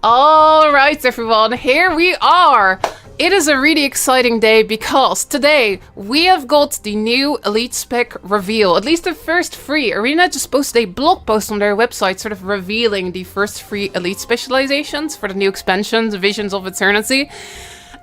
All right, everyone, here we are. It is a really exciting day because today we have got the new Elite Spec reveal. At least the first free. Arena just posted a blog post on their website sort of revealing the first free Elite specializations for the new expansions, Visions of Eternity.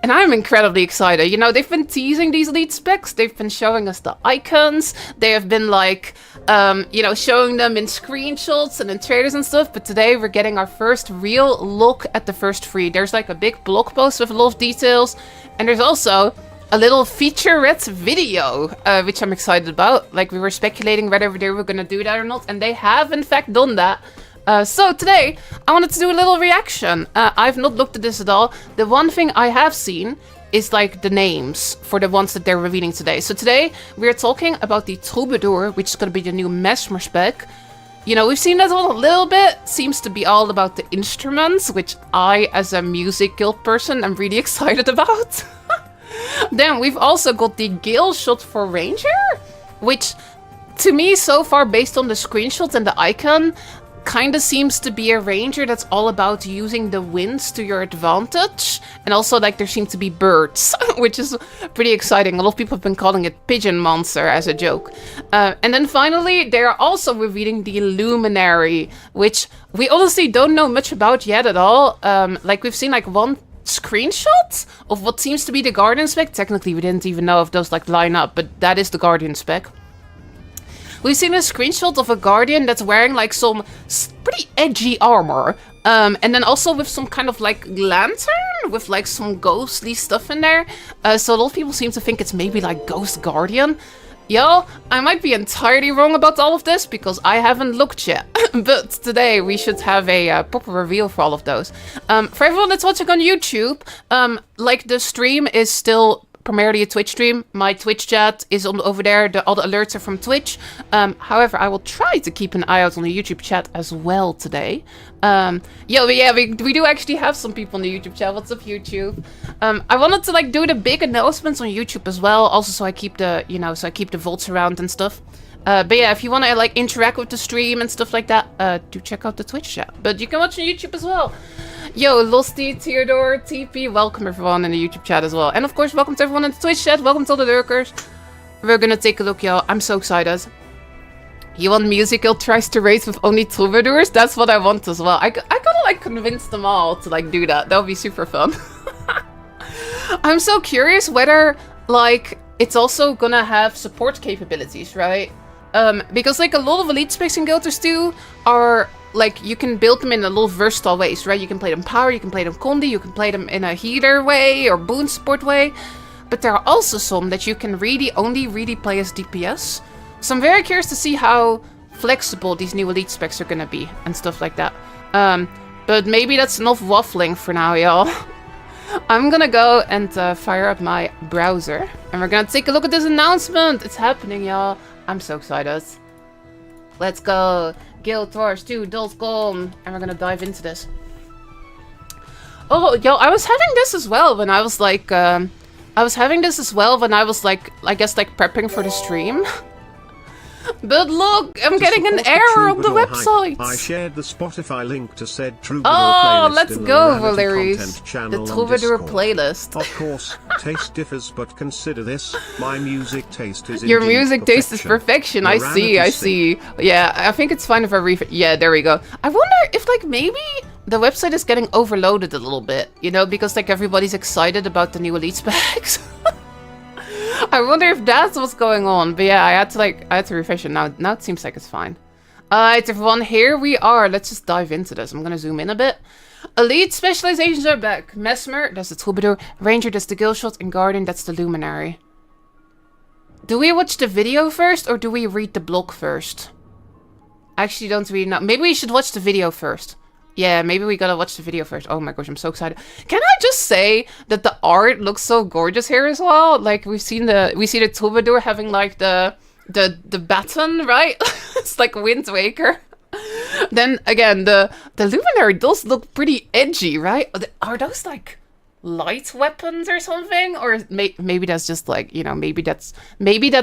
And I'm incredibly excited. You know, they've been teasing these Elite specs. They've been showing us the icons. They have been like, you know, showing them in screenshots and in trailers and stuff. But today we're getting our first real look at the first free. There's like a big blog post with a lot of details. And there's also a little featurette video, which I'm excited about. Like, we were speculating whether they were going to do that or not. And they have, in fact, done that. So today, I wanted to do a little reaction. I've not looked at this at all. The one thing I have seen is like the names for the ones that they're revealing today. So today, we're talking about the Troubadour, which is going to be the new Mesmer spec. You know, we've seen that one a little bit. Seems to be all about the instruments, which I, as a music guild person, am really excited about. Then we've also got the Galeshot for Ranger, which to me, so far, based on the screenshots and the icon, kind of seems to be a ranger that's all about using the winds to your advantage. And also, like, there seem to be birds, which is pretty exciting. A lot of people have been calling it Pigeon Monster as a joke. And then finally, they are also revealing the Luminary, which we honestly don't know much about yet at all. Like, we've seen like one screenshot of what seems to be the Guardian spec. Technically, we didn't even know if those like line up, but that is the Guardian spec. We've seen a screenshot of a Guardian that's wearing like some pretty edgy armor. And then also with some kind of like lantern with like some ghostly stuff in there. So a lot of people seem to think it's maybe like Ghost Guardian. Yo, I might be entirely wrong about all of this because I haven't looked yet. But today we should have a proper reveal for all of those. For everyone that's watching on YouTube, like the stream is still primarily a Twitch stream. My Twitch chat is over there. All the alerts are from Twitch. However, I will try to keep an eye out on the YouTube chat as well today. We do actually have some people in the YouTube chat. What's up, YouTube? I wanted to like do the big announcements on YouTube as well. Also, so I keep the, you know, so I keep the votes around and stuff. But yeah, if you want to like interact with the stream and stuff like that, do check out the Twitch chat. But you can watch on YouTube as well. Yo, Losty, Theodore, TP, welcome everyone in the YouTube chat as well. And of course, welcome to everyone in the Twitch chat. Welcome to all the lurkers. We're gonna take a look, y'all. I'm so excited. You want musical tries to race with only troubadours? That's what I want as well. I gotta like convince them all to like do that. That would be super fun. I'm so curious whether like it's also gonna have support capabilities, right? Because like a lot of elite specs in Guilders 2 are like, you can build them in a lot of versatile ways, right? You can play them power, you can play them condi, you can play them in a healer way or boon support way. But there are also some that you can only really play as DPS. So I'm very curious to see how flexible these new elite specs are gonna be and stuff like that. But maybe that's enough waffling for now, y'all. I'm gonna go and fire up my browser. And we're gonna take a look at this announcement. It's happening, y'all. I'm so excited. Let's go. Guild Wars 2.com. And we're gonna dive into this. Oh, yo, I was having this as well when I was like, I guess like prepping for the stream. But look, I'm getting an error on the website. I shared the Spotify link to said Troubadour playlist. Oh, let's go, Valeries. The Troubadour playlist. Of course, taste differs, but consider this. My music taste is Your music taste is perfection. I see. Yeah, I think it's fine if I yeah, there we go. I wonder if like maybe the website is getting overloaded a little bit, you know, because like everybody's excited about the new elite specs. I wonder if that's what's going on. But yeah, I had to refresh it. Now it seems like it's fine. Alright, everyone, here we are. Let's just dive into this. I'm gonna zoom in a bit. Elite specializations are back. Mesmer, that's the Troubadour. Ranger, that's the Galeshot. And Guardian, that's the Luminary. Do we watch the video first or do we read the blog first? I actually don't really know. Maybe we should watch the video first. Yeah, maybe we gotta watch the video first. Oh my gosh, I'm so excited. Can I just say that the art looks so gorgeous here as well? Like we see the Troubadour having like the baton, right? It's like Wind Waker. Then again, the Luminary does look pretty edgy, right? Are those like light weapons or something? Or maybe that's just like, you know, maybe that's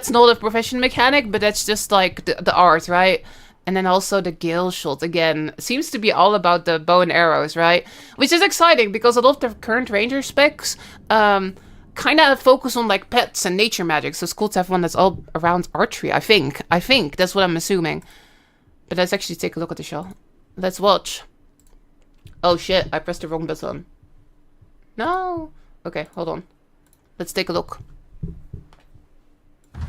not a profession mechanic, but that's just like the art, right? And then also the Galeshot, again, seems to be all about the bow and arrows, right? Which is exciting, because a lot of the current ranger specs kind of focus on, like, pets and nature magic. So it's cool to have one that's all around archery, I think. That's what I'm assuming. But let's actually take a look at the show. Let's watch. Oh shit, I pressed the wrong button. No. Okay, hold on. Let's take a look.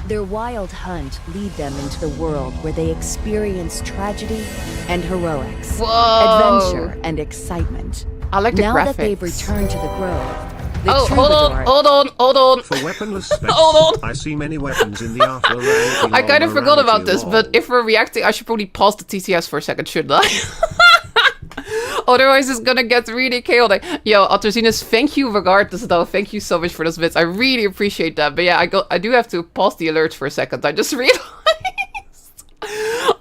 Their wild hunt lead them into the world where they experience tragedy and heroics, adventure and excitement. I like the graphics. Now that they've returned to the grove, the hold on. For weaponless specs, Hold on. I see many weapons in the after reality. I kind of forgot about this, but if we're reacting, I should probably pause the TTS for a second, shouldn't I? Otherwise, it's gonna get really chaotic. Yo, Atrozinus, thank you regardless, though. Thank you so much for those bits. I really appreciate that. But yeah, I do have to pause the alerts for a second. I just realized.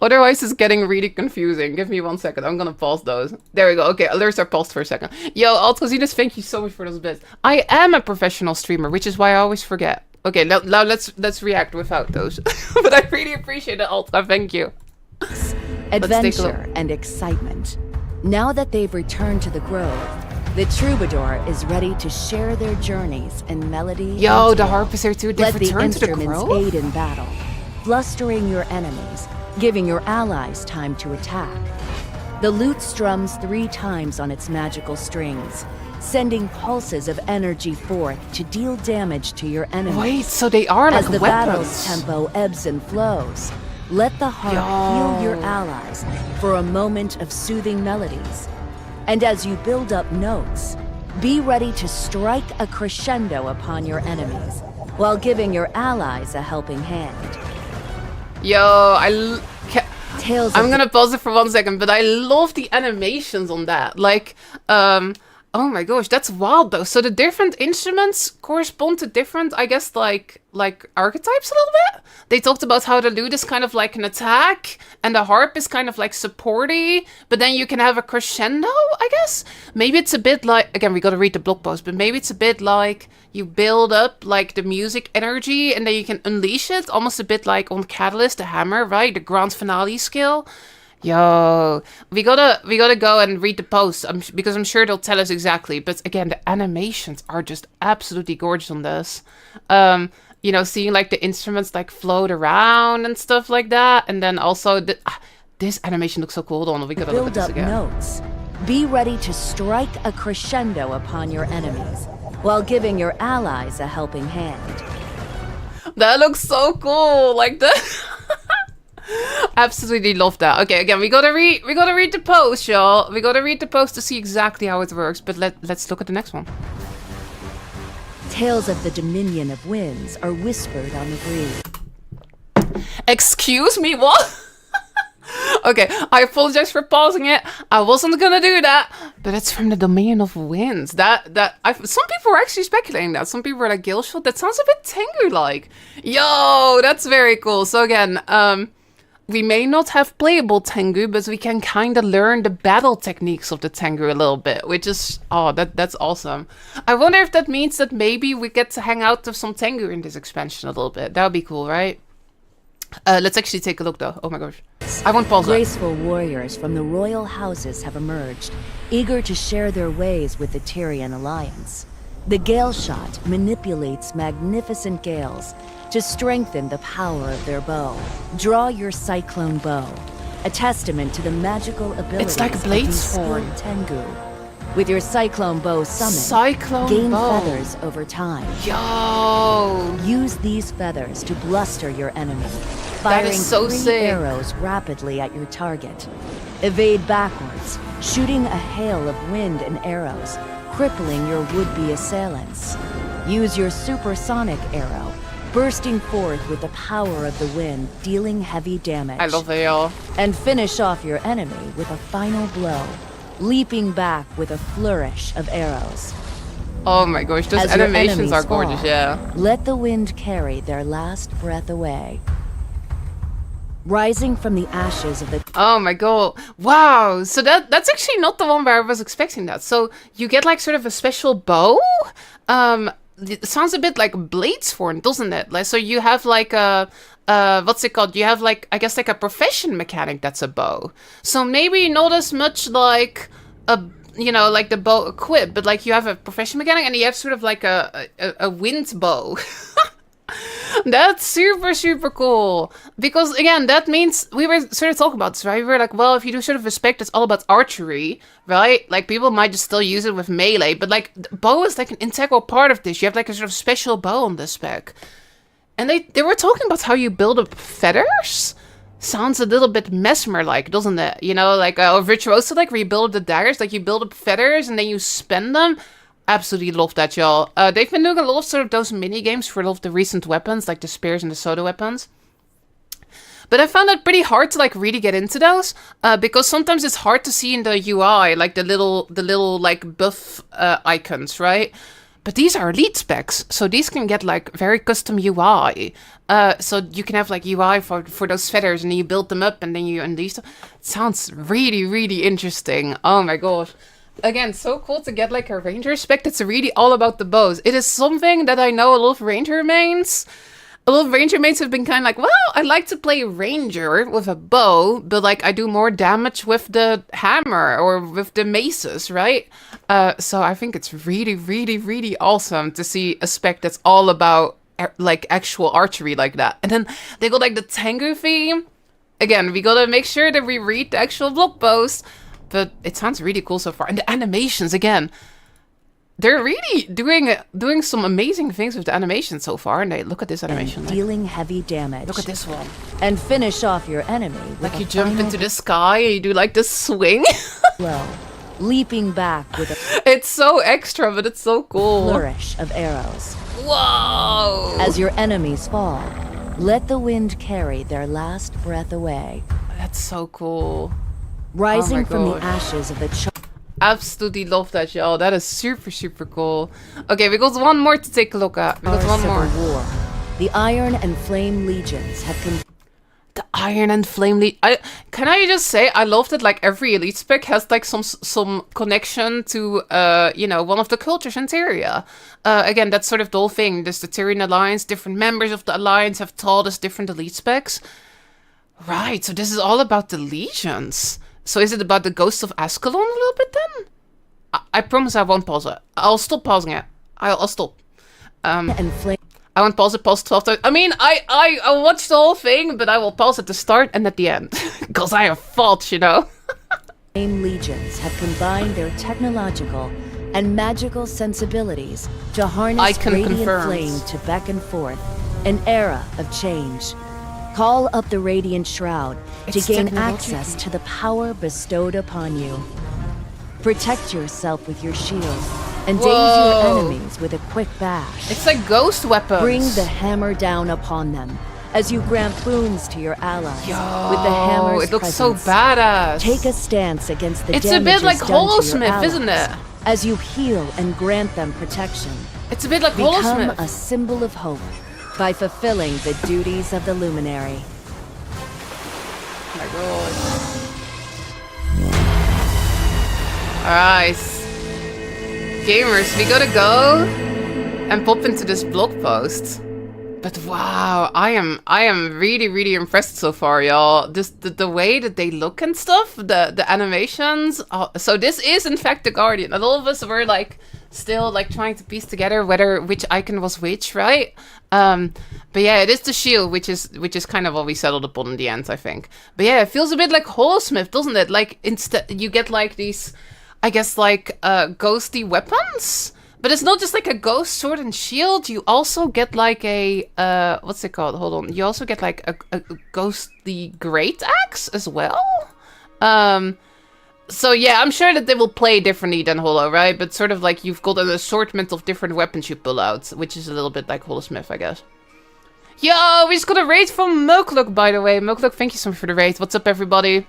Otherwise, it's getting really confusing. Give me 1 second. I'm gonna pause those. There we go. Okay, alerts are paused for a second. Yo, Atrozinus, thank you so much for those bits. I am a professional streamer, which is why I always forget. Okay, now let's react without those. But I really appreciate it, Alta. Thank you. adventure and excitement. Now that they've returned to the grove, the Troubadour is ready to share their journeys in melody. Yo, the harp is here too. Let the instruments aid in battle, blustering your enemies, giving your allies time to attack. The lute strums 3 times on its magical strings, sending pulses of energy forth to deal damage to your enemies. Wait, so they are like As the weapons. battle's tempo ebbs and flows, let the harp heal your allies for a moment of soothing melodies. And as you build up notes, be ready to strike a crescendo upon your enemies, while giving your allies a helping hand. Yo, I'm gonna pause it for 1 second, but I love the animations on that. Like, oh my gosh, that's wild though. So the different instruments correspond to different, I guess, like archetypes a little bit. They talked about how the lute is kind of like an attack, and the harp is kind of like supporty, but then you can have a crescendo, I guess. Maybe it's a bit like, again, we gotta read the blog post, but maybe it's a bit like you build up like the music energy and then you can unleash it, almost a bit like on Catalyst, the hammer, right? The grand finale skill. Yo, we gotta go and read the post because I'm sure they'll tell us exactly. But again, the animations are just absolutely gorgeous on this. You know, seeing like the instruments like float around and stuff like that, and then also this animation looks so cool. Hold on, we gotta look at this again. Build up notes. Be ready to strike a crescendo upon your enemies, while giving your allies a helping hand. That looks so cool, like that. Absolutely love that. Okay, again, we gotta read the post, y'all. We gotta read the post to see exactly how it works. But let's look at the next one. Tales of the Dominion of Winds are whispered on the breeze. Excuse me, what? Okay, I apologize for pausing it. I wasn't gonna do that, but it's from the Dominion of Winds. Some people were actually speculating that. Some people were like, Galeshot, that sounds a bit Tengu-like. Yo, that's very cool. So again, we may not have playable Tengu, but we can kind of learn the battle techniques of the Tengu a little bit, which is, that's awesome. I wonder if that means that maybe we get to hang out with some Tengu in this expansion a little bit. That would be cool, right? Let's actually take a look though. Oh my gosh. I won't pause Graceful warriors from the royal houses have emerged, eager to share their ways with the Tyrian alliance. The Galeshot manipulates magnificent gales to strengthen the power of their bow. Draw your cyclone bow, a testament to the magical abilities like of blade the sword. skilled Tengu. With your cyclone bow summoned, gain feathers over time. Yo! Use these feathers to bluster your enemy, firing so 3 sick. arrows rapidly at your target. Evade backwards, shooting a hail of wind and arrows, crippling your would-be assailants. Use your supersonic arrow, bursting forth with the power of the wind, dealing heavy damage. I love it, y'all. And finish off your enemy with a final blow, leaping back with a flourish of arrows. Oh my gosh, those As your animations enemies are gorgeous, fall, yeah. Let the wind carry their last breath away. Rising from the ashes of the... Oh my god. Wow. So that's actually not the one where I was expecting that. So you get like sort of a special bow? it sounds a bit like Bladesforn, doesn't it? Like, so you have like a what's it called? You have like, I guess, like a profession mechanic that's a bow. So maybe not as much like a, you know, like the bow equip, but like you have a profession mechanic and you have sort of like a wind bow. That's super, super cool. Because, again, that means... We were sort of talking about this, right? We were like, well, if you do sort of a spec that's all about archery, right? Like, people might just still use it with melee. But, like, the bow is, like, an integral part of this. You have, like, a sort of special bow on this spec. And they were talking about how you build up feathers. Sounds a little bit Mesmer-like, doesn't it? You know, like, Virtuoso-like, where you build up the daggers. Like, you build up feathers and then you spend them. Absolutely love that, y'all. They've been doing a lot of sort of those mini games for a lot of the recent weapons, like the spears and the soda weapons. But I found it pretty hard to like really get into those, because sometimes it's hard to see in the UI, like the little like buff icons, right? But these are elite specs, so these can get like very custom UI. So you can have like UI for those feathers, and then you build them up, and then you unleash them. It sounds really, really interesting. Oh my gosh. Again, so cool to get like a ranger spec that's really all about the bows. It is something that I know a lot of ranger mains. A lot of ranger mains have been kind of like, well, I like to play ranger with a bow, but like I do more damage with the hammer or with the maces, right? So I think it's really, really, really awesome to see a spec that's all about like actual archery like that. And then they got like the Tengu theme. Again, we gotta make sure that we read the actual blog post. But it sounds really cool so far. And the animations, again, they're really doing some amazing things with the animations so far. And they look at this animation. Dealing heavy damage. Look at this one. And finish off your enemy with like you jump into the sky and you do like this swing. Blow, leaping back with a it's so extra, but it's so cool. flourish of arrows. Whoa! As your enemies fall, let the wind carry their last breath away. That's so cool. Rising Oh from the gosh. ashes of the Absolutely love that, y'all. That is super, super cool. Okay, we got one more to take a look at. We got one more. War. The Iron and Flame Legions have The Iron and Flame can I just say, I love that like every elite spec has like some connection to, you know, one of the cultures in Tyria. Again, that's sort of the whole thing. There's the Tyrian Alliance. Different members of the Alliance have taught us different elite specs. Right, so this is all about the legions. So is it about the Ghosts of Ascalon a little bit then? I promise I won't pause it. I'll stop pausing it. I'll stop. and Flame I won't pause it past 12 times. I mean, I watched the whole thing, but I will pause at the start and at the end. Because I have faults, you know? Legions have combined their technological and magical sensibilities to I harness can radiant confirm. flame to beckon forth an era of change. Call up the Radiant Shroud to It's gain technological. access to the power bestowed upon you. Protect yourself with your shield and daze Whoa. your enemies with a quick bash. It's like ghost weapons. Bring the hammer down upon them as you grant boons to your allies Yo, with the hammer's it looks so presence. badass. Take a stance against the It's a bit damages like done to your Holosmith, allies isn't it? as you heal and grant them protection. It's a bit like Become Holosmith. a symbol of hope by fulfilling the duties of the Luminary. Oh my god. Alright. Gamers, we gotta go and pop into this blog post. But wow, I am really, really impressed so far, y'all. Just the way that they look and stuff, the animations. So this is in fact the Guardian. And all of us were like still like trying to piece together which icon was which, right? But yeah, it is the shield, which is kind of what we settled upon in the end, I think. But yeah, it feels a bit like Holosmith, doesn't it? Like instead you get like these, I guess like ghosty weapons. But it's not just like a ghost sword and shield. You also get like a what's it called? Hold on. You also get like a ghostly great axe as well. So yeah, I'm sure that they will play differently than Holo, right? But sort of like you've got an assortment of different weapons you pull out, which is a little bit like Holosmith, I guess. Yo, we just got a raid from Mokluk, by the way. Mokluk, thank you so much for the raid. What's up, everybody?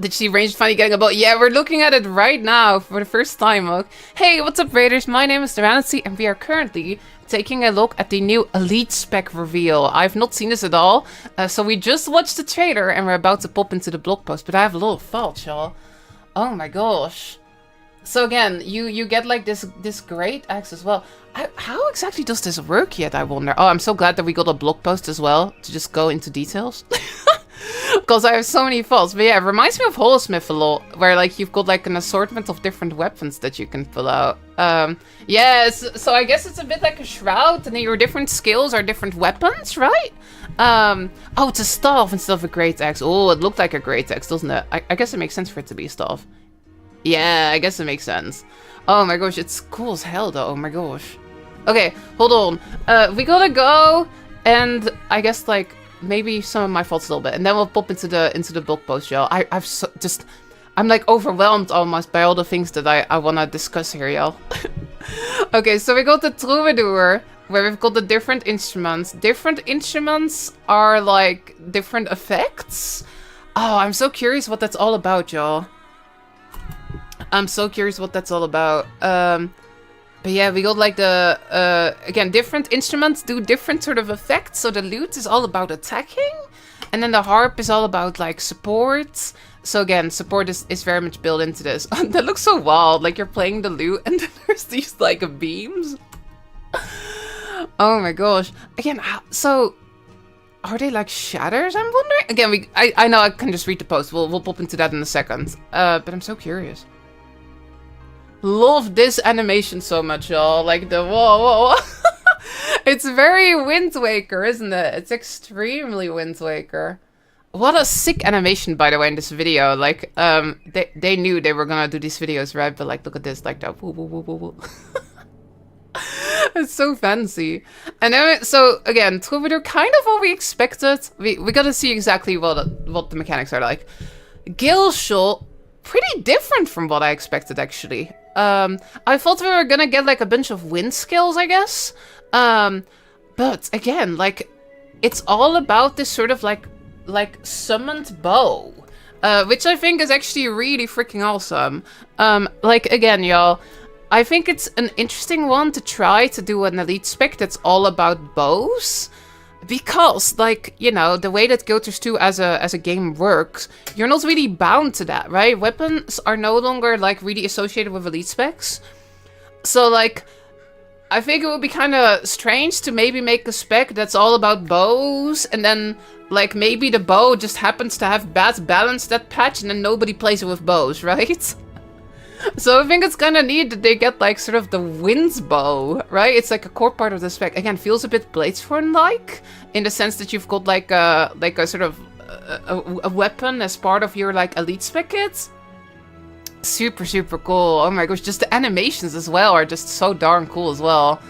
Did you see Ranged finally getting a boat? Yeah, we're looking at it right now for the first time, Mok. Hey, what's up, Raiders? My name is Serenity, and we are currently taking a look at the new Elite Spec reveal. I've not seen this at all, so we just watched the trailer, and we're about to pop into the blog post, but I have a lot of thoughts, y'all. Oh my gosh. So again, you get like this great axe as well. How exactly does this work yet, I wonder? Oh, I'm so glad that we got a blog post as well to just go into details. Because I have so many faults. But yeah, it reminds me of Holosmith a lot, where like you've got like an assortment of different weapons that you can pull out. Yes, so I guess it's a bit like a shroud, and then your different skills are different weapons, right? Oh, it's a staff instead of a great axe. Oh, it looked like a great axe, doesn't it? I guess it makes sense for it to be a staff. Yeah, I guess it makes sense. Oh my gosh, it's cool as hell though. Oh my gosh. Okay, hold on. We gotta go, and I guess like maybe some of my faults a little bit, and then we'll pop into the blog post, y'all. I'm like overwhelmed almost by all the things that I wanna discuss here, y'all. Okay, so we got the Troubadour, where we've got the different instruments. Different instruments are like different effects. Oh, I'm so curious what that's all about, y'all. I'm so curious what that's all about. But yeah, we got like the, again, different instruments do different sort of effects. So the lute is all about attacking. And then the harp is all about like support. So again, support is very much built into this. That looks so wild. Like you're playing the lute and then there's these like beams. Oh my gosh. Again, so are they like shatters, I'm wondering? Again, I know I can just read the post. We'll pop into that in a second. But I'm so curious. Love this animation so much, y'all. Like the whoa. It's very Wind Waker, isn't it? It's extremely Wind Waker. What a sick animation, by the way, in this video. Like, they knew they were gonna do these videos, right? But like, look at this, like that. Woo, woo, woo, woo, woo. It's so fancy. And then, so again, Troubadour, kind of what we expected. We gotta see exactly what the mechanics are like. Galeshot, pretty different from what I expected, actually. I thought we were gonna get like a bunch of wind skills, I guess. But again, like, it's all about this sort of like summoned bow, which I think is actually really freaking awesome. Like, again, y'all, I think it's an interesting one to try to do an elite spec that's all about bows. Because, like, you know, the way that Guild Wars 2 as a game works, you're not really bound to that, right? Weapons are no longer, like, really associated with elite specs. So, like, I think it would be kind of strange to maybe make a spec that's all about bows, and then, like, maybe the bow just happens to have bad balance that patch, and then nobody plays it with bows, right? So I think it's kind of neat that they get like sort of the wind's bow, right? It's like a core part of the spec. Again, feels a bit Bladesworn-like in the sense that you've got like a sort of a weapon as part of your like elite spec kit. Super, super cool. Oh my gosh, just the animations as well are just so darn cool as well.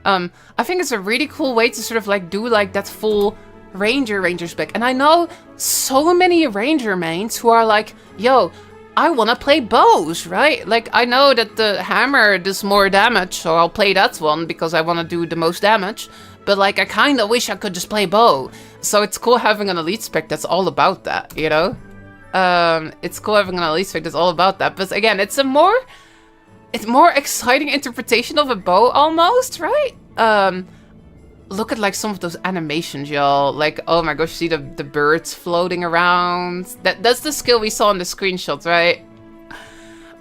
I think it's a really cool way to sort of like do like that full ranger spec. And I know so many ranger mains who are like, yo, I want to play bows, right? Like, I know that the hammer does more damage, so I'll play that one because I want to do the most damage. But, like, I kind of wish I could just play bow. So it's cool having an elite spec that's all about that, you know? It's cool having an elite spec that's all about that. But again, it's a more exciting interpretation of a bow almost, right? Look at like some of those animations, y'all. Like, oh my gosh, see the birds floating around. That's the skill we saw in the screenshots, right?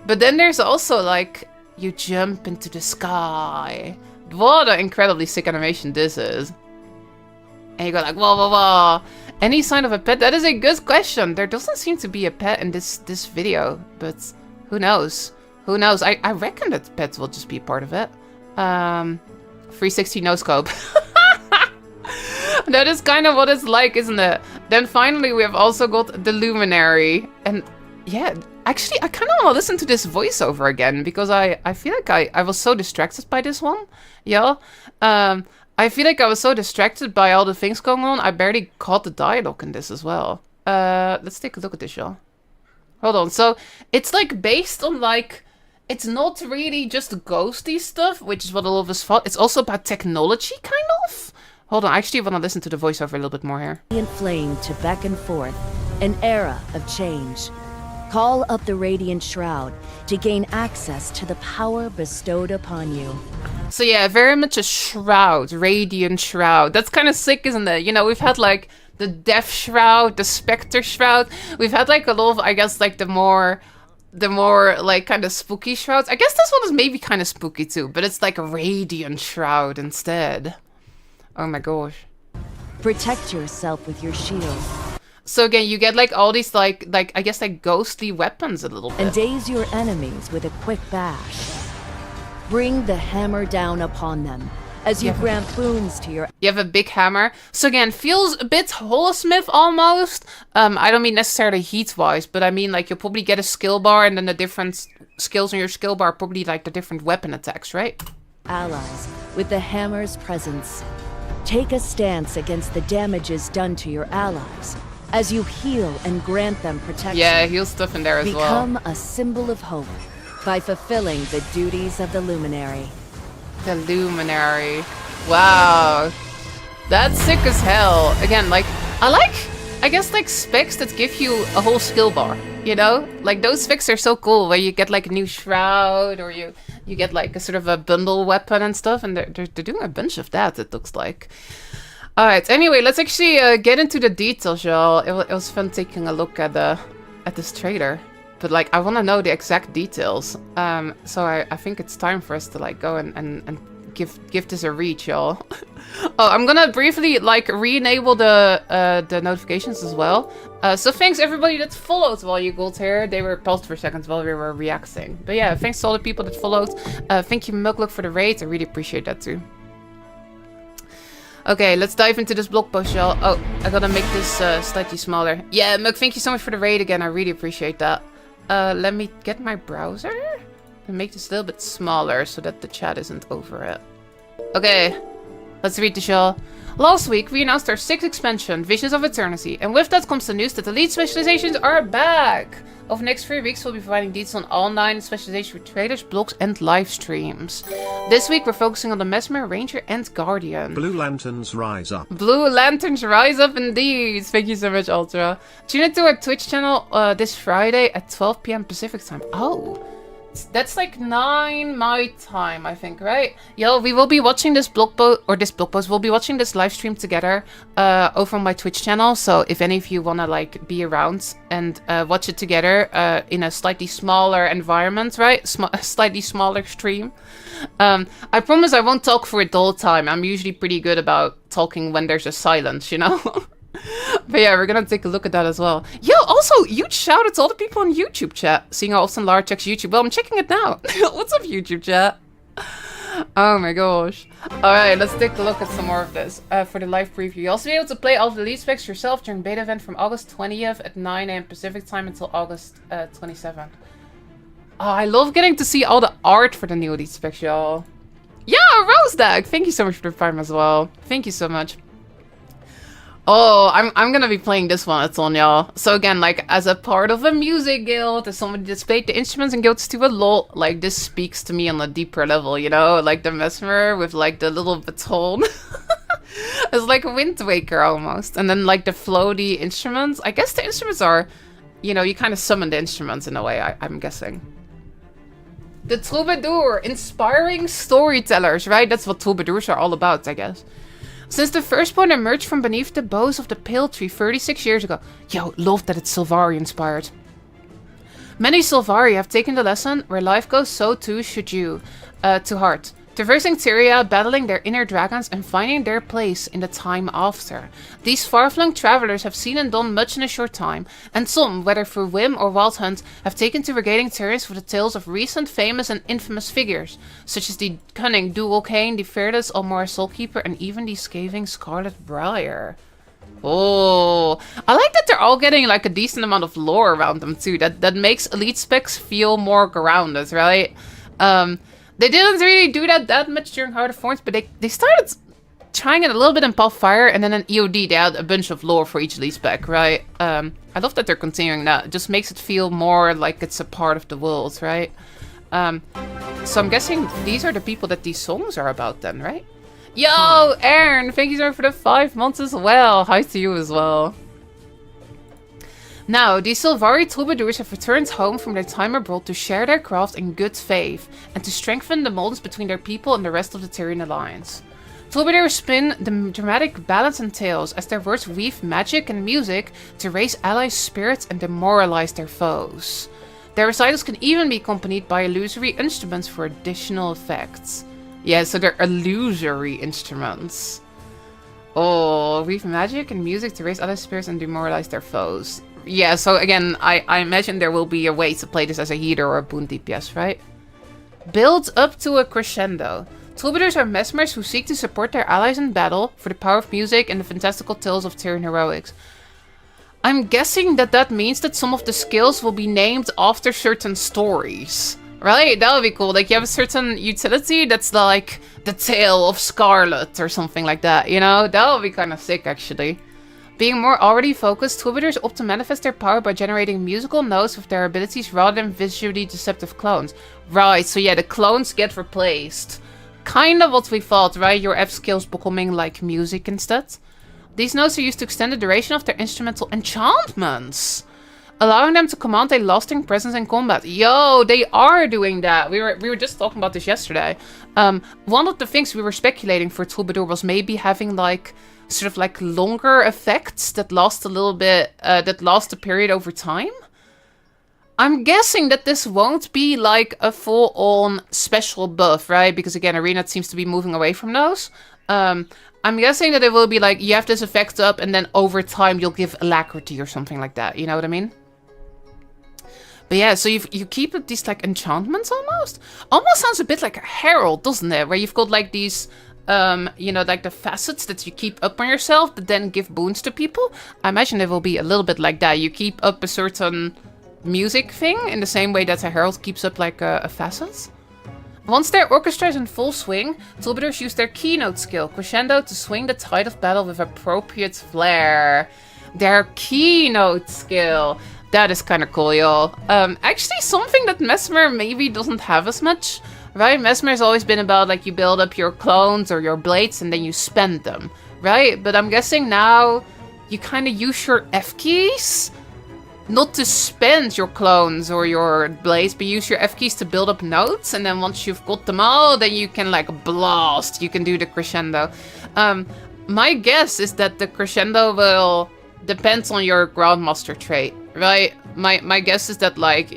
But then there's also like, you jump into the sky. What an incredibly sick animation this is. And you go like, whoa, whoa, whoa. Any sign of a pet? That is a good question. There doesn't seem to be a pet in this video, but who knows? Who knows? I reckon that pets will just be part of it. 360 no scope. That is kind of what it's like, isn't it? Then finally we have also got the Luminary. And yeah, actually I kind of want to listen to this voiceover again because I feel like I was so distracted by this one. Yeah. I feel like I was so distracted by all the things going on. I barely caught the dialogue in this as well. Let's take a look at this, y'all. Hold on. So it's like based on like, it's not really just ghosty stuff, which is what a lot of us thought. It's also about technology, kind of. Hold on, I actually want to listen to the voiceover a little bit more here. Radiant flame to beckon forth, an era of change. Call up the radiant shroud to gain access to the power bestowed upon you. So yeah, very much a shroud, radiant shroud. That's kind of sick, isn't it? You know, we've had like the death shroud, the specter shroud. We've had like a lot of, I guess, like the more the more like kind of spooky shrouds. I guess this one is maybe kind of spooky too, but it's like a radiant shroud instead. Oh my gosh. Protect yourself with your shield. So again, you get like all these like I guess like ghostly weapons a little bit. And daze your enemies with a quick bash. Bring the hammer down upon them as you grant boons to your... You have a big hammer. So again, feels a bit Holosmith almost. I don't mean necessarily heat-wise, but I mean like you'll probably get a skill bar and then the different skills in your skill bar are probably like the different weapon attacks, right? Allies with the hammer's presence. Take a stance against the damages done to your allies as you heal and grant them protection. Yeah, heal stuff in there as well. Become a symbol of hope by fulfilling the duties of the Luminary. The Luminary. Wow. That's sick as hell. Again, like, I guess, like, specs that give you a whole skill bar, you know? Like, those specs are so cool, where you get, like, a new shroud, or you get, like, a sort of a bundle weapon and stuff, and they're doing a bunch of that, it looks like. Alright, anyway, let's actually get into the details, y'all. It was fun taking a look at this trailer. But, like, I want to know the exact details. So I think it's time for us to, like, go and give this a read, y'all. Oh, I'm gonna briefly, like, re-enable the notifications as well. So thanks everybody that followed while you got here. They were paused for seconds while we were reacting. But yeah, thanks to all the people that followed. Thank you, Milklook, for the raid. I really appreciate that, too. Okay, let's dive into this blog post, y'all. Oh, I gotta make this slightly smaller. Yeah, Milk, thank you so much for the raid again. I really appreciate that. Let me get my browser and make this a little bit smaller so that the chat isn't over it. Okay, let's read the show. Last week, we announced our 6th expansion, Visions of Eternity, and with that comes the news that Elite Specializations are back! Over the next 3 weeks, we'll be providing details on all 9 specializations for trailers, blogs, and live streams. This week, we're focusing on the Mesmer, Ranger, and Guardian. Blue Lanterns rise up. Blue Lanterns rise up indeed! Thank you so much, Ultra. Tune into our Twitch channel this Friday at 12 PM Pacific time. Oh! That's like 9 my time, I think, right? Yo, we will be watching this blog post, we'll be watching this live stream together over on my Twitch channel. So if any of you want to like be around and watch it together in a slightly smaller environment, right? A slightly smaller stream. I promise I won't talk for it the whole time. I'm usually pretty good about talking when there's a silence, you know? But yeah, we're gonna take a look at that as well. Yo, also, huge shout out to all the people on YouTube chat. Seeing how often Lara checks YouTube. Well, I'm checking it now. What's up, YouTube chat? Oh my gosh. Alright, let's take a look at some more of this for the live preview. You'll also be able to play all the Elite specs yourself during beta event from August 20th at 9 AM Pacific time until August 27th. Oh, I love getting to see all the art for the new Elite specs, y'all. Yeah, Rosedag! Thank you so much for the prime as well. Thank you so much. Oh, I'm gonna be playing this one a ton, y'all. So again, like, as a part of a music guild, as somebody that's played the instruments and guilds to a lot, like, this speaks to me on a deeper level, you know? Like, the Mesmer with, like, the little baton. It's like a Wind Waker, almost. And then, like, the floaty instruments. I guess the instruments are, you know, you kind of summon the instruments in a way, I'm guessing. The Troubadour, inspiring storytellers, right? That's what Troubadours are all about, I guess. Since the firstborn emerged from beneath the boughs of the Pale Tree 36 years ago. Yo, love that it's Sylvari inspired. Many Sylvari have taken the lesson, where life goes, so too should you, to heart. Traversing Tyria, battling their inner dragons, and finding their place in the time after. These far-flung travelers have seen and done much in a short time, and some, whether through whim or wild hunt, have taken to regaling Tyrius with the tales of recent famous and infamous figures, such as the cunning Dual Kane, the fearless Almora Soulkeeper, and even the scathing Scarlet Briar. Oh, I like that they're all getting like a decent amount of lore around them too. That makes Elite specs feel more grounded, right? They didn't really do that much during Heart of Thorns, but they started trying it a little bit in Pathfire, and then in EOD they had a bunch of lore for each Elite spec, right? I love that they're continuing that. It just makes it feel more like it's a part of the world, right? So I'm guessing these are the people that these songs are about then, right? Yo, Aaron, thank you so much for the 5 months as well. Hi to you as well. Now, the Sylvari Troubadours have returned home from their time abroad to share their craft in good faith, and to strengthen the bonds between their people and the rest of the Tyrian Alliance. Troubadours spin the dramatic ballads and tales as their words weave magic and music to raise allies' spirits and demoralize their foes. Their recitals can even be accompanied by illusory instruments for additional effects. Yeah, so they're illusory instruments. Oh, weave magic and music to raise other spirits and demoralize their foes. Yeah, so again, I imagine there will be a way to play this as a healer or a boon DPS, right? Builds up to a crescendo. Troubadours are mesmers who seek to support their allies in battle for the power of music and the fantastical tales of Tyrian heroics. I'm guessing that that means that some of the skills will be named after certain stories. Right? That would be cool. Like, you have a certain utility that's like the Tale of Scarlet or something like that, you know? That would be kind of sick, actually. Being more already focused, Troubadours opt to manifest their power by generating musical notes with their abilities rather than visually deceptive clones. Right, so yeah, the clones get replaced. Kind of what we thought, right? Your F skills becoming like music instead. These notes are used to extend the duration of their instrumental enchantments, allowing them to command a lasting presence in combat. Yo, they are doing that. We were just talking about this yesterday. One of the things we were speculating for Troubadour was maybe having like sort of like longer effects that last a little bit, that last a period over time. I'm guessing that this won't be like a full-on special buff, right? Because again, Arena seems to be moving away from those. I'm guessing that it will be like, you have this effect up and then over time you'll give alacrity or something like that. You know what I mean? But yeah, so you keep these like enchantments almost. Almost sounds a bit like a herald, doesn't it? Where you've got like these, you know, like the facets that you keep up on yourself, but then give boons to people. I imagine it will be a little bit like that. You keep up a certain music thing in the same way that a herald keeps up like a facet. Once their orchestra is in full swing, Troubadours use their keynote skill, crescendo, to swing the tide of battle with appropriate flair. Their keynote skill. That is kind of cool, y'all. Actually, something that Mesmer maybe doesn't have as much, right? Mesmer has always been about, like, you build up your clones or your blades and then you spend them, right? But I'm guessing now you kind of use your F keys not to spend your clones or your blades, but use your F keys to build up notes, and then once you've got them all, then you can like blast, you can do the crescendo. My guess is that the crescendo will depend on your Grandmaster trait, right? My guess is that like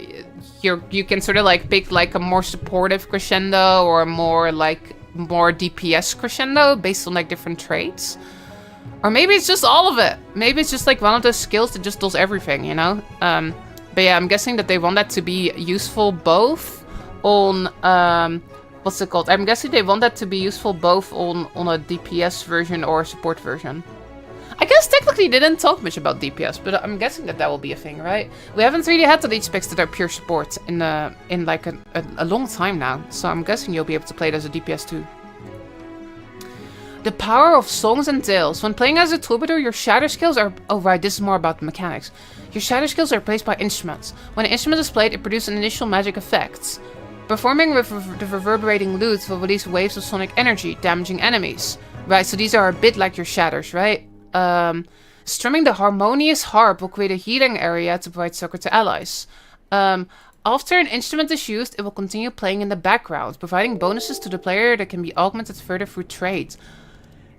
you can sort of like pick like a more supportive crescendo or a more DPS crescendo based on like different traits. Or maybe it's just all of it. Maybe it's just like one of those skills that just does everything, you know? But yeah, I'm guessing that they want that to be useful both on, what's it called? I'm guessing they want that to be useful both on a DPS version or a support version. I guess technically they didn't talk much about DPS, but I'm guessing that will be a thing, right? We haven't really had elite specs that are pure support in like a long time now. So I'm guessing you'll be able to play it as a DPS too. The power of songs and tales. When playing as a troubadour, your shatter skills are... Oh right, this is more about the mechanics. Your shatter skills are replaced by instruments. When an instrument is played, it produces an initial magic effect. Performing with the reverberating lute will release waves of sonic energy, damaging enemies. Right, so these are a bit like your shatters, right? Strumming the harmonious harp will create a healing area to provide succor to allies. After an instrument is used, it will continue playing in the background, providing bonuses to the player that can be augmented further through trades.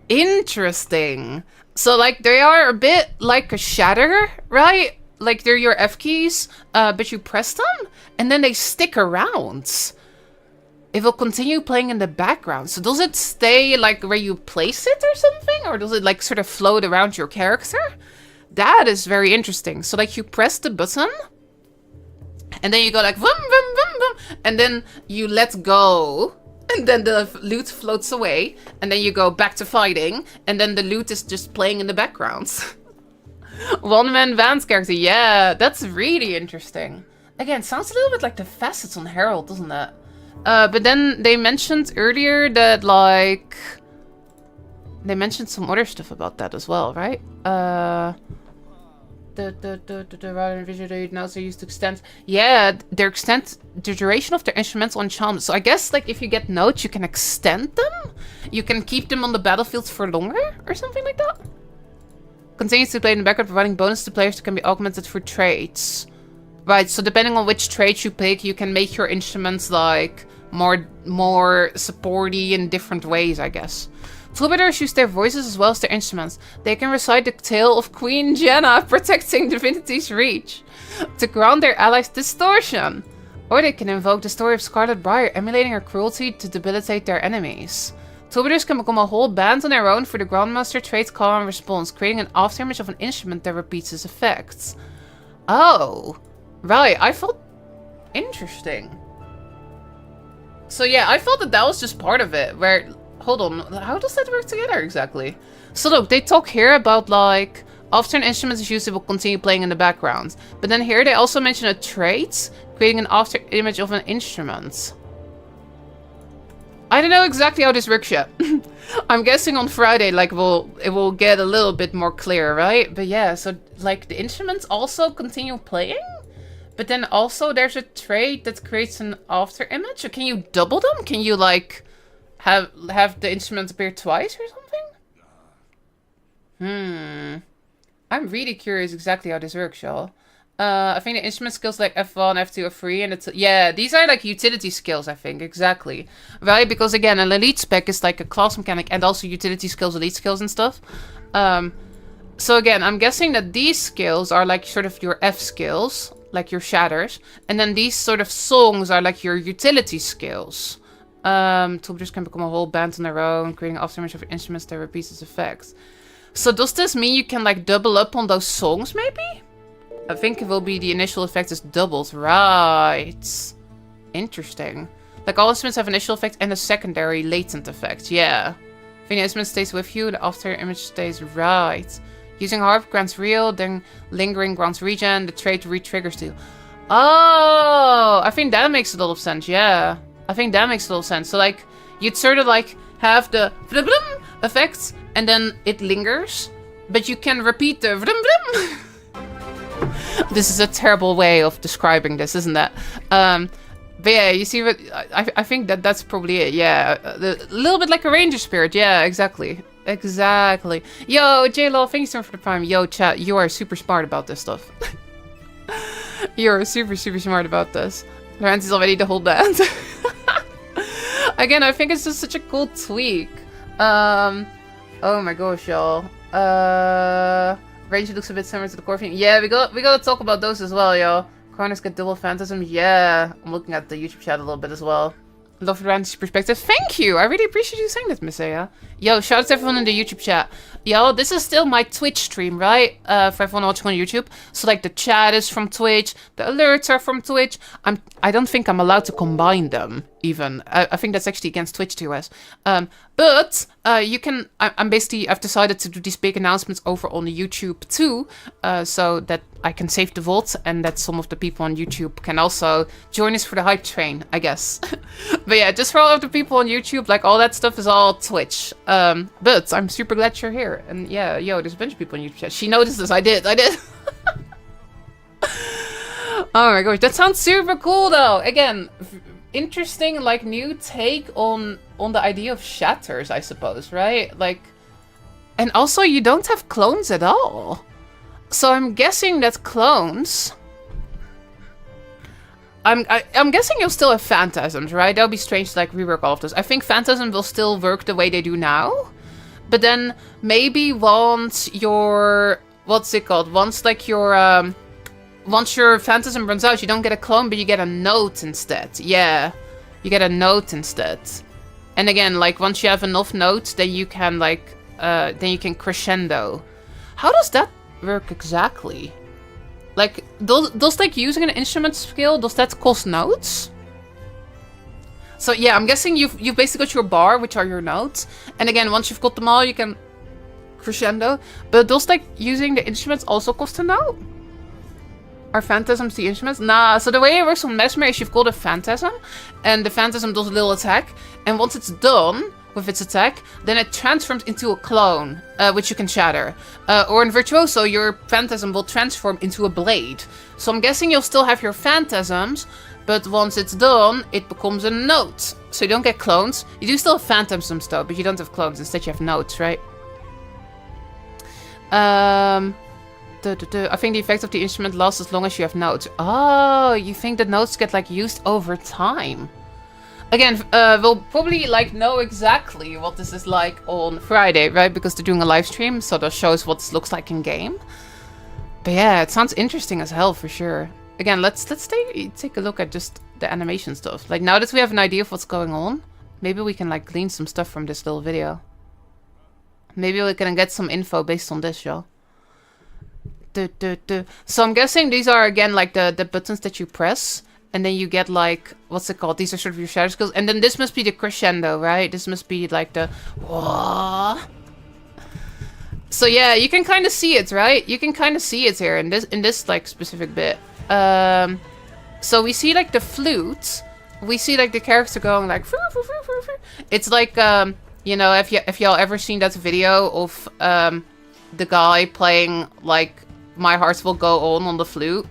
Interesting. So, like, they are a bit like a shatter, right? Like, they're your F keys, but you press them, and then they stick around. It will continue playing in the background. So does it stay, like, where you place it or something? Or does it, like, sort of float around your character? That is very interesting. So, like, you press the button, and then you go, like, vroom, vroom, vroom, vroom, and then you let go, and then the lute floats away, and then you go back to fighting, and then the lute is just playing in the background. One-man Vance character, yeah, that's really interesting. Again, sounds a little bit like the facets on Herald, doesn't it? But then they mentioned earlier that, like, they mentioned some other stuff about that as well, right? The rather visually notes are used to extend. Yeah, the duration of their instrumental enchantment. So I guess, like, if you get notes, you can extend them. You can keep them on the battlefield for longer or something like that. Continues to play in the background, providing bonus to players that can be augmented for traits. Right, so depending on which trait you pick, you can make your instruments, like, more supporty in different ways, I guess. Troubadours use their voices as well as their instruments. They can recite the tale of Queen Jenna protecting divinity's reach. to ground their allies' distortion. Or they can invoke the story of Scarlet Briar, emulating her cruelty to debilitate their enemies. Troubadours can become a whole band on their own for the Grandmaster traits call and response, creating an afterimage of an instrument that repeats its effects. Oh, right. I thought... Interesting. So yeah, I thought that was just part of it, where... Hold on, how does that work together exactly? So look, they talk here about like... After an instrument is used, it will continue playing in the background. But then here they also mention a trait, creating an after image of an instrument. I don't know exactly how this works yet. I'm guessing on Friday, like, it will get a little bit more clear, right? But yeah, so, like, the instruments also continue playing? But then also there's a trait that creates an after image? Or can you double them? Can you, like, have the instruments appear twice or something? I'm really curious exactly how this works, y'all. I think the instrument skills like F1, F2, F3, and it's... Yeah, these are like utility skills, I think, exactly. Right? Because again, an elite spec is like a class mechanic and also utility skills, elite skills and stuff. So again, I'm guessing that these skills are like sort of your F skills, like your shatters. And then these sort of songs are like your utility skills. Troubadours can become a whole band on their own, creating an afterimage of instruments that repeats its effects. So does this mean you can like double up on those songs maybe? I think it will be the initial effect is doubled. Right. Interesting. Like all instruments have initial effect and a secondary latent effect. Yeah. If the instrument stays with you, the after image stays right. Using harp grants real, then lingering grants regen, the trait re-triggers too. Oh, I think that makes a lot of sense. Yeah. I think that makes a lot of sense. So like you'd sort of like have the effects and then it lingers, but you can repeat the This is a terrible way of describing this, isn't it? But yeah, you see what... I think that's probably it, yeah. A little bit like a ranger spirit, yeah, exactly. Exactly. Yo, J-Law, thank you so much for the prime. Yo, chat, you are super smart about this stuff. You're super, super smart about this. Lorenz is already the whole band. Again, I think it's just such a cool tweak. Oh my gosh, y'all. Ranger looks a bit similar to the core theme. Yeah, we gotta talk about those as well, yo. Corners get double phantasm. Yeah, I'm looking at the YouTube chat a little bit as well. Love the Randy's perspective. Thank you. I really appreciate you saying that, Miss Aya. Yo, shout out to everyone in the YouTube chat. Yo, this is still my Twitch stream, right? For everyone watching on YouTube. So like the chat is from Twitch, the alerts are from Twitch. I don't think I'm allowed to combine them even. I think that's actually against Twitch TOS. But you can. I've decided to do these big announcements over on YouTube too, so that I can save the vault and that some of the people on YouTube can also join us for the hype train, I guess. But yeah, just for all of the people on YouTube, like all that stuff is all Twitch. But I'm super glad you're here. And yeah, yo, there's a bunch of people on YouTube chat. She noticed this. I did. Oh my gosh, that sounds super cool though. Again, interesting, like new take on the idea of shatters, I suppose, right? Like, and also you don't have clones at all. So I'm guessing that clones... I'm guessing you'll still have phantasms, right? That would be strange to like rework all of those. I think phantasm will still work the way they do now. But then maybe once your... What's it called? Once like your... Once your phantasm runs out, you don't get a clone, but you get a note instead. Yeah. You get a note instead. And again, like once you have enough notes, then you can like... then you can crescendo. How does that work exactly? Like, does like using an instrument skill, does that cost notes? So yeah, I'm guessing you've basically got your bar, which are your notes. And again, once you've got them all, you can crescendo. But does like using the instruments also cost a note? Are phantasms the instruments? Nah, so the way it works on Mesmer is you've got a phantasm, and the phantasm does a little attack, and once it's done with its attack, then it transforms into a clone, which you can shatter. Or in Virtuoso, your phantasm will transform into a blade. So I'm guessing you'll still have your phantasms, but once it's done, it becomes a note. So you don't get clones. You do still have phantasms though, but you don't have clones. Instead you have notes, right? I think the effect of the instrument lasts as long as you have notes. Oh, you think the notes get like used over time? Again, we'll probably like know exactly what this is like on Friday, right? Because they're doing a live stream, so that shows what this looks like in game. But yeah, it sounds interesting as hell for sure. Again, let's take a look at just the animation stuff. Like, now that we have an idea of what's going on, maybe we can like glean some stuff from this little video. Maybe we can get some info based on this, y'all. So I'm guessing these are again like the buttons that you press, and then you get like, what's it called? These are sort of your shadow skills, and then this must be the crescendo, right? This must be like the whoa. So yeah, you can kind of see it, right? You can kind of see it here in this like specific bit. So we see like the flute. We see like the character going like. It's like you know, if y'all ever seen that video of the guy playing like My Heart Will Go On the flute.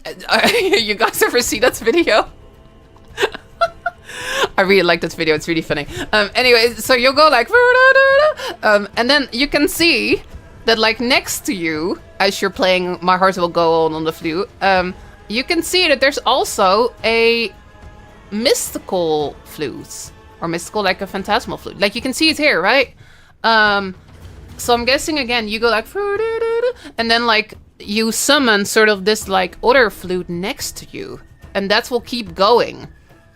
You guys ever see that video? I really like that video. It's really funny. Anyway, so you'll go like, and then you can see that like next to you, as you're playing My Heart Will Go On the flute, you can see that there's also a mystical flute, or mystical, like a phantasmal flute. Like you can see it here, right? So I'm guessing again, you go like, and then like you summon sort of this like other flute next to you, and that will keep going.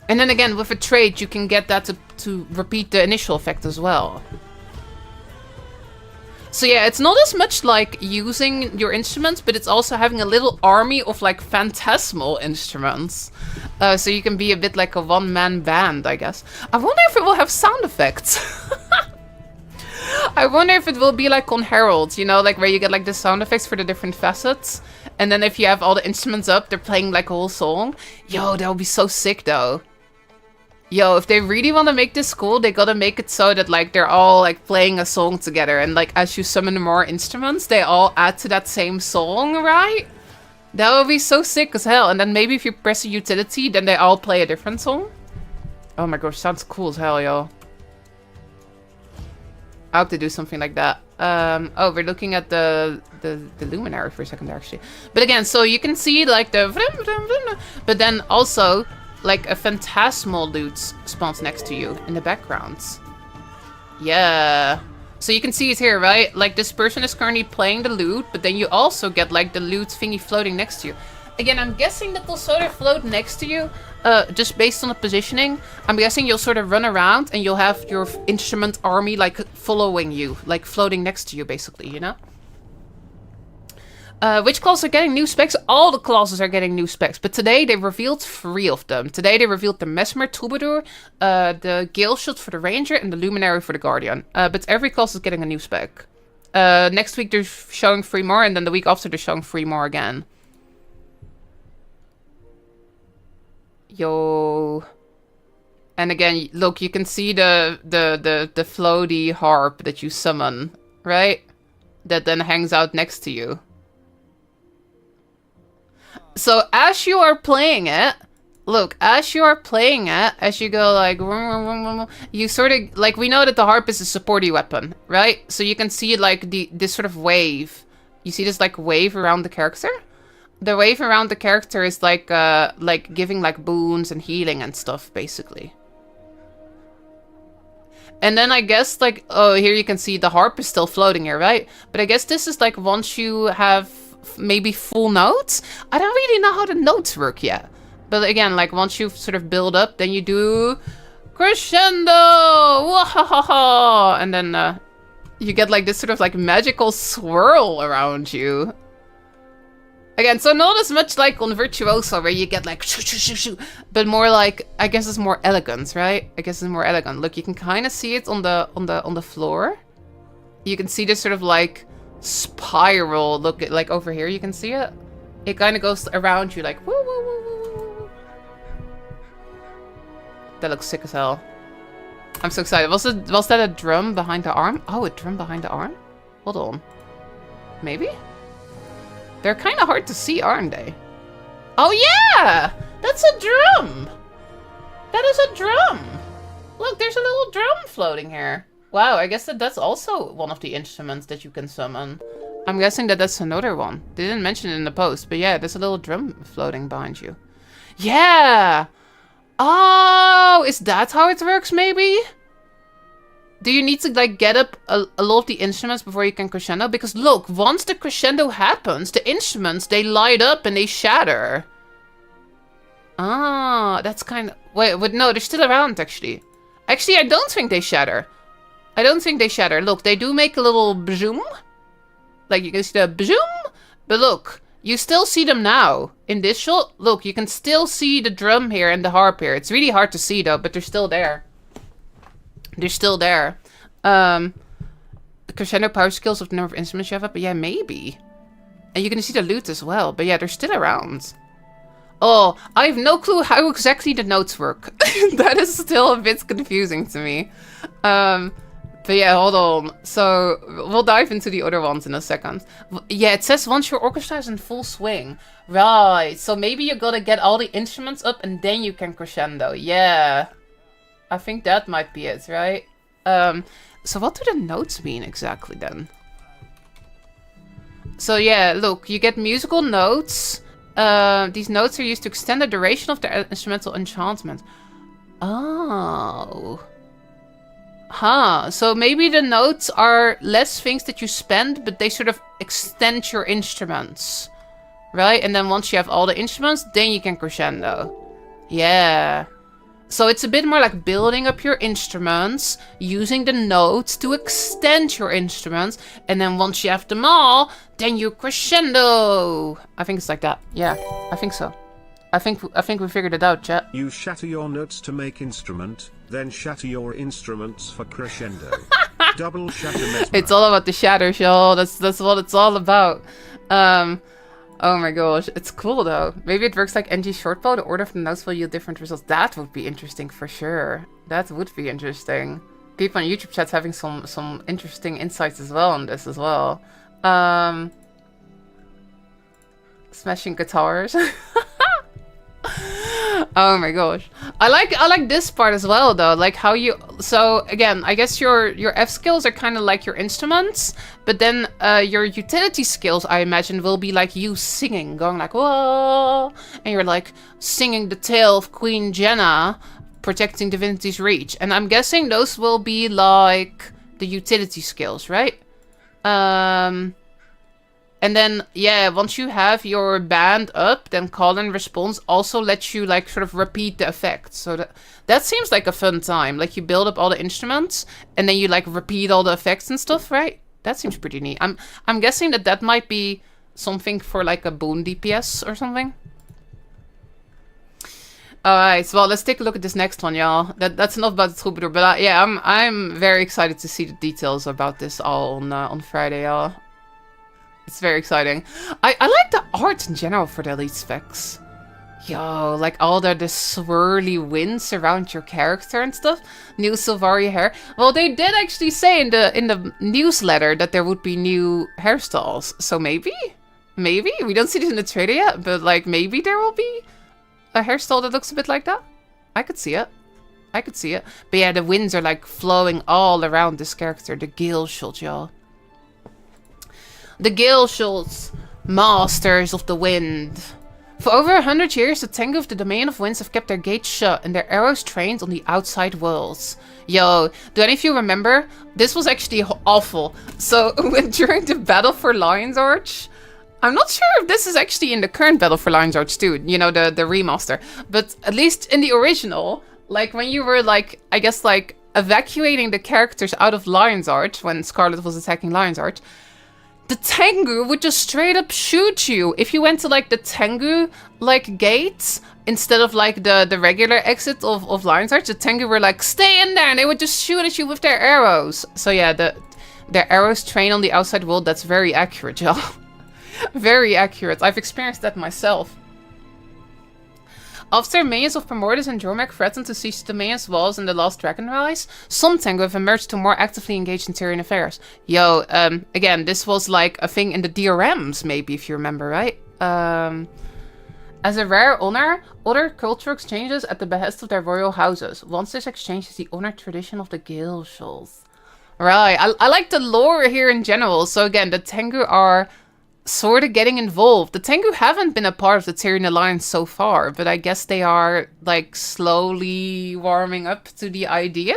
And then again, with a trait, you can get that to repeat the initial effect as well. So yeah, it's not as much like using your instruments, but it's also having a little army of like phantasmal instruments. So you can be a bit like a one-man band, I guess. I wonder if it will have sound effects. I wonder if it will be like on Herald, you know, like where you get like the sound effects for the different facets. And then if you have all the instruments up, they're playing like a whole song. Yo, that would be so sick though. Yo, if they really want to make this cool, they gotta make it so that like they're all like playing a song together. And like as you summon more instruments, they all add to that same song, right? That would be so sick as hell. And then maybe if you press a utility, then they all play a different song. Oh my gosh, sounds cool as hell, yo. I hope to do something like that. Oh, we're looking at the Luminary for a second actually. But again, so you can see like the but then also like a phantasmal lute spawns next to you in the background. Yeah. So you can see it here, right? Like this person is currently playing the lute, but then you also get like the lute thingy floating next to you. Again, I'm guessing that they'll sort of float next to you, just based on the positioning. I'm guessing you'll sort of run around and you'll have your instrument army like following you, like floating next to you basically, you know? Which classes are getting new specs? All the classes are getting new specs, but today they revealed 3 of them. Today they revealed the Mesmer Troubadour, the Galeshot for the Ranger, and the Luminary for the Guardian. But every class is getting a new spec. Next week they're showing 3 more, and then the week after they're showing 3 more again. Yo. And again, look, you can see the floaty harp that you summon, right? That then hangs out next to you. So as you are playing it, look, as you are playing it, as you go like, you sort of, like, we know that the harp is a supporty weapon, right? So you can see like this sort of wave. You see this like wave around the character? The wave around the character is like giving like boons and healing and stuff, basically. And then I guess like, oh, here you can see the harp is still floating here, right? But I guess this is like once you have maybe full notes. I don't really know how the notes work yet. But again, like once you sort of build up, then you do crescendo, wahahaha, and then you get like this sort of like magical swirl around you. Again, so not as much like on Virtuoso where you get like shoo, shoo, shoo, shoo, but more like, I guess it's more elegant, right? I guess it's more elegant. Look, you can kind of see it on the floor. You can see this sort of like spiral. Look, like over here, you can see it. It kind of goes around you like woo, woo, woo, woo, woo. That looks sick as hell. I'm so excited. Was that a drum behind the arm? Oh, a drum behind the arm? Hold on. Maybe? They're kind of hard to see, aren't they? Oh yeah! That's a drum! That is a drum! Look, there's a little drum floating here. Wow, I guess that's also one of the instruments that you can summon. I'm guessing that that's another one. They didn't mention it in the post, but yeah, there's a little drum floating behind you. Yeah! Oh, is that how it works, maybe? Do you need to like get up a lot of the instruments before you can crescendo? Because look, once the crescendo happens, the instruments, they light up and they shatter. Ah, that's kind of... Wait, no, they're still around actually. Actually, I don't think they shatter. I don't think they shatter. Look, they do make a little bzoom. Like you can see the bzoom. But look, you still see them now. In this shot, look, you can still see the drum here and the harp here. It's really hard to see though, but they're still there. They're still there. The crescendo power skills of the number of instruments you have up. But yeah, maybe. And you can see the lute as well. But yeah, they're still around. Oh, I have no clue how exactly the notes work. That is still a bit confusing to me. But yeah, hold on. So we'll dive into the other ones in a second. Yeah, it says once your orchestra is in full swing. Right. So maybe you gotta get all the instruments up and then you can crescendo. Yeah. I think that might be it, right? So what do the notes mean exactly then? So yeah, look, you get musical notes. These notes are used to extend the duration of the instrumental enchantment. Oh. Huh. So maybe the notes are less things that you spend, but they sort of extend your instruments. Right? And then once you have all the instruments, then you can crescendo. Yeah. So it's a bit more like building up your instruments, using the notes to extend your instruments, and then once you have them all, then you crescendo. I think it's like that. Yeah, I think so. I think we figured it out, chat. You shatter your notes to make instrument, then shatter your instruments for crescendo. Double shatter Mesmer. It's all about the shatters, y'all. That's what it's all about. Oh my gosh, it's cool though. Maybe it works like NG shortbow. The order of the notes will yield different results. That would be interesting for sure. That would be interesting. People on YouTube chat's having some interesting insights as well on this as well. Smashing guitars. Oh my gosh. I like this part as well though. Like how you... So again, I guess your F skills are kind of like your instruments. But then your utility skills, I imagine, will be like you singing. Going like, whoa. And you're like singing the tale of Queen Jenna. Protecting Divinity's Reach. And I'm guessing those will be like the utility skills, right? And then, yeah, once you have your band up, then call and response also lets you, like, sort of repeat the effects. So that seems like a fun time. Like, you build up all the instruments, and then you, like, repeat all the effects and stuff, right? That seems pretty neat. I'm guessing that might be something for, like, a boon DPS or something. Alright, so well, let's take a look at this next one, y'all. That's enough about the Troubadour, but yeah, I'm very excited to see the details about this all on Friday, y'all. It's very exciting. I like the art in general for the elite specs. Yo, like all the swirly winds around your character and stuff. New Silvari hair. Well, they did actually say in the newsletter that there would be new hairstyles. So maybe? Maybe? We don't see this in the trailer yet, but like maybe there will be a hairstyle that looks a bit like that. I could see it. I could see it. But yeah, the winds are like flowing all around this character. The Galeshot, y'all. The Galeshots, masters of the wind. For over 100 years, the Tengu of the Domain of Winds have kept their gates shut and their arrows trained on the outside worlds. Yo, do any of you remember? This was actually awful. So, during the Battle for Lion's Arch, I'm not sure if this is actually in the current Battle for Lion's Arch too, you know, the remaster. But at least in the original, like when you were like, I guess like evacuating the characters out of Lion's Arch, when Scarlet was attacking Lion's Arch, the Tengu would just straight up shoot you. If you went to like the Tengu like gates instead of like the regular exit of Lion's Arch, the Tengu were like, stay in there, and they would just shoot at you with their arrows. So yeah, their arrows train on the outside world. That's very accurate, y'all. Very accurate. I've experienced that myself. After minions of Primordus and Jormek threatened to siege the minions' walls in the last Dragon Rise, some Tengu have emerged to more actively engage in Tyrian affairs. Yo, again, this was like a thing in the DRMs, maybe, if you remember, right? As a rare honor, other cultural exchanges at the behest of their royal houses. Once this exchange is the honored tradition of the Galeshots. Right, I like the lore here in general. So again, the Tengu are sort of getting involved. The Tengu haven't been a part of the Tyrian Alliance so far, but I guess they are like slowly warming up to the idea.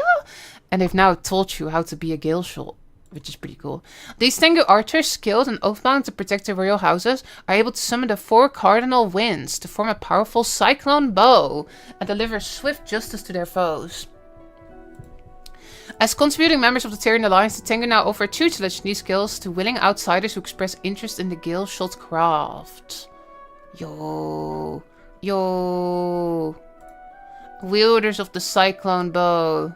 And they've now taught you how to be a Galeshot, which is pretty cool. These Tengu archers, skilled and oath-bound to protect the royal houses, are able to summon the 4 cardinal winds to form a powerful cyclone bow and deliver swift justice to their foes. As contributing members of the Tyrian Alliance, the Tengu now offer tutelage in these skills to willing outsiders who express interest in the Galeshot craft. Yo. Wielders of the cyclone bow.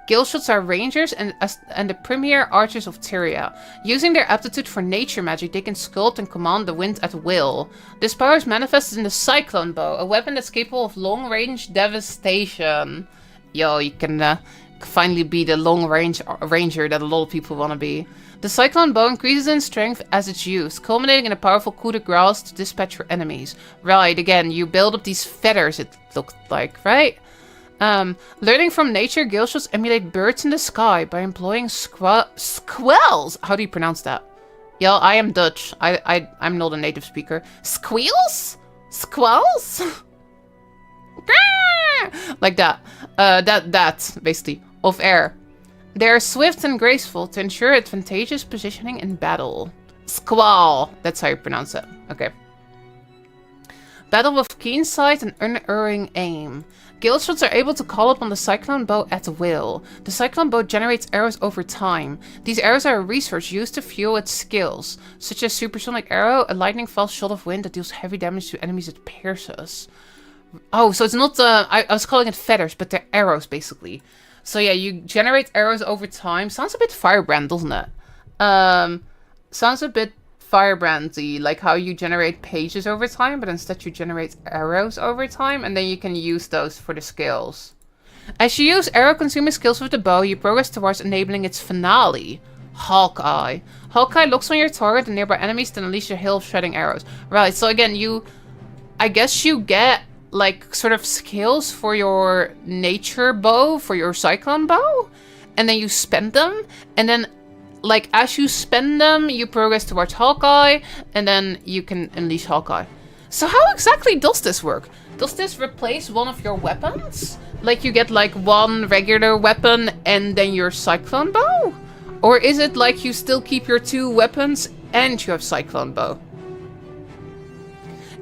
Galeshots are rangers and the premier archers of Tyria. Using their aptitude for nature magic, they can sculpt and command the wind at will. This power is manifested in the cyclone bow, a weapon that's capable of long-range devastation. Yo, you can finally be the long-range ranger that a lot of people want to be. The cyclone bow increases in strength as it's used, culminating in a powerful coup de grace to dispatch your enemies. Right, again, you build up these feathers, it looked like, right? Learning from nature, Galeshots emulate birds in the sky by employing squells. How do you pronounce that? Yo, I am Dutch. I'm not a native speaker. Squeals? Squells? Like that. That, basically. Of air. They are swift and graceful to ensure advantageous positioning in battle. Squall. That's how you pronounce it. Okay. Battle with keen sight and unerring aim. Galeshots are able to call upon the cyclone bow at will. The cyclone bow generates arrows over time. These arrows are a resource used to fuel its skills, such as supersonic arrow, a lightning fast shot of wind that deals heavy damage to enemies it pierces. Oh, so it's not I was calling it feathers, but they're arrows basically. So yeah, you generate arrows over time. Sounds a bit Firebrand, doesn't it? Sounds a bit Firebrandy, like how you generate pages over time, but instead you generate arrows over time, and then you can use those for the skills. As you use arrow-consuming skills with the bow, you progress towards enabling its finale, Hawkeye. Hawkeye locks on your target and nearby enemies, then unleash a hail of shredding arrows. Right, so again, I guess you get like sort of skills for your nature bow, for your cyclone bow, and then you spend them, and then like as you spend them, you progress towards Hawkeye, and then you can unleash Hawkeye. So how exactly does this work? Does this replace one of your weapons? Like you get like one regular weapon and then your cyclone bow? Or is it like you still keep your 2 weapons and you have cyclone bow?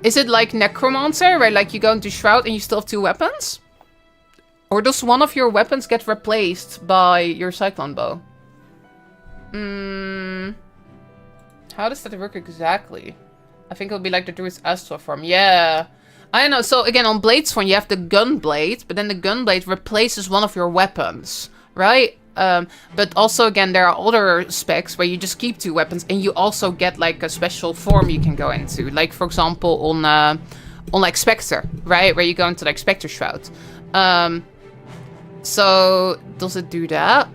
Is it like Necromancer, where like you go into Shroud and you still have 2 weapons? Or does one of your weapons get replaced by your cyclone bow? How does that work exactly? I think it'll be like the Druid's Astral form. Yeah. I don't know. So again, on Blades one, you have the gun blade, but then the gun blade replaces one of your weapons, right? But also again, there are other specs where you just keep 2 weapons, and you also get like a special form you can go into. Like for example, on like Spectre, right? Where you go into like Spectre Shroud. So does it do that?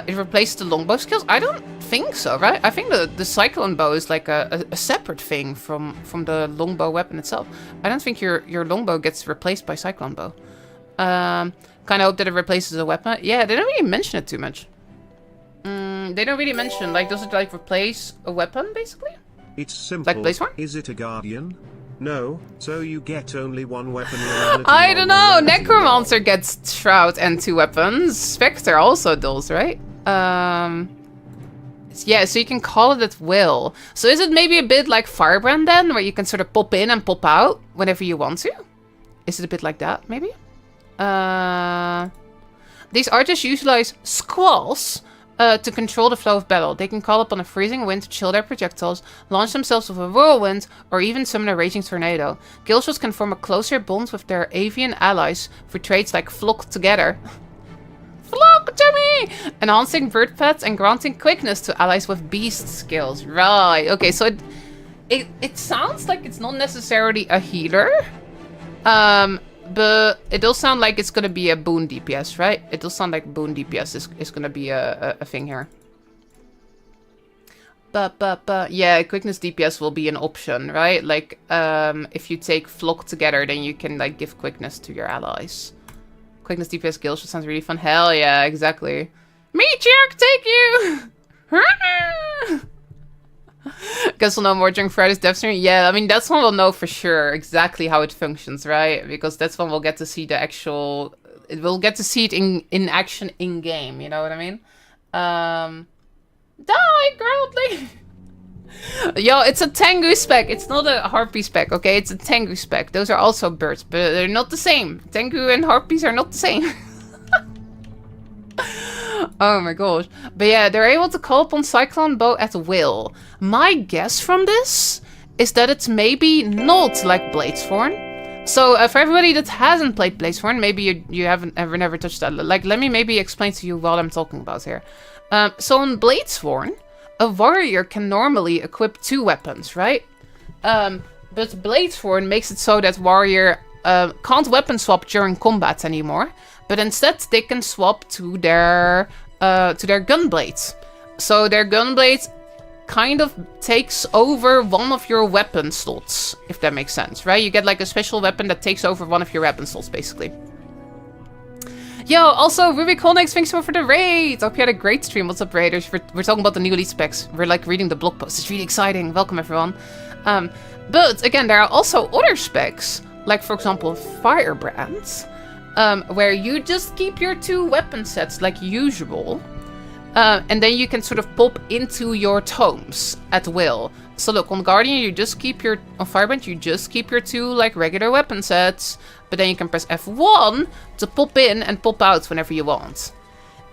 It replaces the longbow skills? I don't think so, right? I think the cyclone bow is like a separate thing from the longbow weapon itself. I don't think your longbow gets replaced by cyclone bow. Kind of hope that it replaces a weapon. Yeah, they don't really mention it too much. They don't really mention, like, does it like replace a weapon basically? It's simple. Like Blaze Horn? Is it a guardian? No, so you get only 1 weapon. I don't know. Necromancer gets Shroud and 2 weapons. Spectre also does, right? Yeah, so you can call it at will. So is it maybe a bit like Firebrand then, where you can sort of pop in and pop out whenever you want to? Is it a bit like that, maybe? These archers utilize squalls to control the flow of battle. They can call upon a freezing wind to chill their projectiles, launch themselves with a whirlwind, or even summon a raging tornado. Galeshots can form a closer bond with their avian allies for traits like flock together. Flock to me! Enhancing bird pets and granting quickness to allies with beast skills. Right, okay, so it sounds like it's not necessarily a healer. But it does sound like it's gonna be a boon DPS, right? It does sound like boon DPS is gonna be a thing here. But yeah, quickness DPS will be an option, right? Like, if you take flock together, then you can like give quickness to your allies. Quickness DPS Galeshot sounds really fun. Hell yeah, exactly. Me, jerk, take you! Guess we'll know more during Friday's dev stream. Yeah, I mean, that's when we'll know for sure exactly how it functions, right? Because that's when we'll get to see the actual we'll get to see it in action in game. You know what I mean? Die, Groundling! Yo, it's a Tengu spec. It's not a harpy spec, okay? It's a Tengu spec. Those are also birds, but they're not the same. Tengu and harpies are not the same. Oh my gosh. But yeah, they're able to call upon Cyclone Bow at will. My guess from this is that it's maybe not like Bladesworn. So for everybody that hasn't played Bladesworn, maybe you haven't never touched that. Like, let me maybe explain to you what I'm talking about here. So on Bladesworn, a warrior can normally equip 2 weapons, right? But Bladesworn makes it so that warrior can't weapon swap during combat anymore, but instead they can swap to their gun blades. So their gun blades kind of takes over one of your weapon slots, if that makes sense, right? You get like a special weapon that takes over one of your weapon slots, basically. Yo, also, Ruby Colnex, thanks so much for the raid! Hope you had a great stream. What's up, raiders? We're talking about the new elite specs. We're like reading the blog post. It's really exciting. Welcome, everyone. But again, there are also other specs, like for example, Firebrands, where you just keep your 2 weapon sets like usual, and then you can sort of pop into your tomes at will. So look, on Guardian, you just keep your, on Firebrand, you just keep your 2 like regular weapon sets, but then you can press F1 to pop in and pop out whenever you want.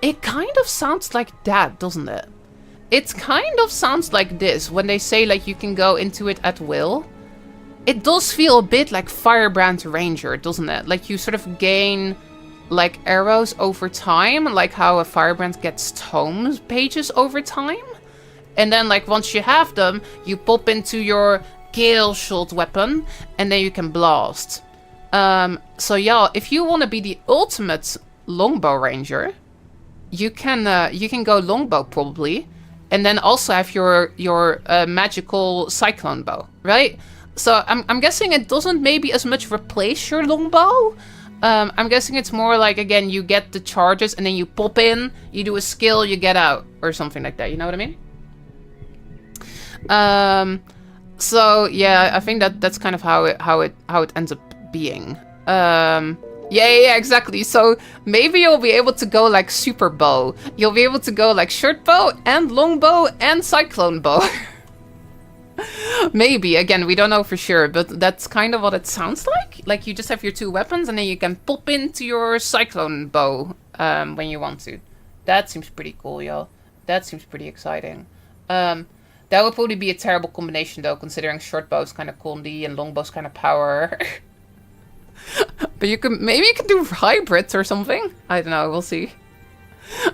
It kind of sounds like that, doesn't it? It kind of sounds like this, when they say like you can go into it at will. It does feel a bit like Firebrand Ranger, doesn't it? Like you sort of gain like arrows over time, like how a Firebrand gets tomes pages over time. And then like once you have them, you pop into your Galeshot weapon and then you can blast. So yeah, if you want to be the ultimate longbow ranger, you can go longbow probably, and then also have your magical cyclone bow, right? So I'm guessing it doesn't maybe as much replace your longbow. I'm guessing it's more like, again, you get the charges and then you pop in, you do a skill, you get out, or something like that. You know what I mean? So yeah, I think that's kind of how it ends up being. Yeah, exactly. So maybe you'll be able to go like super bow. You'll be able to go like short bow and long bow and cyclone bow. Maybe, again, we don't know for sure, but that's kind of what it sounds like. Like you just have your 2 weapons and then you can pop into your cyclone bow when you want to. That seems pretty cool, y'all. That seems pretty exciting. That would probably be a terrible combination though, considering short bow's kind of comedy and long bow's kind of power. But maybe you can do hybrids or something. I don't know, we'll see.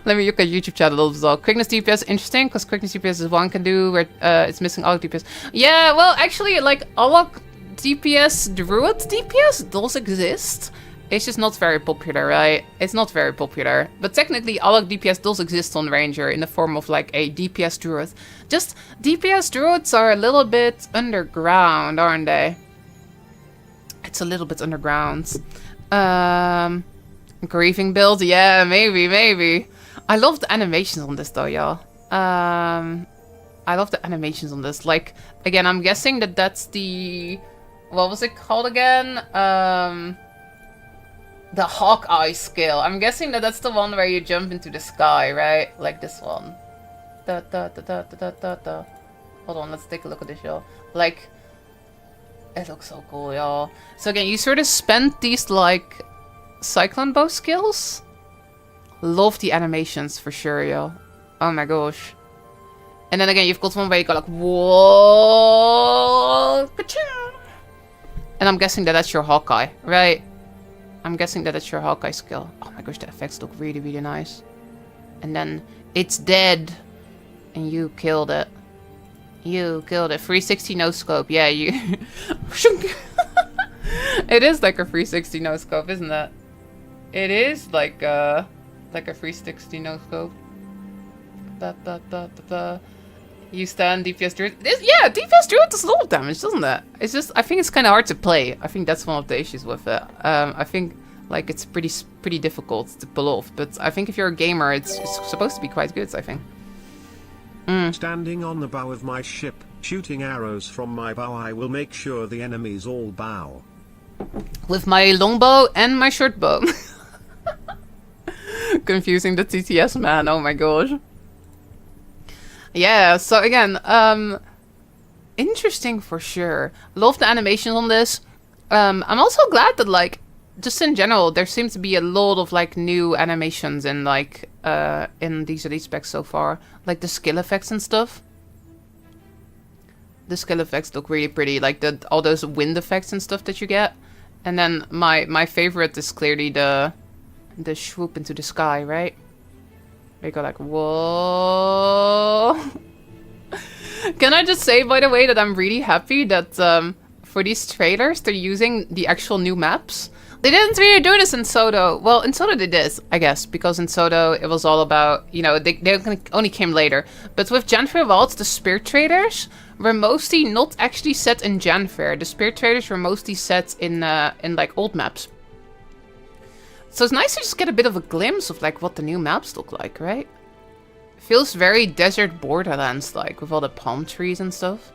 Let me look at YouTube chat a little as well. Quickness DPS, interesting, because quickness DPS is one can do where it's missing Alok DPS. Yeah, well, actually, like, Alok DPS, Druid DPS does exist. It's just not very popular, right? It's not very popular. But technically, Alok DPS does exist on Ranger in the form of, like, a DPS Druid. Just, DPS Druids are a little bit underground, aren't they? It's a little bit underground. Grieving build? Yeah, maybe. I love the animations on this though, y'all. I love the animations on this. Like, again, I'm guessing that that's the... What was it called again? The Hawkeye skill. I'm guessing that that's the one where you jump into the sky, right? Like this one. Da, da, da, da, da, da, da. Hold on, let's take a look at this, y'all. Like... It looks so cool, y'all. So again, you sort of spent these, like, cyclone bow skills. Love the animations for sure, y'all. Oh my gosh. And then again, you've got one where you go like, whoa, ka-ching! And I'm guessing that that's your Hawkeye, right? I'm guessing that that's your Hawkeye skill. Oh my gosh, the effects look really, really nice. And then it's dead. And you killed it. You killed it. 360 no scope. Yeah, you... It is like a 360 no scope, isn't it? It is like a 360 no scope. You stand DPS Druid. Yeah, DPS Druid does a lot of damage, doesn't it? It's just, I think it's kind of hard to play. I think that's one of the issues with it. I think like it's pretty difficult to pull off. But I think if you're a gamer, it's supposed to be quite good, I think. Standing on the bow of my ship, shooting arrows from my bow, I will make sure the enemies all bow. With my longbow and my short bow. Confusing the TTS man, oh my gosh. Yeah, so again, interesting for sure. Love the animations on this. I'm also glad that like, just in general, there seems to be a lot of like new animations in like, in these elite specs so far. Like the skill effects and stuff. The skill effects look really pretty, like all those wind effects and stuff that you get. And then my favorite is clearly the swoop into the sky, right? Where you go like, whoa. Can I just say, by the way, that I'm really happy that for these trailers, they're using the actual new maps. They didn't really do this in Soto. Well, in Soto they did, I guess, because in Soto it was all about, you know, they only came later. But with Janfair Wilds, the Spear Traders were mostly not actually set in Janfair. The Spear Traders were mostly set in like old maps. So it's nice to just get a bit of a glimpse of like what the new maps look like, right? It feels very desert borderlands like, with all the palm trees and stuff.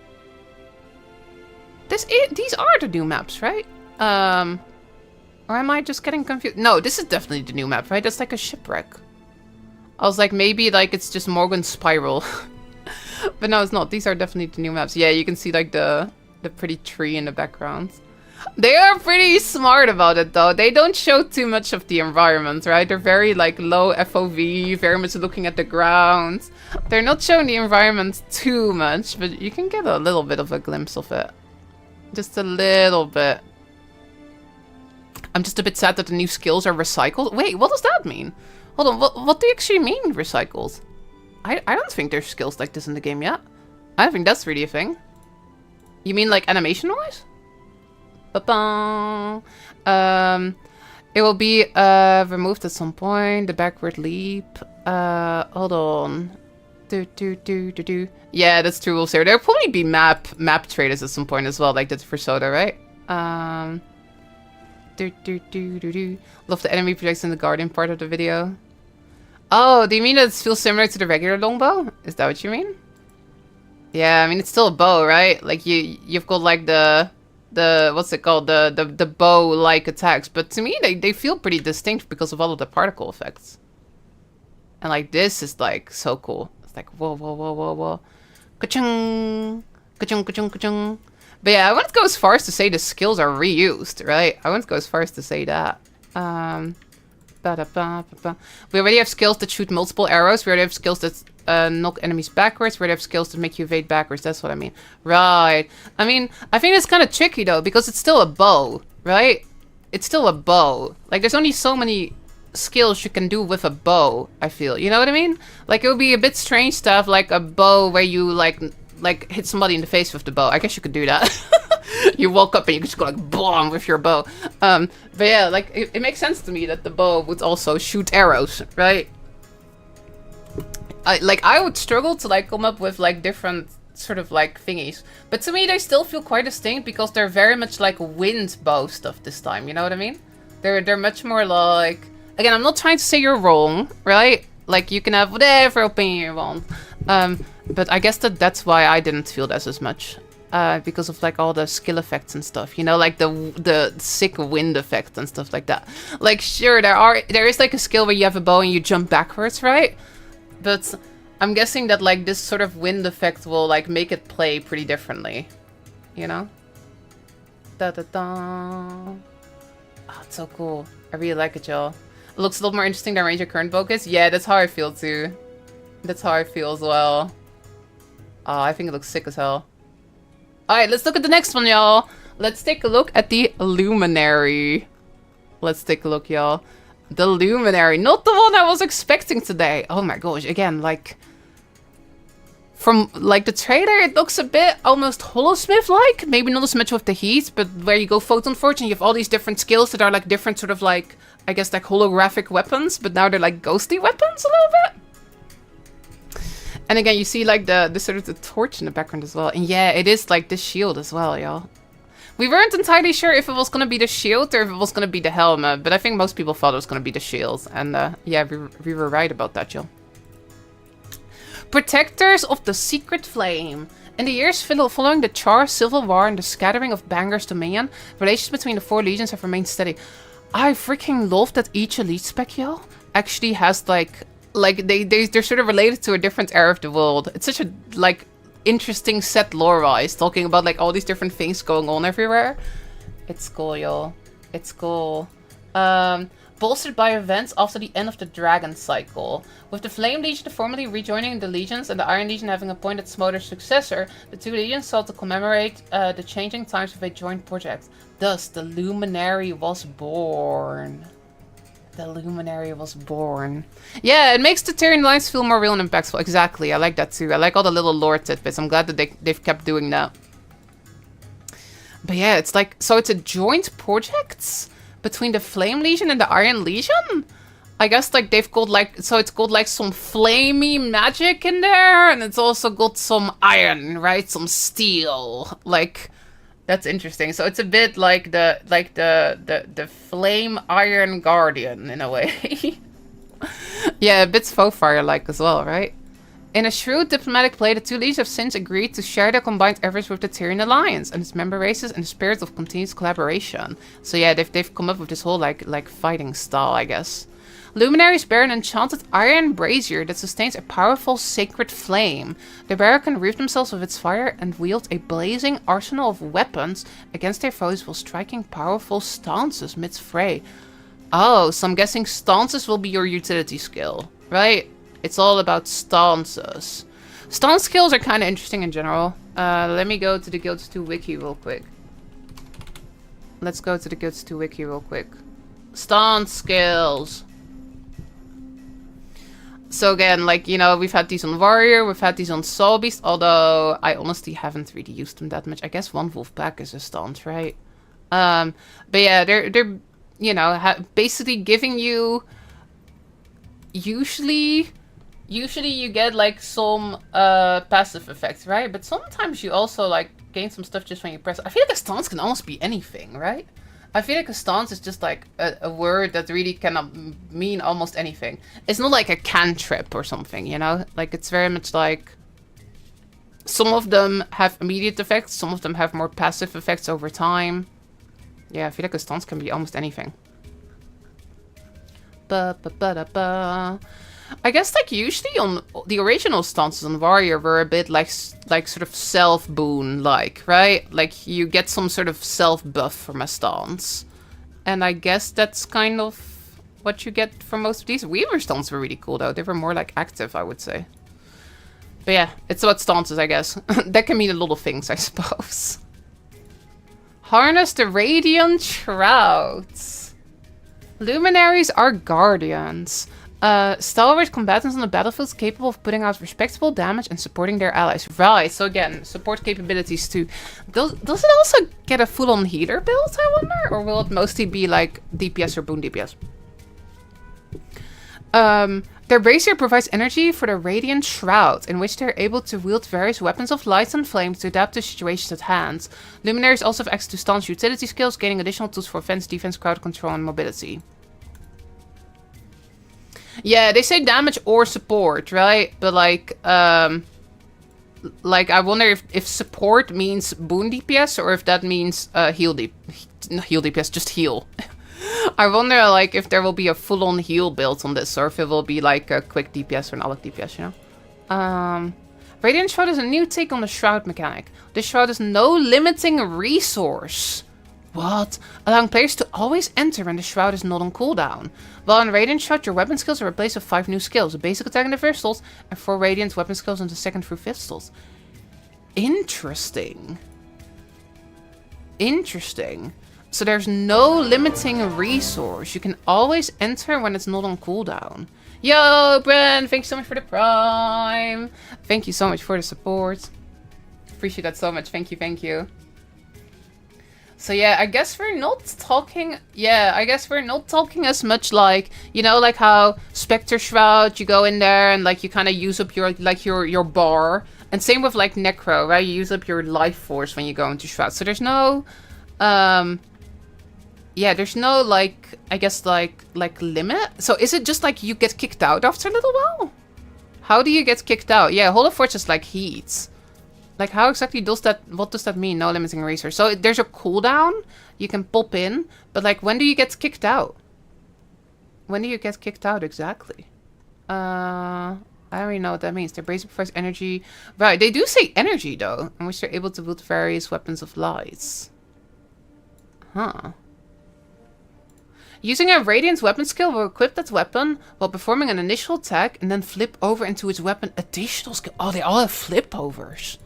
These are the new maps, right? Or am I just getting confused? No, this is definitely the new map, right? That's like a shipwreck. I was like, maybe like it's just Morgan's Spiral. But no, it's not. These are definitely the new maps. Yeah, you can see like the pretty tree in the background. They are pretty smart about it though. They don't show too much of the environment, right? They're very like low FOV, very much looking at the ground. They're not showing the environment too much, but you can get a little bit of a glimpse of it. Just a little bit. I'm just a bit sad that the new skills are recycled. Wait, what does that mean? Hold on, what do you actually mean recycled? I don't think there's skills like this in the game yet. I don't think that's really a thing. You mean like animation-wise? Ba-bum. It will be removed at some point. The backward leap. Hold on. Yeah, that's true. We'll say there'll probably be map traders at some point as well, like that for Soda, right? Love the enemy projects in the garden part of the video. Oh, do you mean that it feels similar to the regular longbow? Is that what you mean? Yeah, I mean it's still a bow, right? Like you've got like the what's it called? The bow like attacks, but to me they feel pretty distinct because of all of the particle effects. And like this is like so cool. It's like whoa whoa whoa whoa whoa, ka-chung, ka-chung, ka-chung, ka-chung. But yeah, I wouldn't go as far as to say the skills are reused, right? I wouldn't go as far as to say that. We already have skills that shoot multiple arrows. We already have skills that knock enemies backwards. We already have skills that make you evade backwards. That's what I mean. Right. I mean, I think it's kind of tricky though, because it's still a bow, right? It's still a bow. Like, there's only so many skills you can do with a bow, I feel. You know what I mean? Like, it would be a bit strange to have like a bow where you like hit somebody in the face with the bow. I guess you could do that. You walk up and you just go like BOOM with your bow. But yeah, like it makes sense to me that the bow would also shoot arrows, right? I would struggle to like come up with like different sort of like thingies. But to me they still feel quite distinct because they're very much like wind bow stuff this time, you know what I mean? They're much more like, again, I'm not trying to say you're wrong, right? Like you can have whatever opinion you want. But I guess that's why I didn't feel this as much. Because of like all the skill effects and stuff, you know, like the sick wind effect and stuff like that. Like sure, there is like a skill where you have a bow and you jump backwards, right? But I'm guessing that like this sort of wind effect will like make it play pretty differently, you know? Da da da. Oh, it's so cool. I really like it, y'all. It looks a lot more interesting than Ranger Current Focus. Yeah, that's how I feel too. That's how I feel as well. Oh, I think it looks sick as hell. Alright, let's look at the next one, y'all. Let's take a look at the Luminary. Let's take a look, y'all. The Luminary. Not the one I was expecting today. Oh my gosh, again, like... From, like, the trailer, it looks a bit almost Holosmith-like. Maybe not as much with the heat, but where you go Photon Forge and you have all these different skills that are, like, different sort of, like... I guess, like, holographic weapons, but now they're, like, ghosty weapons a little bit. And again, you see like the sort of the torch in the background as well. And yeah, it is like the shield as well, y'all. We weren't entirely sure if it was going to be the shield or if it was going to be the helmet. But I think most people thought it was going to be the shield. And yeah, we were right about that, y'all. Protectors of the Secret Flame. In the years following the Char Civil War and the scattering of Bangor's dominion, relations between the four legions have remained steady. I freaking love that each elite spec, y'all, actually has like they're sort of related to a different area of the world. It's such a like interesting set lore-wise, talking about like all these different things going on everywhere. It's cool, y'all. It's cool. Bolstered by events after the end of the Dragon Cycle. With the Flame Legion formally rejoining the Legions and the Iron Legion having appointed Smolder's successor, the two Legions sought to commemorate the changing times of a joint project. Thus, the Luminary was born. The Luminary was born. Yeah, it makes the Tyrian Alliance feel more real and impactful. Exactly, I like that too. I like all the little lore tidbits. I'm glad that they've kept doing that. But yeah, it's like, so it's a joint project between the Flame Legion and the Iron Legion? I guess like they've got like, so it's got like some flamey magic in there, and it's also got some iron, right? Some steel. Like, that's interesting. So it's a bit like the Flame Iron Guardian in a way. Yeah, a bit faux fire like as well, right? In a shrewd diplomatic play, the two leagues have since agreed to share their combined efforts with the Tyrian Alliance and its member races in the spirit of continuous collaboration. So yeah, they've come up with this whole like fighting style, I guess. Luminaries bear an enchanted iron brazier that sustains a powerful sacred flame. The bearer can wreathe themselves with its fire and wield a blazing arsenal of weapons against their foes while striking powerful stances midst fray. Oh, so I'm guessing stances will be your utility skill, right? It's all about stances. Stance skills are kind of interesting in general. Let me go to the Guilds 2 wiki real quick. Let's go to the Guilds 2 wiki real quick. Stance skills. So again, like, you know, we've had these on Warrior, we've had these on Soul Beast, although I honestly haven't really used them that much. I guess one Wolf Pack is a stance, right? But yeah, they're you know, basically giving you... Usually you get like some passive effects, right? But sometimes you also like gain some stuff just when you press. I feel like a stance can almost be anything, right? I feel like a stance is just like a word that really cannot mean almost anything. It's not like a cantrip or something, you know? Like it's very much like some of them have immediate effects, some of them have more passive effects over time. Yeah, I feel like a stance can be almost anything. I guess like usually on the original stances on Warrior were a bit like sort of self boon like, right? Like you get some sort of self buff from a stance. And I guess that's kind of what you get from most of these. Weaver stances were really cool though. They were more like active, I would say. But yeah, it's about stances, I guess. That can mean a lot of things, I suppose. Harness the Radiant Shrouds. Luminaries are guardians. Stalwart combatants on the battlefield capable of putting out respectable damage and supporting their allies. Right, so again, support capabilities too. Does it also get a full-on healer build, I wonder? Or will it mostly be like DPS or boon DPS? Their brazier provides energy for the Radiant Shroud, in which they're able to wield various weapons of light and flame to adapt to situations at hand. Luminaries also have access to stance utility skills, gaining additional tools for offense, defense, crowd control, and mobility. Yeah, they say damage or support, right? But like I wonder if support means boon DPS or if that means heal DPS, just heal. I wonder like if there will be a full-on heal build on this or if it will be like a quick DPS or an alec DPS, you know? Radiant Shroud is a new take on the Shroud mechanic. This Shroud is no limiting resource. What? Allowing players to always enter when the Shroud is not on cooldown. While in Radiant Shroud, your weapon skills are replaced with 5 new skills. A basic attack in the first slot and 4 Radiant weapon skills in the second through 5th slots. Interesting. Interesting. So there's no limiting resource. You can always enter when it's not on cooldown. Yo, Bren, thank you so much for the Prime. Thank you so much for the support. Appreciate that so much. Thank you, thank you. So yeah, I guess we're not talking... Yeah, I guess we're not talking as much like... You know, like how Spectre Shroud, you go in there and like you kind of use up your like your bar. And same with like Necro, right? You use up your life force when you go into Shroud. So there's no... Yeah, there's no like... I guess like limit. So is it just like you get kicked out after a little while? How do you get kicked out? Yeah, Holo Forge is like heat. Like, how exactly does that... What does that mean? No limiting resource. So, there's a cooldown. You can pop in. But, like, when do you get kicked out? When do you get kicked out exactly? I don't really know what that means. Their bracer provides energy. Right, they do say energy though, in which they're able to wield various weapons of light. Huh. Using a Radiant's weapon skill will equip that weapon while performing an initial attack and then flip over into its weapon additional skill. Oh, they all have flip overs.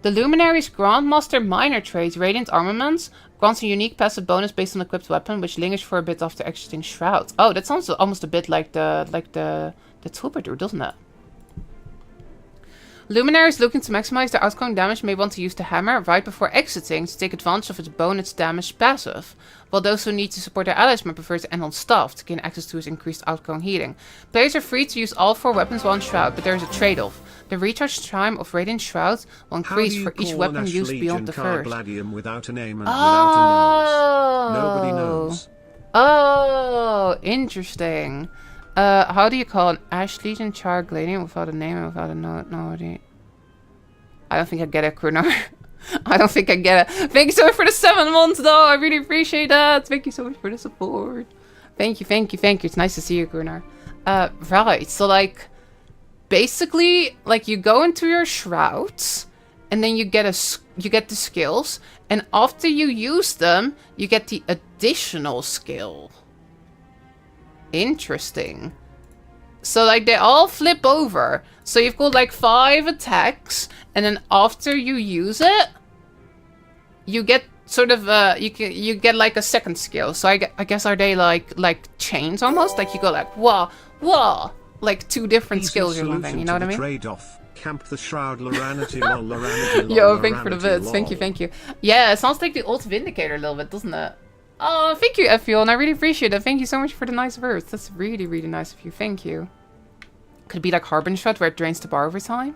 The Luminary's Grandmaster Minor trait, Radiant Armaments, grants a unique passive bonus based on equipped weapon, which lingers for a bit after exiting Shroud. Oh, that sounds almost a bit like the Troubadour, doesn't it? Luminaries looking to maximize their outgoing damage may want to use the hammer right before exiting to take advantage of its bonus damage passive, while those who need to support their allies might prefer to end on staff to gain access to its increased outgoing healing. Players are free to use all 4 weapons while in Shroud, but there is a trade-off. The recharge time of Radiant Shroud will increase for each weapon used beyond the first. Without a name and without a nose. Nobody knows. Oh, interesting. How do you call an Ash Legion Char Gladium without a name and without a nobody? I don't think I get it, Krunar. I don't think I get it. Thank you so much for the 7 months, though. I really appreciate that. Thank you so much for the support. Thank you, thank you, thank you. It's nice to see you, Krunar. Right. So, like, basically, like, you go into your shrouds, and then you get the skills, and after you use them, you get the additional skill. Interesting. So, like, they all flip over. So you've got, like, 5 attacks, and then after you use it, you get sort of, you get, like, a second skill. So I guess are they, like chains almost? Like, you go, like, wah, wah. Like, 2 different skills or something, you know what I mean? Trade-off. Camp the Shroud, Loranity, lol, Loranity, lol, Yo, thank you for the bits. lol. Thank you, thank you. Yeah, it sounds like the old Vindicator a little bit, doesn't it? Oh, thank you, Efiel, and I really appreciate it. Thank you so much for the nice words. That's really, really nice of you. Thank you. Could it be like Harbin Shot, where it drains the bar over time?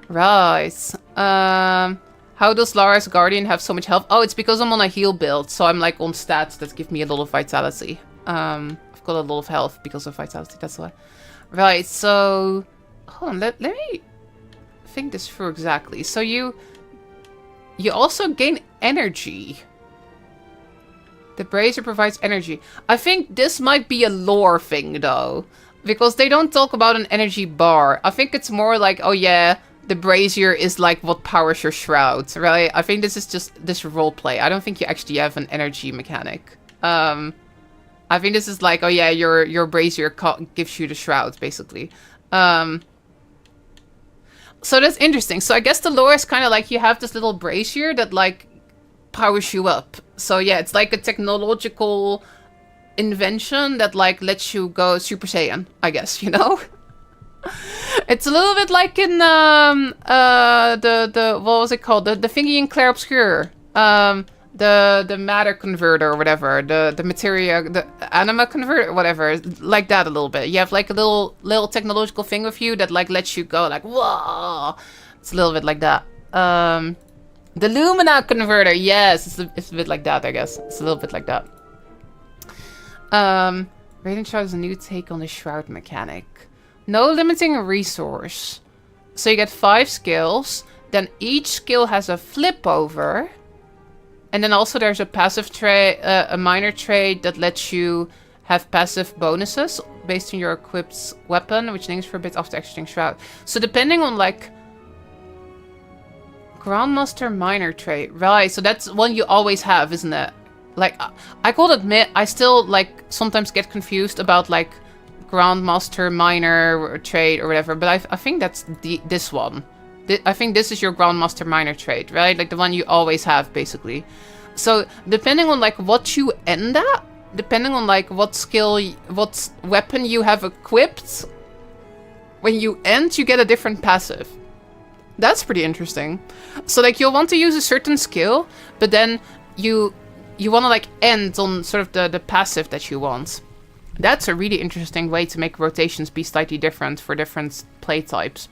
Right. How does Lara's Guardian have so much health? Oh, it's because I'm on a heal build, so I'm like on stats that give me a lot of vitality. I've got a lot of health because of vitality, that's why. Right, so... Hold on, let me think this through exactly. So you also gain energy. The brazier provides energy. I think this might be a lore thing, though. Because they don't talk about an energy bar. I think it's more like, oh yeah, the brazier is like what powers your shroud, right? I think this is just this roleplay. I don't think you actually have an energy mechanic. I think this is like, oh yeah, your brazier gives you the shroud, basically. So that's interesting. So I guess the lore is kind of like you have this little brazier that like powers you up. So yeah, it's like a technological invention that like lets you go Super Saiyan, I guess, you know? It's a little bit like in the what was it called? The thingy in Clair Obscur. The matter converter or whatever. The materia, the anima converter, whatever. Like that a little bit. You have like a little technological thing with you that like lets you go like, whoa. It's a little bit like that. The Lumina converter, yes, it's a bit like that, I guess. It's a little bit like that. Radiant Shroud is a new take on the Shroud mechanic. No limiting resource. So you get 5 skills. Then each skill has a flip over. And then also there's a passive trait, a minor trait that lets you have passive bonuses based on your equipped weapon, which lingers for a bit after exiting Shroud. So depending on like Grandmaster minor trait, right? So that's one you always have, isn't it? Like I gotta admit, I still like sometimes get confused about like Grandmaster minor trait or whatever. But I think that's this one. I think this is your Grandmaster minor trait, right? Like the one you always have, basically. So depending on like what you end at, depending on like what skill, what weapon you have equipped, when you end, you get a different passive. That's pretty interesting. So like you'll want to use a certain skill, but then you want to like end on sort of the passive that you want. That's a really interesting way to make rotations be slightly different for different play types.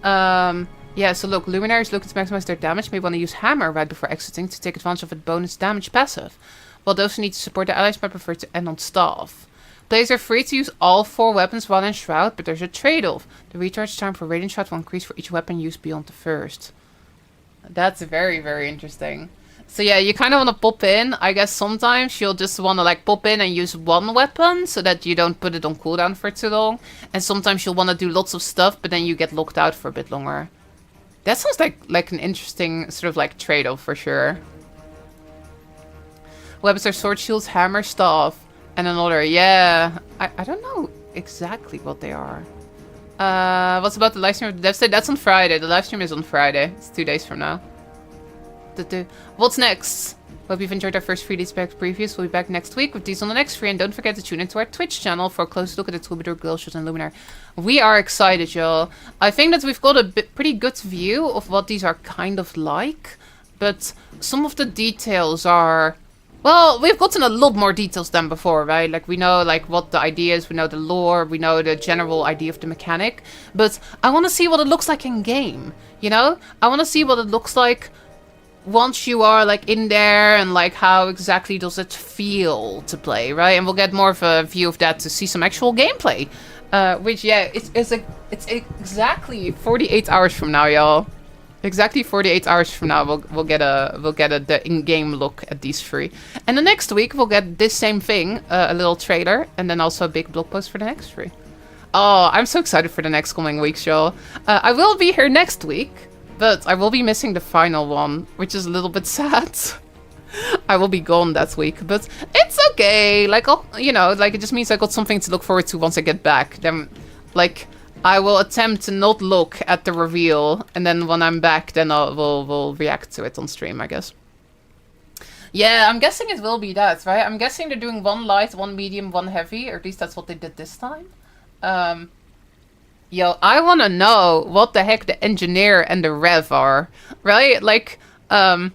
Yeah, so look, Luminaries looking to maximize their damage may want to use Hammer right before exiting to take advantage of a bonus damage passive, while those who need to support their allies might prefer to end on Staff. Players are free to use all 4 weapons while in Shroud, but there's a trade-off. The recharge time for Radiant Shroud will increase for each weapon used beyond the first. That's very, very interesting. So yeah, you kind of want to pop in. I guess sometimes you'll just want to like pop in and use one weapon so that you don't put it on cooldown for too long. And sometimes you'll want to do lots of stuff, but then you get locked out for a bit longer. That sounds like an interesting sort of like trade-off for sure. Weapons are sword, shields, hammer, staff, and another. Yeah, I don't know exactly what they are. What's about the live stream of the Devs Day? That's on Friday. The live stream is on Friday. It's 2 days from now. What's next? Hope you've enjoyed our first 3D Spec previews. We'll be back next week with these on the next free. And don't forget to tune into our Twitch channel for a close look at the Troubadour, Galeshot, and Luminary. We are excited, y'all. I think that we've got a pretty good view of what these are kind of like. But some of the details are... Well, we've gotten a lot more details than before, right? Like, we know, like, what the idea is. We know the lore. We know the general idea of the mechanic. But I want to see what it looks like in game, you know? I want to see what it looks like once you are like in there, and like how exactly does it feel to play, right? And we'll get more of a view of that to see some actual gameplay, which yeah, it's exactly 48 hours from now, y'all. Exactly 48 hours from now, we'll get the in-game look at these three, and the next week we'll get this same thing, a little trailer, and then also a big blog post for the next three. Oh, I'm so excited for the next coming weeks, y'all. I will be here next week. But I will be missing the final one, which is a little bit sad. I will be gone that week, but it's okay. Like, you know, like it just means I got something to look forward to once I get back. Then, like, I will attempt to not look at the reveal, and then when I'm back, then we'll react to it on stream, I guess. Yeah, I'm guessing it will be that, right? I'm guessing they're doing one light, one medium, one heavy, or at least that's what they did this time. Yo, I want to know what the heck the engineer and the rev are, right? Like, oh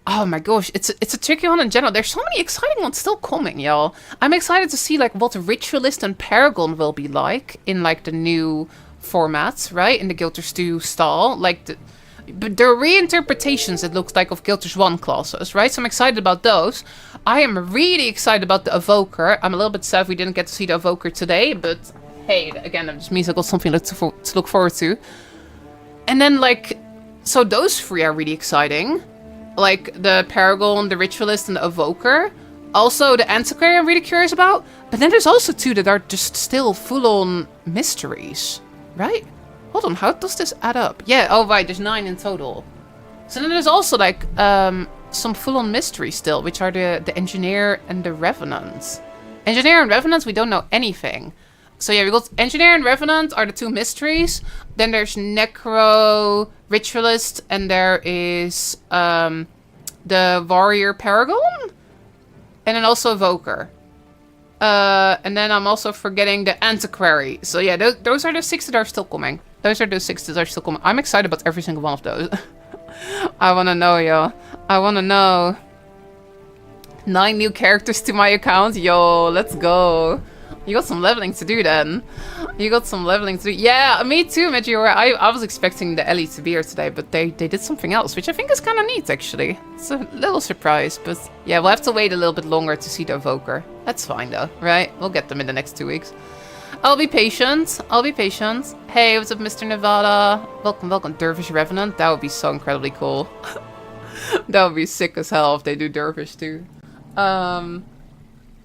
my gosh, it's a tricky one in general. There's so many exciting ones still coming, y'all. I'm excited to see like what Ritualist and Paragon will be like in like the new formats, right? In the Guilders 2 style, like but there are reinterpretations, it looks like, of Guilders 1 classes, right? So I'm excited about those. I am really excited about the Evoker. I'm a little bit sad we didn't get to see the Evoker today, but hey, again, that just means I got something to look forward to. And then, like, so those three are really exciting. Like, the Paragon, the Ritualist, and the Evoker. Also, the Antiquary I'm really curious about. But then there's also two that are just still full-on mysteries, right? Hold on, how does this add up? Yeah, oh right, there's 9 in total. So then there's also, like, some full-on mysteries still, which are the Engineer and the Revenant. Engineer and Revenant, we don't know anything. So yeah, we got Engineer and Revenant are the two mysteries. Then there's Necro, Ritualist, and there is the Warrior Paragon. And then also Evoker. And then I'm also forgetting the Antiquary. So yeah, those are the 6 that are still coming. Those are the 6 that are still coming. I'm excited about every single one of those. I want to know, yo. I want to know. 9 new characters to my account. Yo, let's go. You got some leveling to do then. You got some leveling to do. Yeah, me too, Majora. I was expecting the Ellie to be here today, but they did something else, which I think is kind of neat, actually. It's a little surprise, but yeah, we'll have to wait a little bit longer to see the Evoker. That's fine, though, right? We'll get them in the next 2 weeks. I'll be patient. I'll be patient. Hey, what's up, Mr. Nevada? Welcome, welcome. Dervish Revenant. That would be so incredibly cool. That would be sick as hell if they do Dervish, too.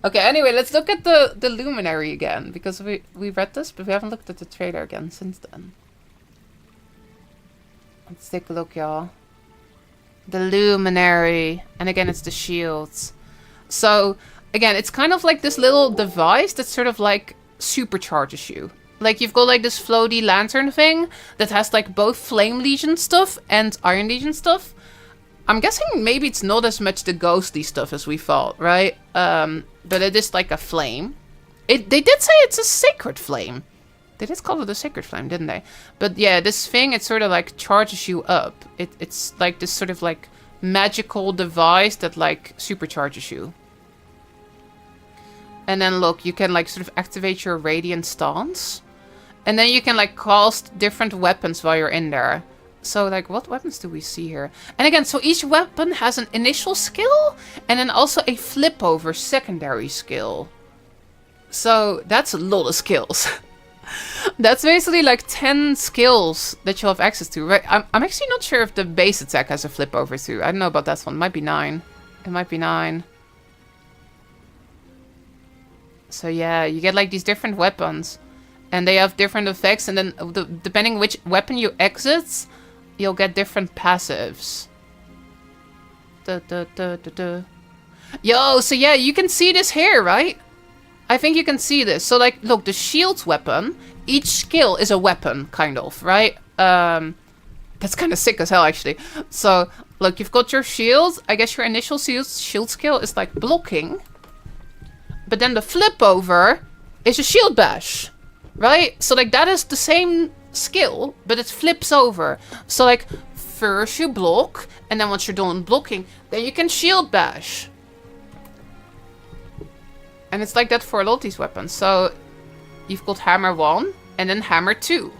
Okay, anyway, let's look at the Luminary again, because we read this, but we haven't looked at the trailer again since then. Let's take a look, y'all. The Luminary. And again, it's the shields. So, again, it's kind of like this little device that sort of like supercharges you. Like, you've got like this floaty lantern thing that has like both Flame Legion stuff and Iron Legion stuff. I'm guessing maybe it's not as much the ghostly stuff as we thought, right? But it is like a flame. They did say it's a sacred flame. They did call it a sacred flame, didn't they? But yeah, this thing, it sort of like charges you up. It's like this sort of like magical device that like supercharges you. And then look, you can like sort of activate your radiant stance. And then you can like cast different weapons while you're in there. So, like, what weapons do we see here? And again, so each weapon has an initial skill, and then also a flip-over secondary skill. So, that's a lot of skills. That's basically like 10 skills that you'll have access to, right? I'm actually not sure if the base attack has a flip over too. I don't know about that one. It might be 9. It might be 9. So yeah, you get like these different weapons. And they have different effects. And then depending which weapon you exit, you'll get different passives. Yo, so yeah, you can see this here, right? I think you can see this. So like, look, the shield weapon, each skill is a weapon, kind of, right? That's kind of sick as hell, actually. So, look, you've got your shield. I guess your initial shield skill is like blocking. But then the flip over is a shield bash, right? So like, that is the same skill, but it flips over. So like, first you block, and then once you're done blocking, then you can shield bash. And it's like that for a lot of these weapons. So you've got hammer 1 and then hammer 2.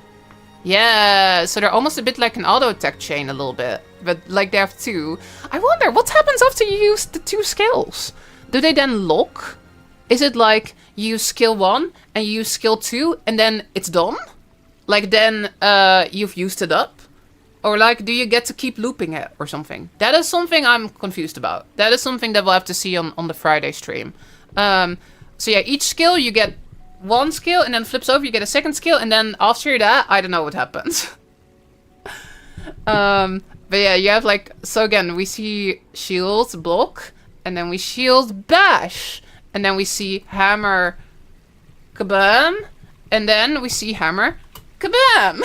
Yeah, so they're almost a bit like an auto attack chain a little bit. But like they have 2. I wonder, what happens after you use the 2 skills? Do they then lock? Is it like you use skill 1 and you use skill 2 and then it's done? Like then you've used it up? Or like, do you get to keep looping it or something? That is something I'm confused about. That is something that we'll have to see on the Friday stream. So yeah, each skill you get 1 skill and then flips over, you get a second skill, and then after that, I don't know what happens. But yeah, you have like, so again, we see shield block, and then we shield bash, and then we see hammer kabam, and then we see hammer kabam.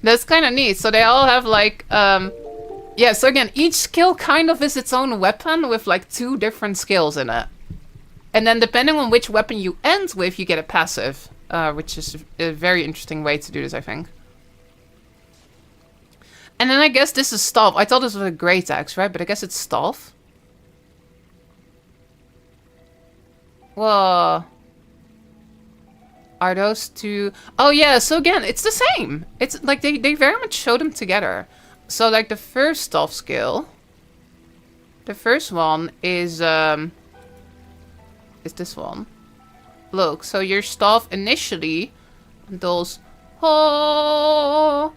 That's kind of neat. So they all have like, yeah, so again, each skill kind of is its own weapon with like 2 different skills in it. And then depending on which weapon you end with, you get a passive, which is a very interesting way to do this, I think. And then I guess this is staff. I thought this was a great axe, right? But I guess it's staff. Whoa. Are those 2? Oh yeah, so again, it's the same. It's like they very much show them together. So like the first staff skill, the first one is this one. Look, so your staff initially does oh,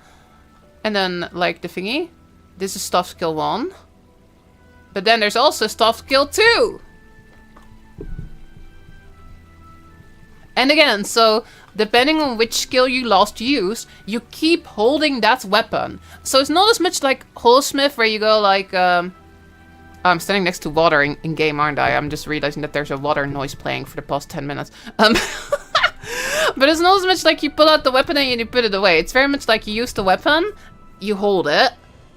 and then like the thingy. This is staff skill 1. But then there's also staff skill 2. And again, so depending on which skill you last used, you keep holding that weapon. So it's not as much like Holosmith where you go like, I'm standing next to water in game, aren't I? I'm just realizing that there's a water noise playing for the past 10 minutes. But it's not as much like you pull out the weapon and you put it away. It's very much like you use the weapon, you hold it,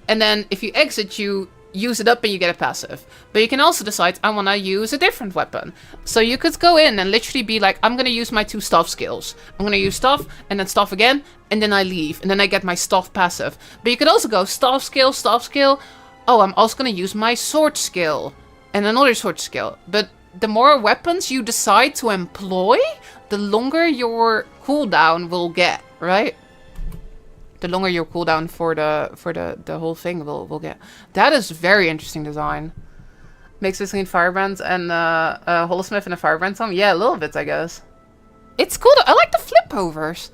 and then if you exit, you use it up and you get a passive. But you can also decide, I want to use a different weapon. So you could go in and literally be like, I'm going to use my 2 staff skills. I'm going to use staff and then staff again, and then I leave. And then I get my staff passive. But you could also go staff skill, staff skill. Oh, I'm also going to use my sword skill and another sword skill. But the more weapons you decide to employ, the longer your cooldown will get, right? The longer your cooldown for the whole thing will get. That is very interesting design. Mix between Firebrand and Holosmith and a Firebrand song. Yeah, a little bit, I guess. It's cool. I like the flip overs.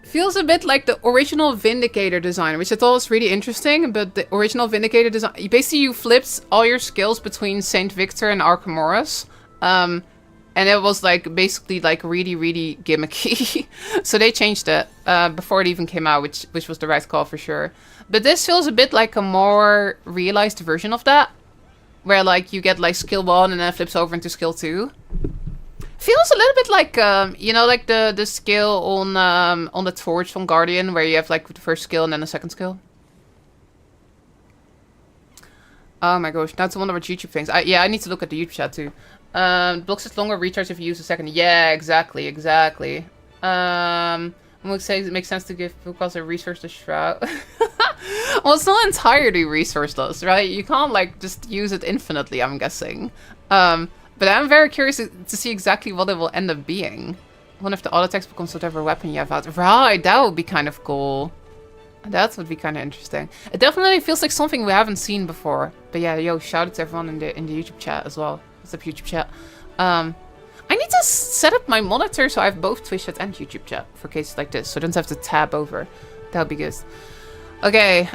Feels a bit like the original Vindicator design, which I thought was really interesting. But the original Vindicator design, basically you flipped all your skills between Saint Victor and Archimedes. And it was like basically like really, really gimmicky. So they changed it before it even came out, which was the right call for sure. But this feels a bit like a more realized version of that, where like you get like skill 1 and then it flips over into skill 2. Feels a little bit like you know, like the skill on the torch from Guardian, where you have like the first skill and then the second skill. Oh my gosh, now it's one of our YouTube things. Yeah, I need to look at the YouTube chat too. Blocks is longer recharge if you use a second. Yeah, exactly. Would say it makes sense to give because a resource to shroud. Well, it's not entirely resourceless, right? You can't like just use it infinitely, I'm guessing. But I'm very curious to see exactly what it will end up being. One of the auto attacks becomes whatever weapon you have out. Right, that would be kind of cool. That would be kind of interesting. It definitely feels like something we haven't seen before. But yeah, yo, shout out to everyone in the YouTube chat as well. What's up, YouTube chat? I need to set up my monitor so I have both Twitch chat and YouTube chat for cases like this, so I don't have to tab over. That would be good. Okay,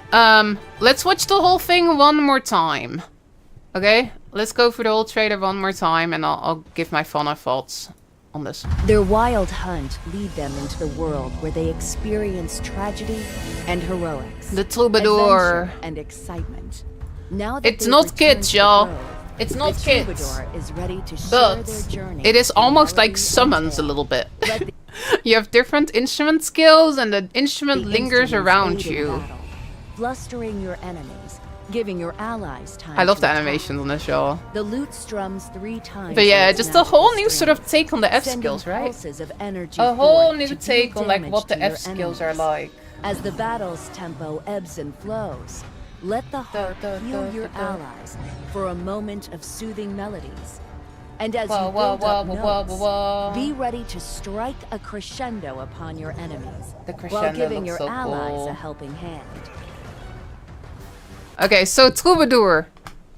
let's watch the whole thing one more time. Okay, let's go through the whole trailer one more time, and I'll give my final thoughts on this. Their wild hunt lead them into the world where they experience tragedy and heroics. The Troubadour. Adventure and excitement. Now that It's they've not returned kids, to the y'all. grove, It's not the kids. Troubadour is ready to share But their journey it is in almost like melody summons a and little bit. tale. Let You have different instrument skills, and the instrument the lingers instruments around aid in you. battle, flustering your enemies, giving your allies time I love to the attack. animations on this show. The lute strums 3 times. But yeah, on its just a whole new natural sort of strings, take on the F sending skills, right? pulses of energy A whole forth new to deal take on like damage what the to your F skills are enemies. like. As the battle's tempo ebbs and flows, let the harp heal your allies for a moment of soothing melodies. And as you build up notes, be ready to strike a crescendo upon your enemies, The while crescendo giving looks your so allies cool. a helping hand. Okay, so Troubadour.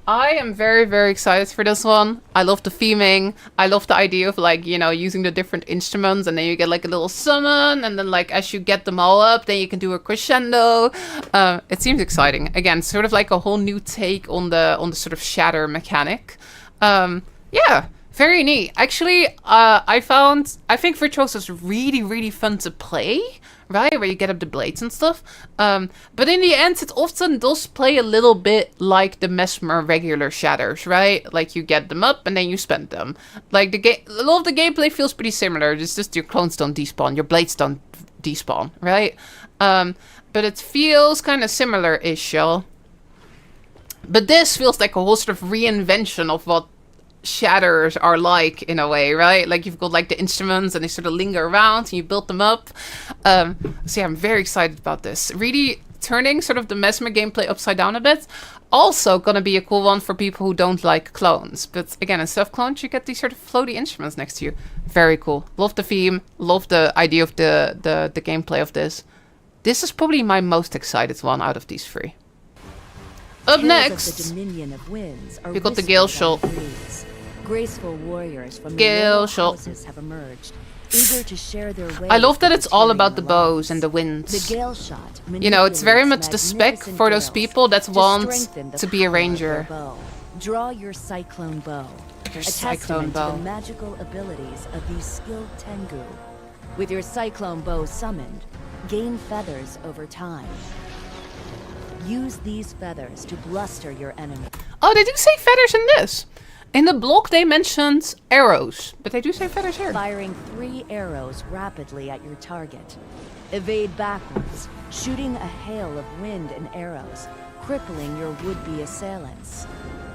I am very, very excited for this one. I love the theming. I love the idea of like, you know, using the different instruments, and then you get like a little summon, and then like as you get them all up, then you can do a crescendo. It seems exciting. Again, sort of like a whole new take on the sort of shatter mechanic. Yeah, very neat. Actually, I think Virtuoso's really, really fun to play, right? Where you get up the blades and stuff. But in the end, it often does play a little bit like the Mesmer regular shatters, right? Like you get them up and then you spend them. Like a lot of the gameplay feels pretty similar. It's just your clones don't despawn, your blades don't despawn, right? But it feels kind of similar-ish, y'all. But this feels like a whole sort of reinvention of what shatters are like in a way, right? Like you've got like the instruments and they sort of linger around and you build them up. So yeah, I'm very excited about this. Really turning sort of the Mesmer gameplay upside down a bit. Also gonna be a cool one for people who don't like clones. But again, instead of clones, you get these sort of floaty instruments next to you. Very cool. Love the theme. Love the idea of the gameplay of this. This is probably my most excited one out of these 3. Up Tales of the next, dominion of winds are we got the whispered Galeshot. on the breeze. Graceful warriors from the Galeshot. royal houses have emerged, eager to share their ways. I love that with it's all Tyrian about the bows alliance. and the winds. The Galeshot You know, it's very much the manipulates spec magnificent for those gales people that to want strengthen the to be a power of their ranger. bow. Draw your cyclone bow. Your a cyclone testament bow. to the magical abilities of these skilled Tengu. With your cyclone bow summoned, gain feathers over time. Use these feathers to bluster your enemy. Oh, they do say feathers in this. In the blog, they mentioned arrows, but they do say feathers here. Firing 3 arrows rapidly at your target. Evade backwards, shooting a hail of wind and arrows, crippling your would-be assailants.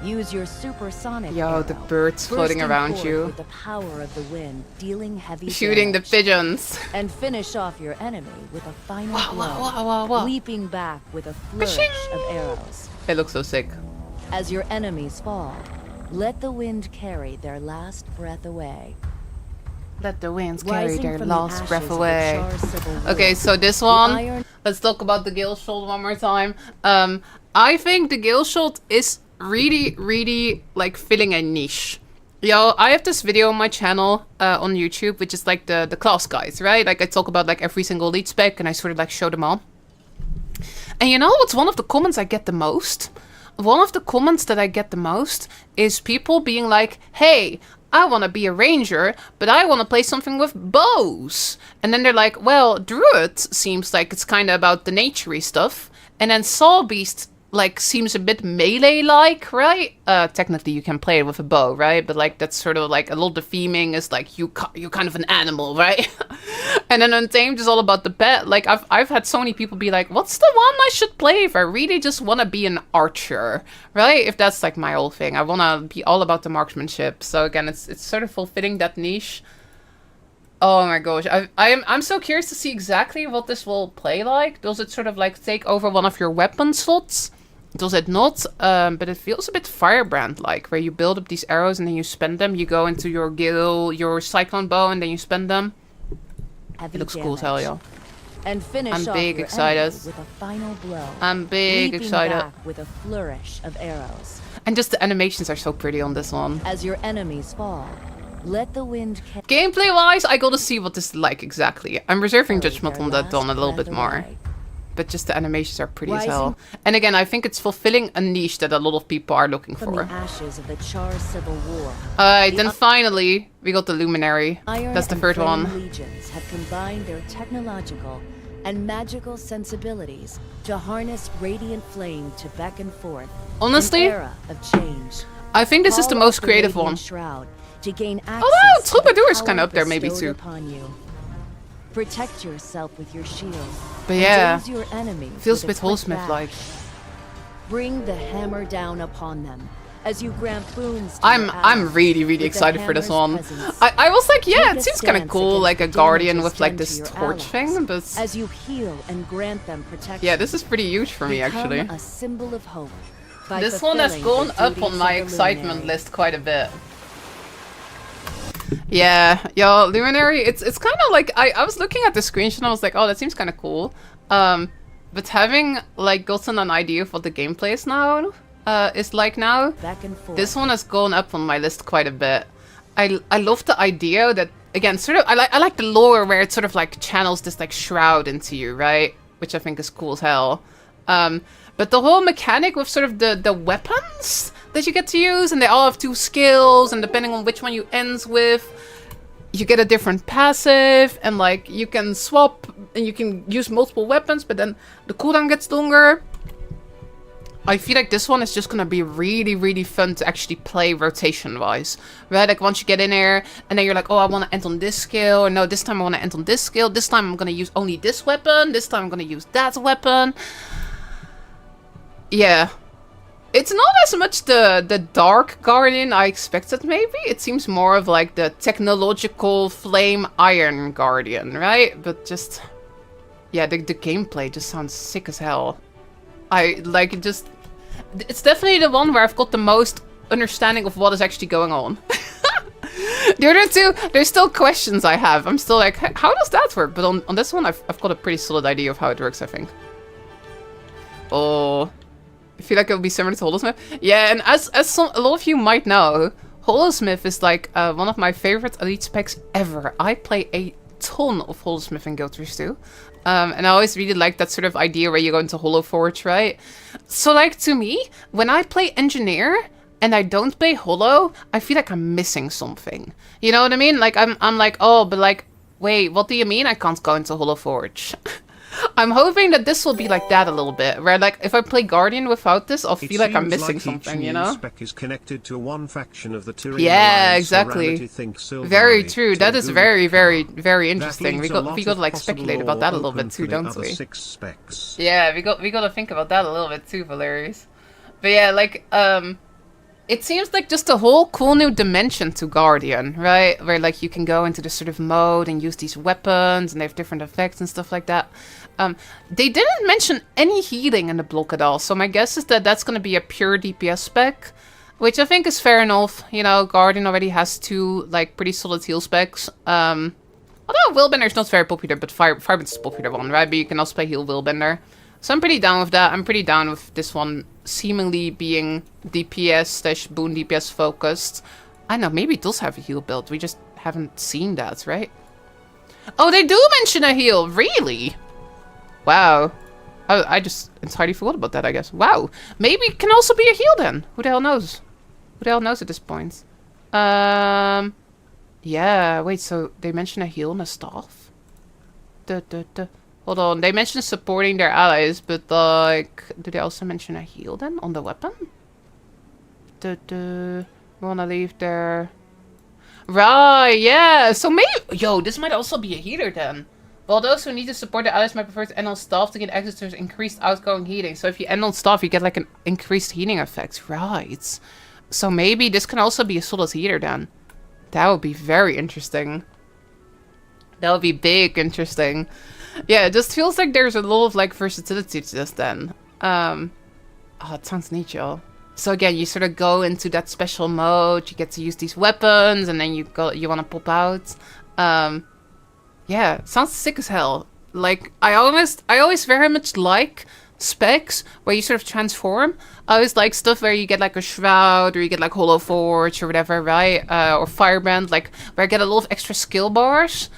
Use your supersonic Yo, arrow, the birds floating bursting around forth you. with the power of the wind, dealing heavy Shooting the damage. pigeons. And finish off your enemy with a final Wow, blow, wow, wow, wow. leaping back with a flourish Ka-shing! of arrows. It looks so sick. As your enemies fall, let the wind carry their last breath away. Let the winds carry Rising their from the last ashes breath of the away. Char's civil war, Okay, so this the one, iron- let's talk about the Galeshot one more time. I think the Galeshot is really, really like filling a niche. Yo, I have this video on my channel on YouTube, which is like the class guides, right? Like I talk about like every single lead spec and I sort of like show them all. And you know what's one of the comments I get the most? One of the comments that I get the most is people being like, hey, I want to be a ranger, but I want to play something with bows. And then they're like, well, druid seems like it's kind of about the naturey stuff. And then saw beast like seems a bit melee-like, right? Technically you can play it with a bow, right? But like that's sort of like a lot of the theming is like you're kind of an animal, right? And then Untamed is all about the pet. Like I've had so many people be like, what's the one I should play if I really just want to be an archer, right? If that's like my whole thing, I want to be all about the marksmanship. So again, it's sort of fulfilling that niche. Oh my gosh, I'm so curious to see exactly what this will play like. Does it sort of like take over one of your weapon slots? Does it not? But it feels a bit Firebrand-like, where you build up these arrows and then you spend them. You go into your gil, your cyclone bow, and then you spend them. Heavy It looks cool as hell, damage. yo. And finish I'm off big your excited. enemy with a final blow. I'm big leaping excited. back with a flourish of arrows. And just the animations are so pretty on this one. As your enemies fall, Let the wind Gameplay-wise, I gotta see what this is like exactly. I'm reserving carry judgment their on that last Dawn a little breath bit more. away. But just the animations are pretty as Rising- hell. And again, I think it's fulfilling a niche that a lot of people are looking From for. the ashes of the Char Civil War, Alright, then finally, we got the Luminary. Iron That's the and third Flame one. Legions have combined their technological and magical sensibilities to harness radiant flame to beckon forth Honestly, an era of change. I think this is the Call most out creative radiant one. Shroud to gain access Although, to the Troubadour is power kinda up there maybe bestowed too. upon you. Protect yourself with your shield. But and yeah, daze your enemies feels a with bit quick Holdsmith-like. dash. Bring the hammer down upon them as you grant boons to I'm your allies really with the excited for this hammer's one. presence. I was like, yeah, Take it a seems kind of stance cool, against like a the guardian damages with like done this to your torch allies thing, but as you heal and grant them protection. yeah, this is pretty huge for me Become actually. a symbol of hope by This one has fulfilling gone the up duties on my of the excitement Luminary. list quite a bit. Yeah, yo, Luminary, it's kind of like, I was looking at the screenshot and I was like, oh, that seems kind of cool. But having like gotten an idea of what the gameplay is now, is like now, Back and forth. this one has gone up on my list quite a bit. I love the idea that, again, sort of, I like the lore where it sort of like channels this like shroud into you, right? Which I think is cool as hell. But the whole mechanic with sort of the weapons that you get to use, and they all have 2 skills, and depending on which one you ends with, you get a different passive, and like you can swap and you can use multiple weapons, but then the cooldown gets longer. I feel like this one is just gonna be really fun to actually play rotation wise, right? Like once you get in there and then you're like, oh, I want to end on this skill, or no, this time I want to end on this skill, this time I'm gonna use only this weapon, this time I'm gonna use that weapon. Yeah. It's not as much the Dark Guardian I expected, maybe. It seems more of like the technological Flame Iron Guardian, right? But just... yeah, the gameplay just sounds sick as hell. I like it just... it's definitely the one where I've got the most understanding of what is actually going on. The other two, there's still questions I have. I'm still like, how does that work? But on this one, I've got a pretty solid idea of how it works, I think. Oh... I feel like it would be similar to Holosmith. Yeah, and as a lot of you might know, Holosmith is like one of my favorite elite specs ever. I play a ton of Holosmith in Guild Wars 2. And I always really like that sort of idea where you go into Holoforge, right? So like to me, when I play Engineer and I don't play Holo, I feel like I'm missing something. You know what I mean? Like I'm like, oh, but like, wait, what do you mean I can't go into Holoforge? I'm hoping that this will be like that a little bit, where like if I play Guardian without this, I'll feel like I'm missing something, you know? Spec is connected to one faction of the Tyrian Yeah, Alliance, exactly. Serenity thinks Very Silvani, true. That is Tengu. very interesting. That We leaves a got lot to of like possible speculate about that a little open bit for too, the don't other we? 6 specs. Yeah, we got to think about that a little bit too, Valerius. But yeah, like it seems like just a whole cool new dimension to Guardian, right? Where like you can go into this sort of mode and use these weapons, and they have different effects and stuff like that. They didn't mention any healing in the block at all, so my guess is that that's going to be a pure DPS spec, which I think is fair enough. You know, Guardian already has 2 like pretty solid heal specs. Although Willbender is not very popular, but Firebend's is a popular one, right? But you can also play heal Willbender. So I'm pretty down with that. I'm pretty down with this one seemingly being DPS/boon DPS focused. I know, maybe it does have a heal build. We just haven't seen that, right? Oh, they do mention a heal! Really? Wow. I just entirely forgot about that, I guess. Wow. Maybe it can also be a heal then. Who the hell knows? Who the hell knows at this point? Yeah, wait, so they mention a heal and a staff? Hold on, they mentioned supporting their allies, but like, do they also mention a heal then on the weapon? Wanna leave there. Right, yeah. So maybe, yo, this might also be a healer then. Well, those who need to support their allies might prefer to end on staff to get access to increased outgoing healing. So if you end on staff, you get like an increased healing effect. Right. So maybe this can also be a solid healer then. That would be very interesting. That would be big interesting. Yeah, it just feels like there's a lot of like versatility to this then. Oh, it sounds neat, y'all. So again, you sort of go into that special mode, you get to use these weapons, and then you want to pop out. Yeah, sounds sick as hell. Like, I always very much like specs where you sort of transform. I always like stuff where you get like a shroud or you get like hollow forge or whatever, right? Or firebrand, like where I get a lot of extra skill bars.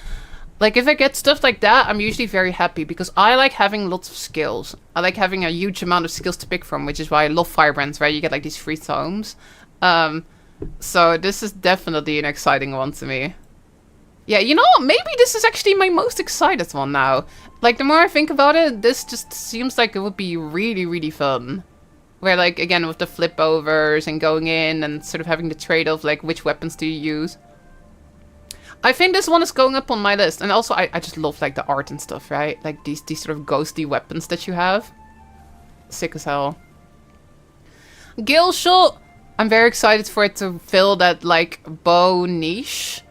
Like if I get stuff like that, I'm usually very happy because I like having lots of skills. I like having a huge amount of skills to pick from, which is why I love firebrands, right? You get like these free tomes. So this is definitely an exciting one to me. Yeah, you know, maybe this is actually my most excited one now. Like, the more I think about it, this just seems like it would be really, really fun. Where, like, again, with the flip overs and going in and sort of having the trade-off, like, which weapons do you use? I think this one is going up on my list. And also, I just love, like, the art and stuff, right? Like, these sort of ghostly weapons that you have. Sick as hell. Galeshot, I'm very excited for it to fill that, like, bow niche.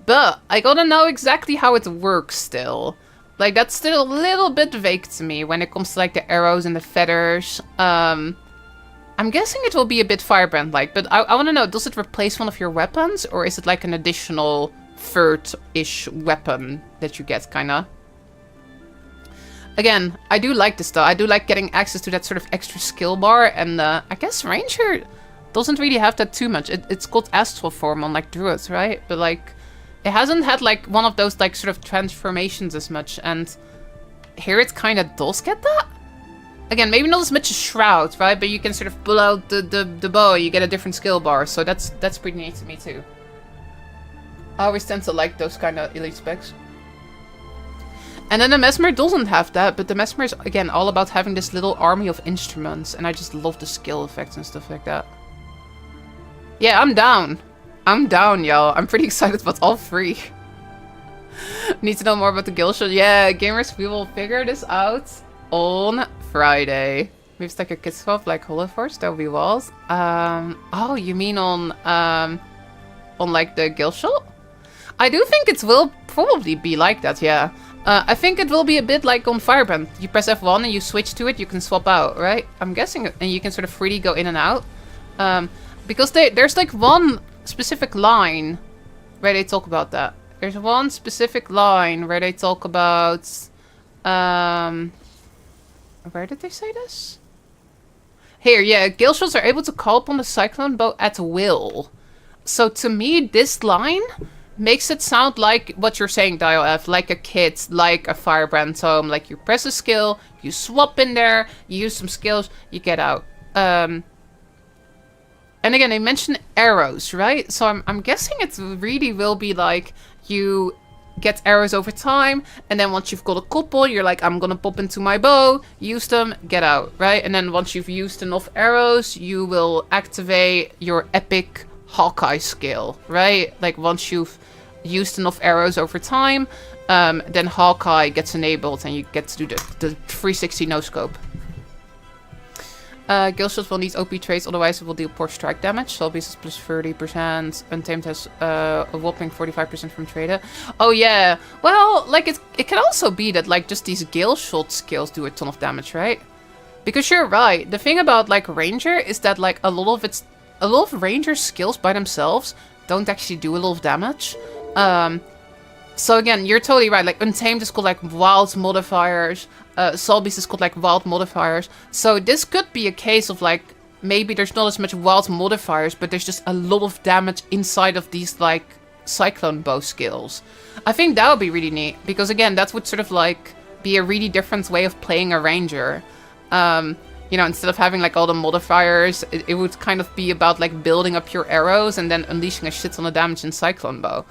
But I gotta know exactly how it works still. Like, that's still a little bit vague to me when it comes to, like, the arrows and the feathers. I'm guessing it will be a bit firebrand-like, but I want to know, does it replace one of your weapons? Or is it, like, an additional third-ish weapon that you get, kinda? Again, I do like this, though. I do like getting access to that sort of extra skill bar, and I guess Ranger doesn't really have that too much. It's called Astral Form on, like, Druids, right? But, like... it hasn't had, like, one of those, like, sort of transformations as much, and here it kind of does get that. Again, maybe not as much as Shroud, right? But you can sort of pull out the bow, you get a different skill bar, so that's pretty neat to me, too. I always tend to like those kind of elite specs. And then the Mesmer doesn't have that, but the Mesmer is, again, all about having this little army of instruments, and I just love the skill effects and stuff like that. Yeah, I'm down. I'm down, y'all. I'm pretty excited about all three. Need to know more about the Galeshot? Yeah, gamers, we will figure this out on Friday. Maybe it's like a kids club, like Hollow Forge, that would be walls. Oh, you mean on like the Galeshot? I do think it will probably be like that, yeah. I think it will be a bit like on Firebrand. You press F1 and you switch to it, you can swap out, right? I'm guessing, and you can sort of freely go in and out. Because there's like one specific line where they talk about that. There's one specific line where they talk about... where did they say this? Here, yeah. Galeshots are able to call upon the Cyclone Bow at will. So to me, this line makes it sound like what you're saying, Dial F. Like a kit, like a Firebrand tome. Like you press a skill, you swap in there, you use some skills, you get out. And again, they mention arrows, right? So I'm guessing it really will be like you get arrows over time, and then once you've got a couple, you're like, I'm gonna pop into my bow, use them, get out, right? And then once you've used enough arrows, you will activate your epic Hawkeye skill, right? Like once you've used enough arrows over time, then Hawkeye gets enabled and you get to do the 360 no-scope. Galeshot will need OP traits, otherwise it will deal poor strike damage. Solbeast is plus 30%. Untamed has a whopping 45% from trader. Oh yeah, well, like it can also be that like just these Galeshot skills do a ton of damage, right? Because you're right. The thing about like Ranger is that like a lot of Ranger skills by themselves don't actually do a lot of damage. So again, you're totally right. Like Untamed is called like wild modifiers. Solbeast is called like wild modifiers. So this could be a case of like maybe there's not as much wild modifiers, but there's just a lot of damage inside of these like cyclone bow skills. I think that would be really neat because again, that would sort of like be a really different way of playing a ranger. You know, instead of having like all the modifiers, it would kind of be about like building up your arrows and then unleashing a shit ton of damage in cyclone bow.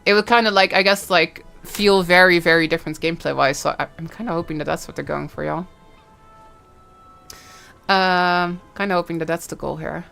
It would kind of like, I guess, like feel very, very different gameplay-wise. So I'm kind of hoping that that's what they're going for, y'all. Kind of hoping that that's the goal here.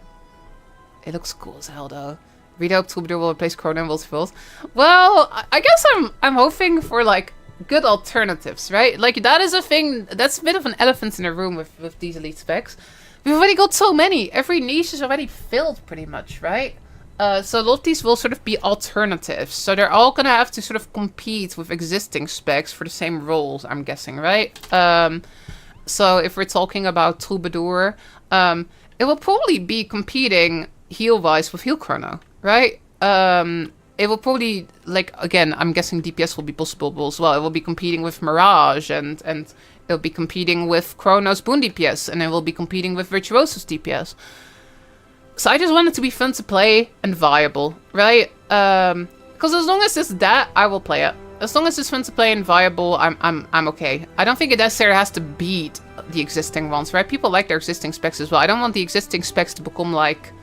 It looks cool as hell, though. Read hope Troubadour will replace Chrono and Wolfsfield. Well, I guess I'm hoping for like good alternatives, right? Like that is a thing. That's a bit of an elephant in the room with these elite specs. We've already got so many. Every niche is already filled, pretty much, right? So a lot of these will sort of be alternatives. So they're all going to have to sort of compete with existing specs for the same roles, I'm guessing, right? So if we're talking about Troubadour, it will probably be competing heal-wise with Heal Chrono, right? It will probably, like, again, I'm guessing DPS will be possible as well. It will be competing with Mirage and It'll be competing with Chrono's Boon DPS, and it will be competing with Virtuoso's DPS. So I just want it to be fun to play and viable, right? Because as long as it's that, I will play it. As long as it's fun to play and viable, I'm okay. I don't think it necessarily has to beat the existing ones, right? People like their existing specs as well. I don't want the existing specs to become like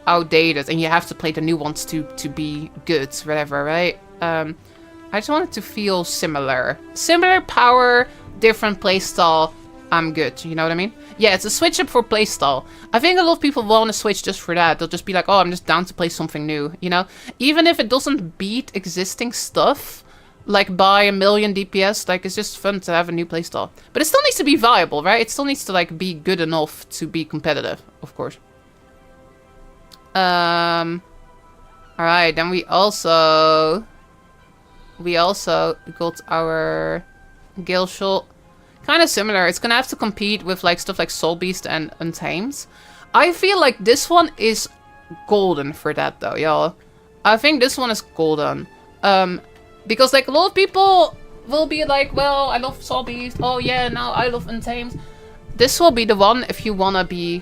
outdated and you have to play the new ones to be good, whatever, right? I just want it to feel similar. Similar power, different playstyle. I'm good, you know what I mean? Yeah, it's a switch up for playstyle. I think a lot of people want to switch just for that. They'll just be like, oh, I'm just down to play something new, you know? Even if it doesn't beat existing stuff, like by 1,000,000 DPS, like it's just fun to have a new playstyle. But it still needs to be viable, right? It still needs to like be good enough to be competitive, of course. Alright, then we also got our Galeshot. Kind of similar. It's gonna have to compete with like stuff like Soul Beast and Untamed. I feel like this one is golden for that though, y'all. I think this one is golden. Because like a lot of people will be like, well, I love Soul Beast. Oh yeah, now I love Untamed. This will be the one if you wanna be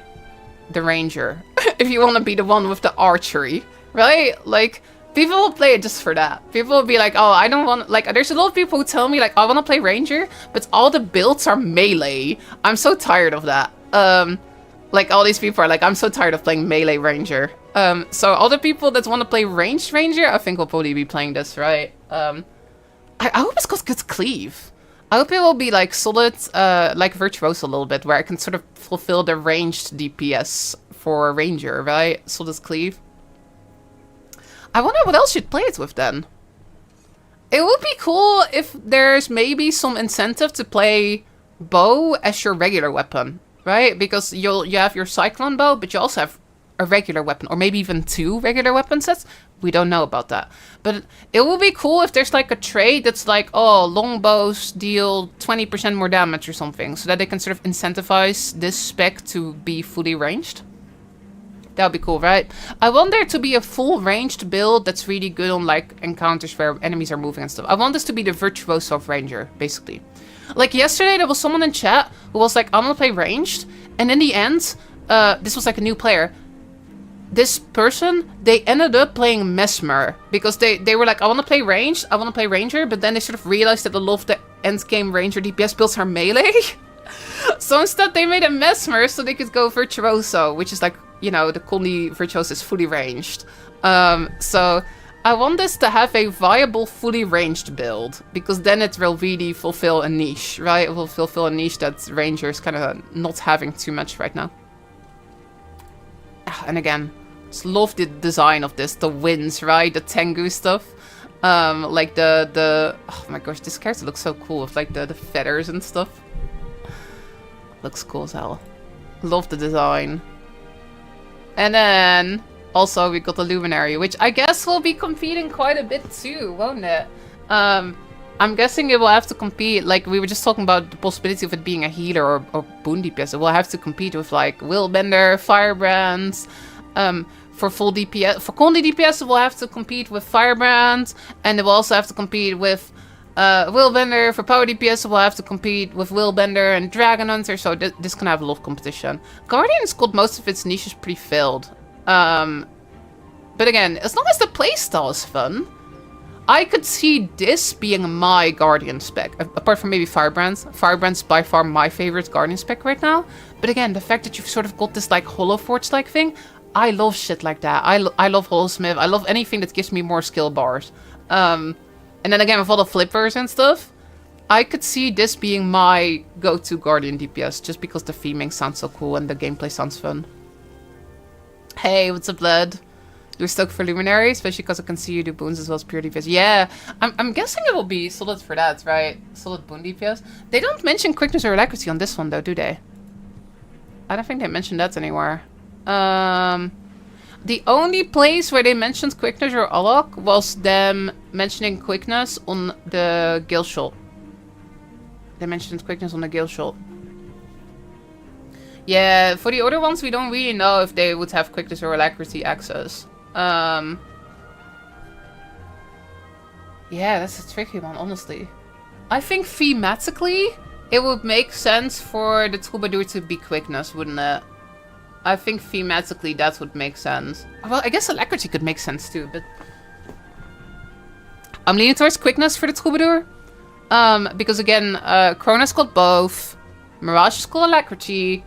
the ranger. If you wanna be the one with the archery, right? Like, people will play it just for that. People will be like, oh, I don't want... Like, there's a lot of people who tell me, like, I want to play Ranger, but all the builds are melee. I'm so tired of that. Like, all these people are like, I'm so tired of playing melee Ranger. So all the people that want to play ranged Ranger, I think will probably be playing this, right? I hope it's got good cleave. I hope it will be, like, solid, like Virtuoso a little bit, where I can sort of fulfill the ranged DPS for Ranger, right? Solid cleave. I wonder what else you'd play it with then. It would be cool if there's maybe some incentive to play bow as your regular weapon, right? Because you have your Cyclone bow, but you also have a regular weapon, or maybe even 2 regular weapon sets. We don't know about that. But it would be cool if there's like a trait that's like, oh, longbows deal 20% more damage or something, so that they can sort of incentivize this spec to be fully ranged. That would be cool, right? I want there to be a full ranged build that's really good on like encounters where enemies are moving and stuff. I want this to be the Virtuoso of Ranger, basically. Like yesterday, there was someone in chat who was like, I'm gonna play ranged. And in the end, this was like a new player. This person, they ended up playing Mesmer. Because they were like, I want to play ranged, I want to play Ranger. But then they sort of realized that a lot of the endgame Ranger DPS builds are melee. So instead, they made a Mesmer so they could go Virtuoso, which is like, you know, the Conde Virtuoso is fully ranged. So I want this to have a viable, fully ranged build, because then it will really fulfill a niche, right? It will fulfill a niche that Ranger is kind of not having too much right now. And again, just love the design of this, the winds, right? The Tengu stuff. Like the oh my gosh, this character looks so cool with like the feathers and stuff. Looks cool as hell. Love the design. And then also we got the Luminary, which I guess will be competing quite a bit too, won't it? I'm guessing it will have to compete, like we were just talking about the possibility of it being a healer or boon DPS. It will have to compete with like Willbender, Firebrands. For full DPS, for Conde DPS, it will have to compete with Firebrand, and it will also have to compete with Willbender. For power DPS, it will have to compete with Willbender and Dragon Hunter, so this can have a lot of competition. Guardian's got most of its niches pretty filled. But again, as long as the playstyle is fun, I could see this being my Guardian spec, apart from maybe Firebrand's. Firebrand's by far my favorite Guardian spec right now. But again, the fact that you've sort of got this like Hollow Forge-like thing, I love shit like that. I love Holosmith. I love anything that gives me more skill bars. And then again, with all the flippers and stuff, I could see this being my go-to Guardian DPS, just because the theming sounds so cool and the gameplay sounds fun. Hey, what's up, lad? You're stoked for Luminary, especially because I can see you do boons as well as pure DPS. Yeah, I'm guessing it will be solid for that, right? Solid boon DPS. They don't mention quickness or alacrity on this one, though, do they? I don't think they mentioned that anywhere. The only place where they mentioned quickness or alloc was them mentioning quickness on the Galeshot. They mentioned quickness on the Galeshot. Yeah, for the other ones, we don't really know if they would have quickness or alacrity access. Yeah, that's a tricky one, honestly. I think thematically, it would make sense for the Troubadour to be quickness, wouldn't it? I think thematically that would make sense. Well, I guess Alacrity could make sense too, but... I'm leaning towards quickness for the Troubadour. Because again, Krona's got both. Mirage is called Alacrity.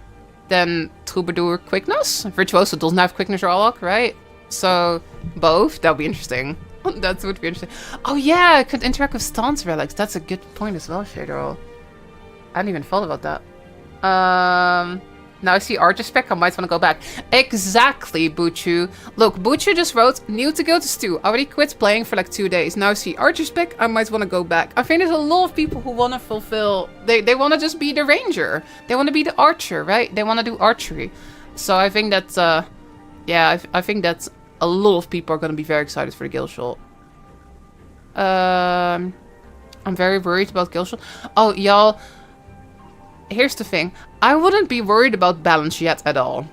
Then Troubadour quickness. Virtuoso doesn't have quickness or Alok, right? So, both. That would be interesting. That would be interesting. Oh yeah, I could interact with stance relics. That's a good point as well, Shader. I hadn't even thought about that. Now I see Archer Spec, I might want to go back. Exactly, Buchu. Look, Buchu just wrote, new to go to Stew. Already quit playing for like 2 days. Now I see Archer Spec, I might want to go back. I think there's a lot of people who want to fulfill... They want to just be the ranger. They want to be the archer, right? They want to do archery. So I think that's... yeah, I think that a lot of people are going to be very excited for the Galeshot. I'm very worried about Galeshot. Oh, y'all... Here's the thing. I wouldn't be worried about balance yet at all.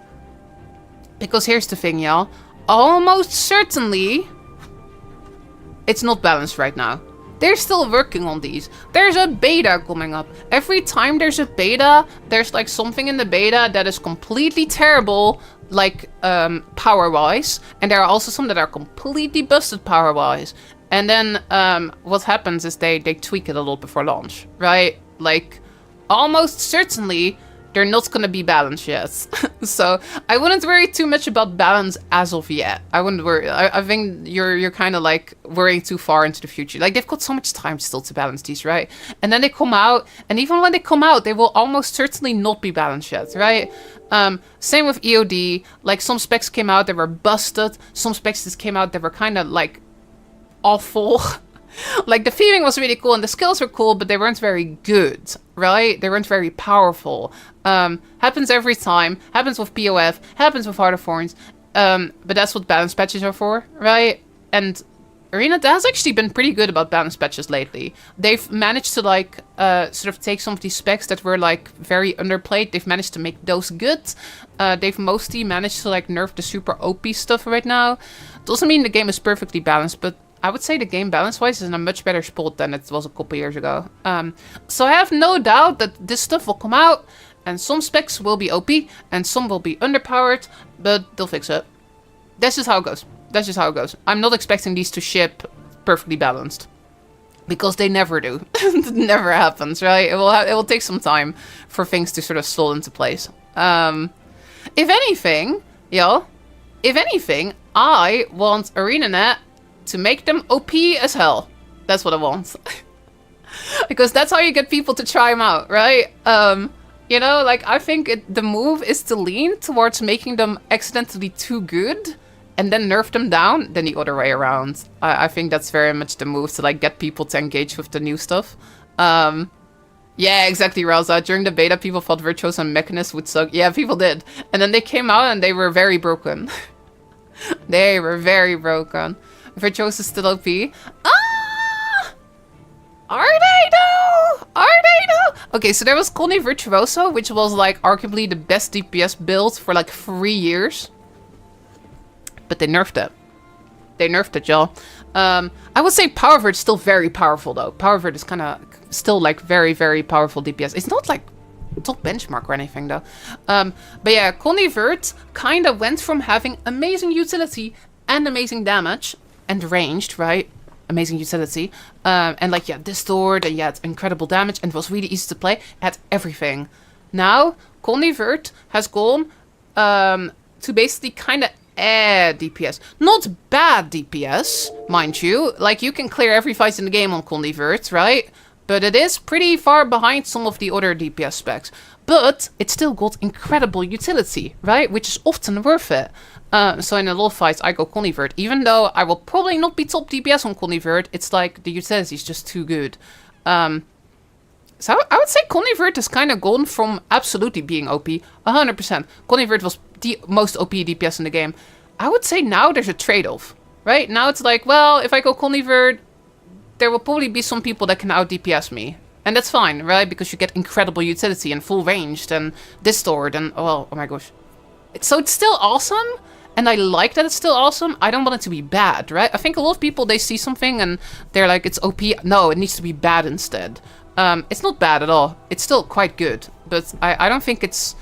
Because here's the thing, y'all. Almost certainly... It's not balanced right now. They're still working on these. There's a beta coming up. Every time there's a beta, there's like something in the beta that is completely terrible, like power-wise. And there are also some that are completely busted power-wise. And then what happens is they tweak it a little before launch, right? Like... Almost certainly, they're not going to be balanced yet. So, I wouldn't worry too much about balance as of yet. I wouldn't worry. I think you're kind of like worrying too far into the future. Like, they've got so much time still to balance these, right? And then they come out, and even when they come out, they will almost certainly not be balanced yet, right? Same with EOD. Like, some specs came out that were busted. Some specs that came out that were kind of, like, awful. Like, the theming was really cool and the skills were cool, but they weren't very good, right? They weren't very powerful. Happens every time. Happens with POF. Happens with Heart of Thorns. But that's what balance patches are for, right? And Arena has actually been pretty good about balance patches lately. They've managed to, like, sort of take some of these specs that were, like, very underplayed. They've managed to make those good. They've mostly managed to, like, nerf the super OP stuff right now. Doesn't mean the game is perfectly balanced, but I would say the game balance-wise is in a much better spot than it was a couple years ago. So I have no doubt that this stuff will come out, and some specs will be OP, and some will be underpowered, but they'll fix it. That's just how it goes. That's just how it goes. I'm not expecting these to ship perfectly balanced. Because they never do. It never happens, right? It will take some time for things to sort of fall into place. If anything, yo, if anything, I want ArenaNet to make them OP as hell. That's what I want. Because that's how you get people to try them out, right? You know, like, I think the move is to lean towards making them accidentally too good and then nerf them down, then the other way around. I think that's very much the move, to, like, get people to engage with the new stuff. Yeah, exactly, Raza. During the beta, people thought Virtuoso and Mechanist would suck. Yeah, people did. And then they came out and they were very broken. They were very broken. Virtuoso is still OP. Ah! Are they though? Are they though? Okay, so there was Connie Virtuoso, which was like arguably the best DPS build for like 3 years. But they nerfed it. They nerfed it, y'all. I would say Power Vert is still very powerful though. Power Vert is kind of still like very, very powerful DPS. It's not like top benchmark or anything though. But yeah, Connie Vert kind of went from having amazing utility and amazing damage and ranged, right? Amazing utility. And like, yeah, distort, and yeah, incredible damage, and it was really easy to play. It had everything. Now, Connie Vert has gone to basically kind of add DPS. Not bad DPS, mind you. Like, you can clear every fight in the game on Connie Vert, right? But it is pretty far behind some of the other DPS specs. But it still got incredible utility, right? Which is often worth it. So in a lot of fights, I go Connie Vert. Even though I will probably not be top DPS on Connie Vert, it's like the utility is just too good. So I would say Connie Vert has kind of gone from absolutely being OP, 100%. Connie Vert was the most OP DPS in the game. I would say now there's a trade-off, right? Now it's like, well, if I go Connie Vert, there will probably be some people that can out-DPS me. And that's fine, right? Because you get incredible utility and full ranged and distort and, oh my gosh. So it's still awesome. And I like that it's still awesome. I don't want it to be bad, right? I think a lot of people, they see something and they're like, it's OP. No, it needs to be bad instead. It's not bad at all. It's still quite good, but I don't think it's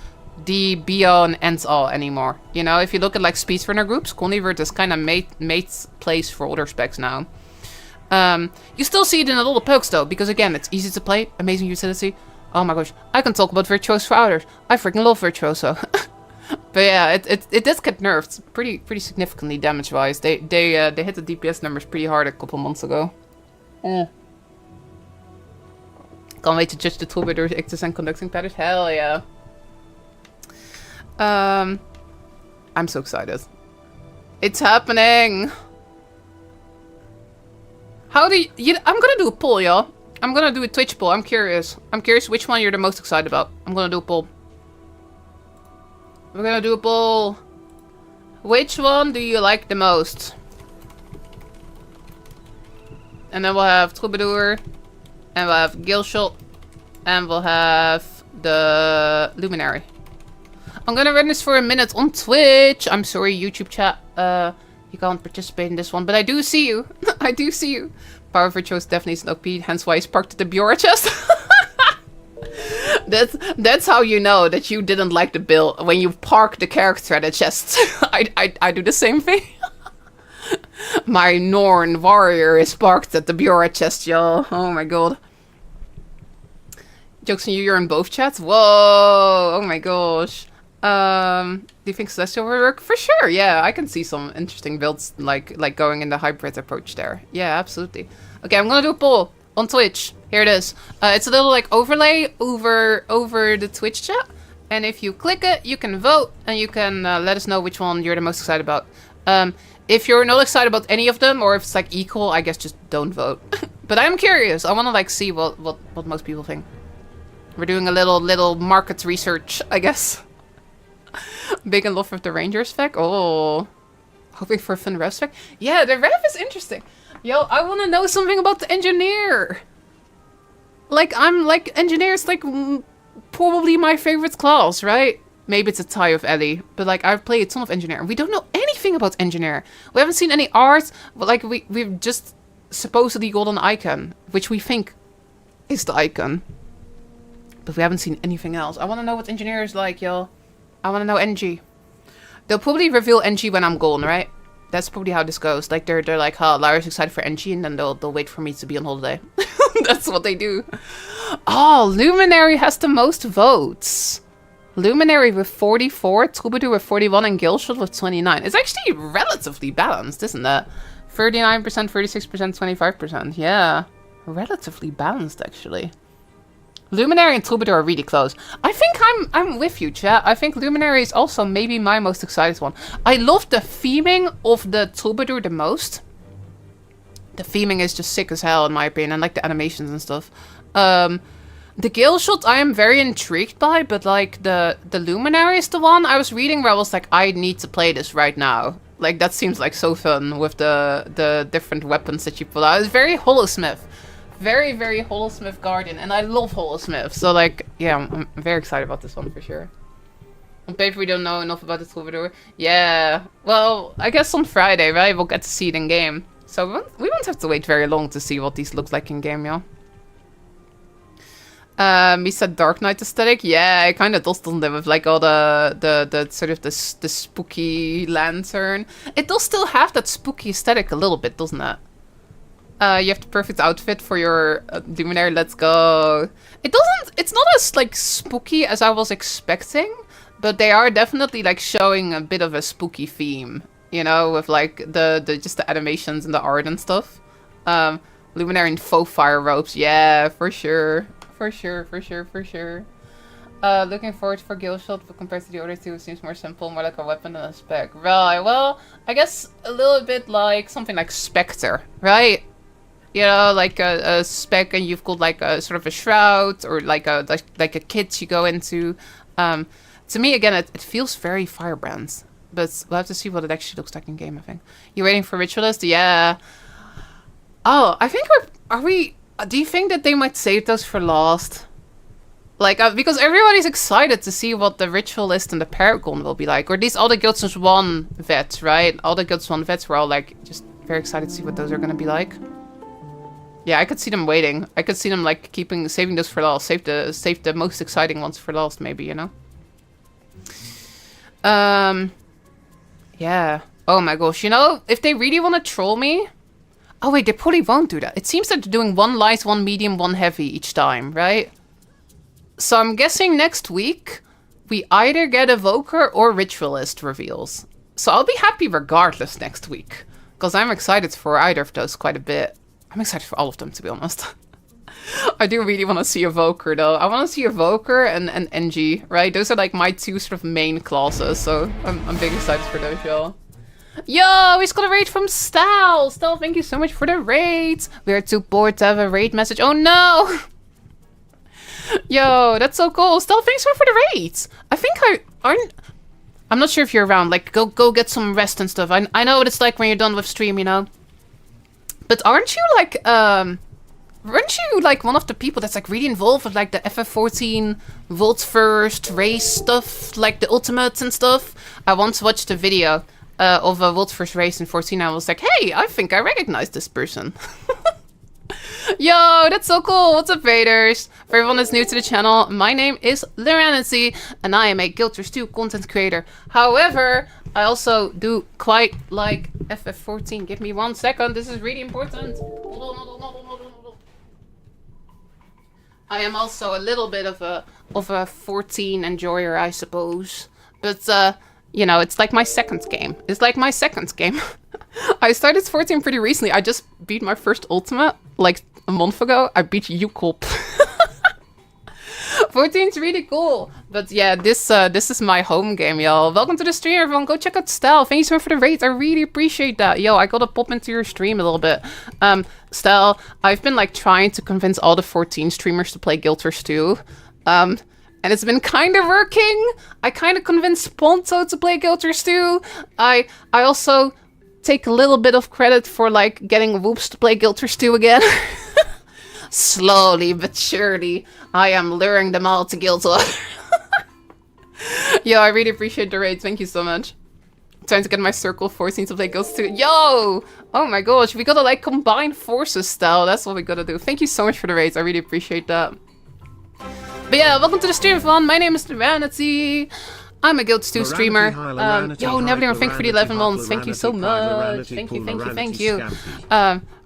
the be-all and ends-all anymore. You know, if you look at like speedrunner groups, Convert is kind of made place for other specs now. You still see it in the little pokes though, because again, it's easy to play, amazing utility. Oh my gosh, I can talk about Virtuoso for hours. I freaking love Virtuoso. But yeah, it does get nerfed pretty significantly damage-wise. They hit the DPS numbers pretty hard a couple months ago. Can't wait to judge the Troubadour's actors and conducting patterns. Hell yeah. I'm so excited. It's happening. How do you... I'm gonna do a poll, y'all. I'm gonna do a Twitch poll. I'm curious. I'm curious which one you're the most excited about. I'm gonna do a poll. We're gonna do a poll. Which one do you like the most? And then we'll have Troubadour. And we'll have Galeshot. And we'll have the Luminary. I'm gonna run this for a minute on Twitch. I'm sorry, YouTube chat. You can't participate in this one, but I do see you. I do see you. Power Virtuoso definitely is an OP, hence why he's parked at the Biora chest. That's how you know that you didn't like the build, when you park the character at the chest. I do the same thing. My Norn warrior is parked at the Biora chest, y'all. Oh my god. Jokes on you, you're in both chats? Whoa! Oh my gosh. Do you think Celestial will work? For sure, yeah. I can see some interesting builds like going in the hybrid approach there. Yeah, absolutely. Okay, I'm gonna do a poll on Twitch. Here it is. It's a little like overlay over the Twitch chat. And if you click it, you can vote and you can let us know which one you're the most excited about. If you're not excited about any of them, or if it's like equal, I guess just don't vote. But I'm curious. I want to like see what most people think. We're doing a little market research, I guess. Big in love with the Ranger spec. Oh, hoping for a fun rev spec. Yeah, the rev is interesting. Yo, I want to know something about the engineer. Like, engineer is like probably my favorite class, right? Maybe it's a tie of Ellie, but like I've played a ton of engineer and we don't know anything about engineer. We haven't seen any art, but like we've just supposedly got an icon, which we think is the icon. But we haven't seen anything else. I want to know what engineer is like, yo. I want to know NG. They'll probably reveal NG when I'm gone, right? That's probably how this goes. Like they're like, huh, Lara's excited for NG, and then they'll wait for me to be on holiday. That's what they do. Oh, Luminary has the most votes. Luminary with 44, Troubadour with 41, and Galeshot with 29. It's actually relatively balanced, isn't it? 39%, 36%, 25%. Yeah, relatively balanced actually. Luminary and Troubadour are really close. I think I'm with you, chat. I think Luminary is also maybe my most excited one. I love the theming of the Troubadour the most. The theming is just sick as hell in my opinion, and like the animations and stuff. The Galeshot I am very intrigued by, but like the Luminary is the one I was reading where I was like, I need to play this right now. Like that seems like so fun with the different weapons that you pull out. It's very Holosmith. Very, very Holosmith Guardian, and I love Holosmith, so like, yeah, I'm very excited about this one for sure. On paper, we don't know enough about the Troubadour. Yeah, well, I guess on Friday, right, we'll get to see it in game. So we won't have to wait very long to see what these look like in game, yeah. He said Dark Knight aesthetic. Yeah, it kind of does, doesn't it? With like all the sort of the spooky lantern. It does still have that spooky aesthetic a little bit, doesn't it? You have the perfect outfit for your Luminary. Let's go. It's not as like spooky as I was expecting, but they are definitely like showing a bit of a spooky theme, you know, with like just the animations and the art and stuff. Luminary in faux fire ropes. Yeah, for sure. For sure. Looking forward for Galeshot, but compared to the other two, it seems more simple, more like a weapon than a spec. Right, well, I guess a little bit like something like Spectre, right? You know, like a spec, and you've got like a sort of a shroud, or like a kit you go into. To me, again, it feels very Firebrand, but we'll have to see what it actually looks like in game, I think. You waiting for Ritualist? Yeah. Oh, I think do you think that they might save those for last? Like, because everybody's excited to see what the Ritualist and the Paragon will be like. Or at least all the Guilds as one vets, right? All the Guilds 1 vets were all like, just very excited to see what those are going to be like. Yeah, I could see them waiting. I could see them like saving those for last. Save the most exciting ones for last, maybe, you know? Yeah. Oh my gosh, you know, if they really want to troll me... Oh wait, they probably won't do that. It seems that they're doing 1 light, 1 medium, 1 heavy each time, right? So I'm guessing next week, we either get Evoker or Ritualist reveals. So I'll be happy regardless next week. Because I'm excited for either of those quite a bit. I'm excited for all of them, to be honest. I do really want to see Evoker, though. I want to see Evoker and NG, right? Those are like my 2 sort of main classes, so I'm big excited for those, y'all. Yo, we just got a raid from Stal. Stal, thank you so much for the raids. We are too bored to have a raid message. Oh no! Yo, that's so cool. Stal, thanks so much for the raids. I think I'm not sure if you're around. Like, go get some rest and stuff. I know what it's like when you're done with stream, you know? But aren't you like, weren't you like one of the people that's like really involved with like the FF14 World's First race stuff, like the ultimates and stuff? I once watched a video of a World's First race in 14. I was like, hey, I think I recognize this person. Yo, that's so cool. What's up, Raiders? For everyone that's new to the channel, my name is Luminary, and I am a Guild Wars 2 content creator. However, I also do quite like FF14. Give me 1 second. This is really important. Hold on. I am also a little bit of a 14 enjoyer, I suppose. But you know, it's like my second game. It's like my second game. I started 14 pretty recently. I just beat my first ultimate like a month ago. I beat Yukop. 14's really cool. But yeah, this is my home game, y'all. Welcome to the stream, everyone. Go check out Style. Thank you so much for the raid. I really appreciate that. Yo, I gotta pop into your stream a little bit. Style, I've been like trying to convince all the 14 streamers to play Guild Wars 2. And it's been kind of working. I kind of convinced Ponto to play Guild Wars 2. I also take a little bit of credit for like getting Whoops to play Guild Wars 2 again. Slowly but surely, I am luring them all to Guild Wars. Yo, I really appreciate the raid. Thank you so much. Trying to get my circle of 14 to play Guild Wars 2. Yo! Oh my gosh, we gotta like combine forces style. That's what we gotta do. Thank you so much for the raids. I really appreciate that. But yeah, welcome to the stream, everyone. My name is Luminary. I'm a Guild 2 streamer. Yo, Neverland, thank you for the 11 months. Thank you so much. Thank you.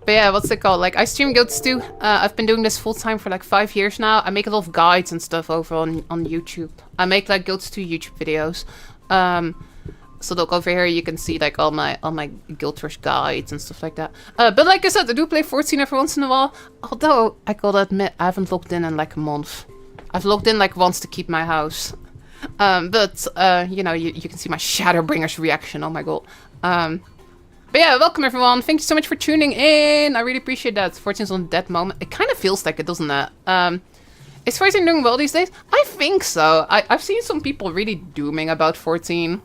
But yeah, what's it called? Like, I stream Guild 2. I've been doing this full time for like 5 years now. I make a lot of guides and stuff over on YouTube. I make like Guild 2 YouTube videos. So look over here, you can see like all my Guild Wars guides and stuff like that. But like I said, I do play 14 every once in a while. Although I gotta admit, I haven't logged in like a month. I've logged in like once to keep my house. But you know, you can see my Shadowbringer's reaction. Oh my god. But yeah, welcome everyone. Thank you so much for tuning in. I really appreciate that. 14's on that moment. It kind of feels like it, doesn't it? Is 14 doing well these days? I think so. I've seen some people really dooming about 14.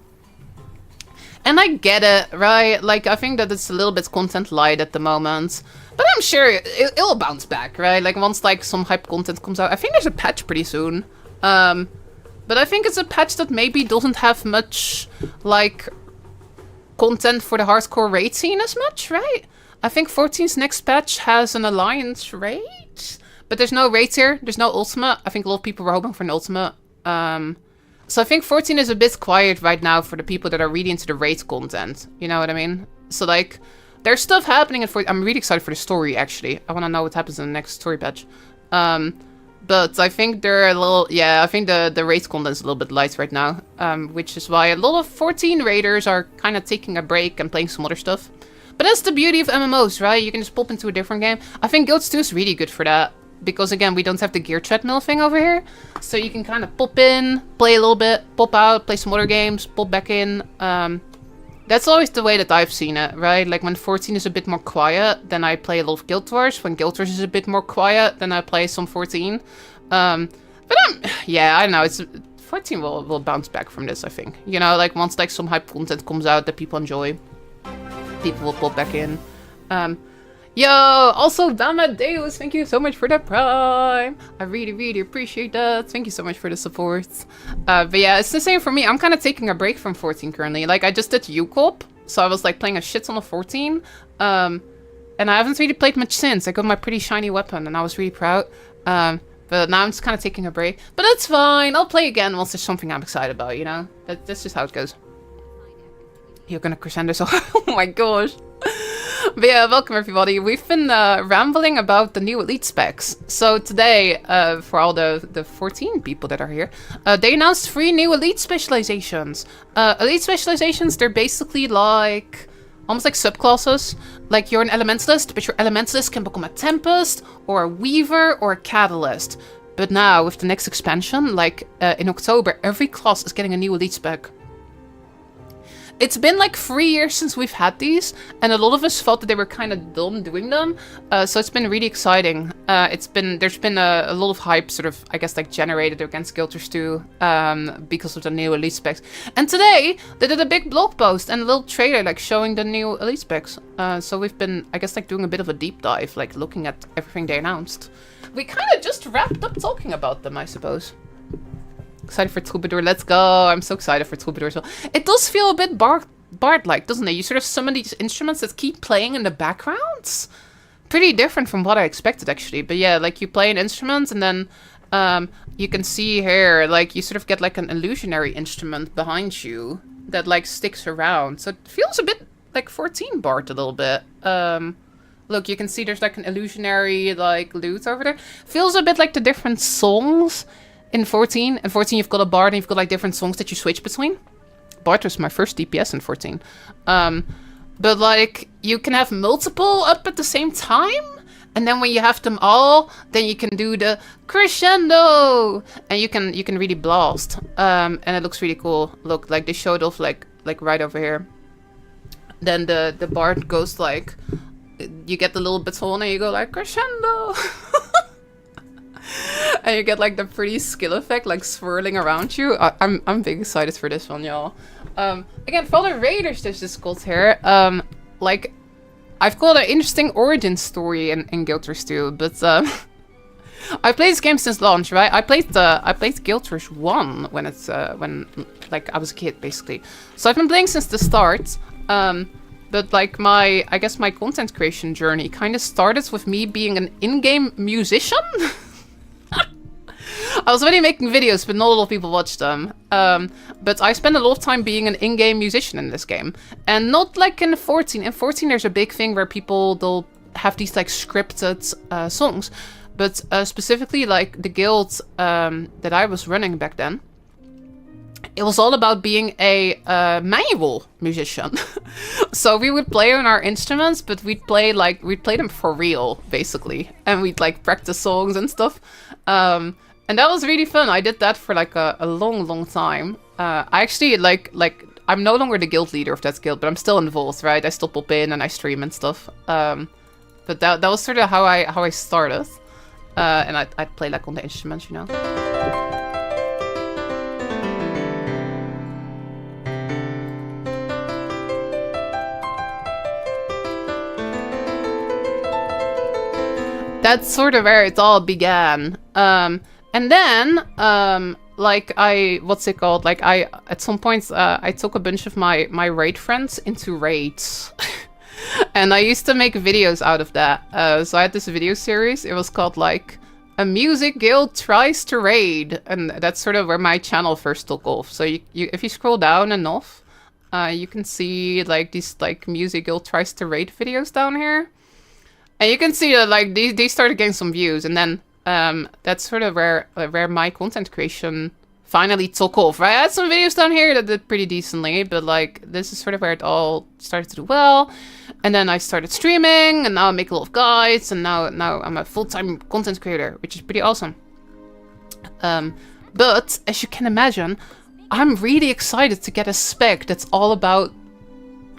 And I get it, right? Like, I think that it's a little bit content light at the moment. But I'm sure it'll bounce back, right? Like, once, like, some hype content comes out. I think there's a patch pretty soon. But I think it's a patch that maybe doesn't have much, like, content for the hardcore raid scene as much, right? I think 14's next patch has an alliance raid. But there's no raids here. There's no ultimate. I think a lot of people were hoping for an ultimate. So I think 14 is a bit quiet right now for the people that are really into the raid content. You know what I mean? So, like, there's stuff happening at 14. I'm really excited for the story, actually. I want to know what happens in the next story patch. But I think they're a little... Yeah, I think the raid content is a little bit light right now. Which is why a lot of 14 raiders are kind of taking a break and playing some other stuff. But that's the beauty of MMOs, right? You can just pop into a different game. I think Guild 2 is really good for that. Because, again, we don't have the gear treadmill thing over here. So you can kind of pop in, play a little bit, pop out, play some other games, pop back in. That's always the way that I've seen it, right? Like, when 14 is a bit more quiet, then I play a lot of Guild Wars. When Guild Wars is a bit more quiet, then I play some 14. Yeah, I don't know. 14 will bounce back from this, I think. You know, like, once, like, some hype content comes out that people enjoy, people will pop back in. Yo, also Damadeus, thank you so much for the prime. I really, really appreciate that. Thank you so much for the support. But yeah, it's the same for me. I'm kind of taking a break from 14 currently. Like, I just did UCOP, so I was like playing a shit ton of 14. and I haven't really played much since. I got my pretty shiny weapon, and I was really proud. But now I'm just kind of taking a break. But that's fine. I'll play again once there's something I'm excited about, you know? That's just how it goes. You're gonna crescendo so... oh my gosh. But yeah, welcome everybody. We've been rambling about the new elite specs. So today, for all the 14 people that are here, they announced 3 new elite specializations. Elite specializations, they're basically like... almost like subclasses. Like you're an elementalist, but your elementalist can become a tempest, or a weaver, or a catalyst. But now, with the next expansion, like in October, every class is getting a new elite spec. It's been like 3 years since we've had these, and a lot of us thought that they were kind of dumb doing them. So it's been really exciting. There's been a lot of hype, sort of, I guess, like generated against Guilders 2 because of the new elite specs. And today they did a big blog post and a little trailer, like showing the new elite specs. So we've been, I guess, like doing a bit of a deep dive, like looking at everything they announced. We kind of just wrapped up talking about them, I suppose. Excited for Troubadour, let's go. I'm so excited for Troubadour as well. It does feel a bit Bard-like, doesn't it? You sort of summon these instruments that keep playing in the background. Pretty different from what I expected, actually. But yeah, like you play an instrument and then you can see here, like you sort of get like an illusionary instrument behind you that like sticks around. So it feels a bit like 14 Bard a little bit. Look, you can see there's like an illusionary like lute over there. Feels a bit like the different songs in 14. In 14 you've got a Bard and you've got like different songs that you switch between. Bard was my first DPS in 14. But like you can have multiple up at the same time, and then when you have them all, then you can do the crescendo, and you can really blast. And it looks really cool. Look, like they showed off like right over here. Then the Bard goes like, you get the little baton and you go like crescendo. And you get like the pretty skill effect like swirling around you. I'm big excited for this one, y'all. Again, for all the raiders there's this cult here. Like I've got an interesting origin story in Guild Wars 2, but I played this game since launch, right? I played Guild Wars 1 when like I was a kid basically. So I've been playing since the start. But like I guess my content creation journey kind of started with me being an in-game musician. I was already making videos, but not a lot of people watched them. But I spent a lot of time being an in-game musician in this game. And not like in 14. In 14 there's a big thing where they'll have these like scripted songs. But specifically like the guild that I was running back then, it was all about being a manual musician. So we would play on our instruments, but we'd play them for real, basically. And we'd like practice songs and stuff. And that was really fun. I did that for like a long time. I actually like I'm no longer the guild leader of that guild, but I'm still involved, right? I still pop in and I stream and stuff. But that was sort of how I started. And I'd play like on the instruments, you know. That's sort of where it all began. And then, like at some point, I took a bunch of my raid friends into raids. And I used to make videos out of that. So I had this video series. It was called like, A Music Guild Tries to Raid. And that's sort of where my channel first took off. So if you scroll down enough, you can see like these like Music Guild Tries to Raid videos down here. And you can see that like these started getting some views, and then that's sort of where my content creation finally took off. Right? I had some videos down here that did pretty decently, but like this is sort of where it all started to do well. And then I started streaming, and now I make a lot of guides, and now I'm a full-time content creator, which is pretty awesome. But as you can imagine, I'm really excited to get a spec that's all about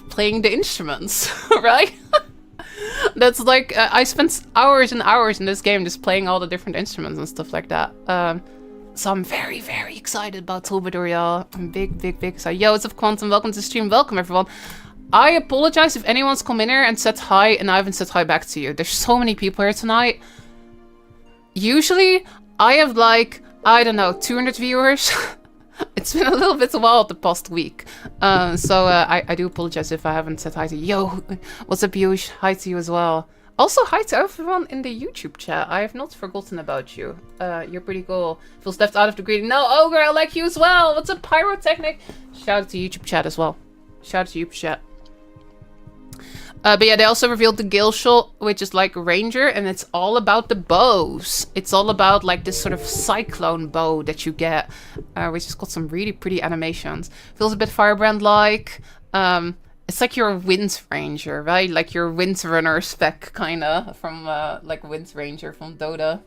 playing the instruments, right? That's like, I spent hours and hours in this game just playing all the different instruments and stuff like that. So I'm very, very excited about Troubadour, y'all. I'm big excited. Yo, what's up, Quantum? Welcome to the stream. Welcome, everyone. I apologize if anyone's come in here and said hi and I haven't said hi back to you. There's so many people here tonight. Usually, I have like, I don't know, 200 viewers. It's been a little bit wild the past week. So I do apologize if I haven't said hi to you. Yo, what's up, Yush? Hi to you as well. Also, hi to everyone in the YouTube chat. I have not forgotten about you. You're pretty cool. Feels left out of the greeting. No, Ogre, I like you as well. What's up, Pyrotechnic? Shout out to YouTube chat as well. Shout out to YouTube chat. But yeah, they also revealed the Galeshot, which is like Ranger, and it's all about the bows. It's all about like this sort of cyclone bow that you get, which has got some really pretty animations. Feels a bit Firebrand-like. It's like your Wind Ranger, right? Like your Wind Runner spec, kinda, from like Wind Ranger from Dota.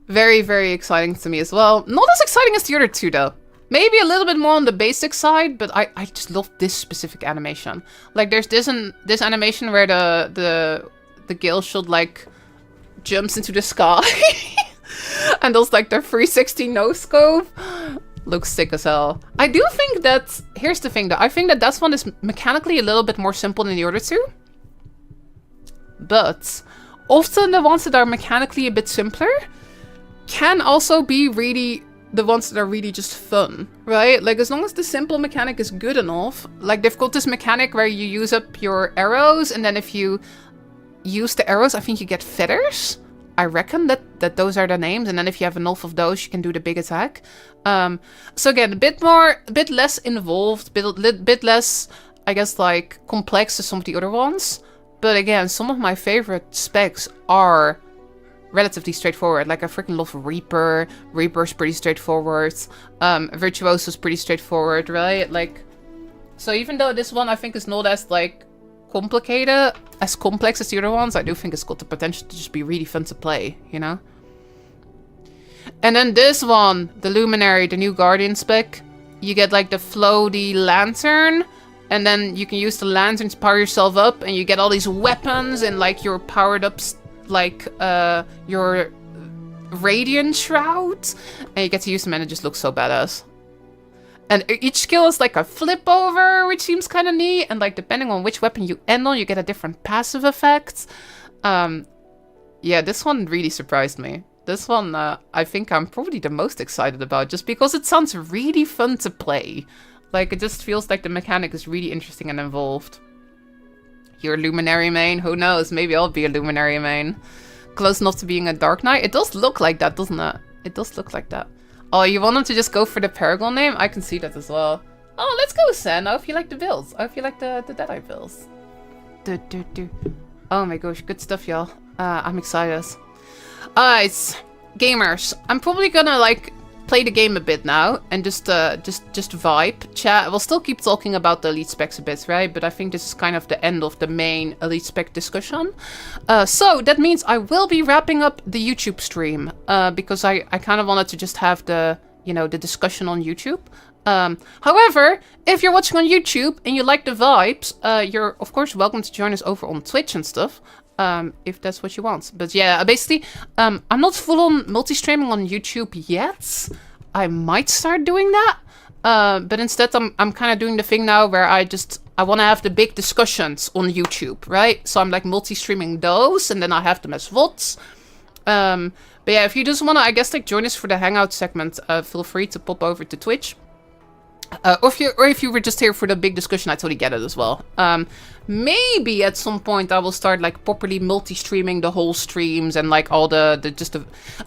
Very, very exciting to me as well. Not as exciting as the other two, though. Maybe a little bit more on the basic side, but I just love this specific animation. Like, there's this animation where the Galeshot like jumps into the sky, and does like the 360 no scope. Looks sick as hell. I do think that here's the thing though. I think that that one is mechanically a little bit more simple than the other two, but often the ones that are mechanically a bit simpler can also be really the ones that are really just fun, right? Like, as long as the simple mechanic is good enough. Like, they've got this mechanic where you use up your arrows, and then if you use the arrows, I think you get feathers. I reckon that those are the names, and then if you have enough of those, you can do the big attack. So again, a bit less involved, bit less, I guess, like, complex to some of the other ones. But again, some of my favorite specs are relatively straightforward. Like, I freaking love Reaper. Reaper's pretty straightforward. Virtuoso's pretty straightforward, right? Like, so even though this one I think is not as like complicated, as complex as the other ones, I do think it's got the potential to just be really fun to play, you know? And then this one, the Luminary, the new Guardian spec, you get like the floaty lantern, and then you can use the lantern to power yourself up, and you get all these weapons and like your powered up like your radiant shroud, and you get to use them, and it just looks so badass. And each skill is like a flip over, which seems kind of neat, and like depending on which weapon you end on, you get a different passive effect. Yeah, this one really surprised me. This one I think I'm probably the most excited about, just because it sounds really fun to play. Like, it just feels like the mechanic is really interesting and involved. You're a Luminary main? Who knows? Maybe I'll be a Luminary main. Close enough to being a Dark Knight? It does look like that, doesn't it? It does look like that. Oh, you want them to just go for the Paragon name? I can see that as well. Oh, let's go, Sen. I hope you like the builds. I hope you like the Deadeye builds. Oh my gosh, good stuff, y'all. I'm excited. Alright, gamers. I'm probably gonna, like, play the game a bit now and just vibe. Chat. We'll still keep talking about the elite specs a bit, right? But I think this is kind of the end of the main elite spec discussion. So that means I will be wrapping up the YouTube stream because I kind of wanted to just have the, you know, the discussion on YouTube. However, if you're watching on YouTube and you like the vibes, you're of course welcome to join us over on Twitch and stuff. If that's what you want. But yeah, basically, I'm not full on multi-streaming on YouTube yet. I might start doing that. But instead, I'm kind of doing the thing now where I want to have the big discussions on YouTube, right? So I'm like multi-streaming those, and then I have them as VODs. But yeah, if you just want to, I guess, like join us for the Hangout segment, feel free to pop over to Twitch. Or if you were just here for the big discussion, I totally get it as well. Maybe at some point I will start like properly multi-streaming the whole streams and like all a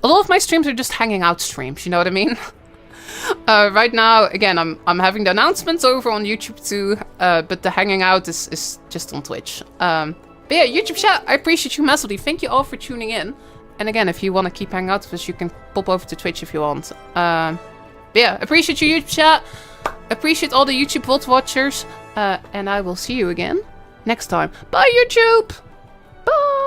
lot of my streams are just hanging out streams, you know what I mean? Right now, again, I'm having the announcements over on YouTube too, but the hanging out is just on Twitch. But yeah, YouTube chat, I appreciate you massively. Thank you all for tuning in. And again, if you want to keep hanging out with us, you can pop over to Twitch if you want. But yeah, appreciate you, YouTube chat. Appreciate all the YouTube VOD watchers. And I will see you again next time. Bye, YouTube! Bye!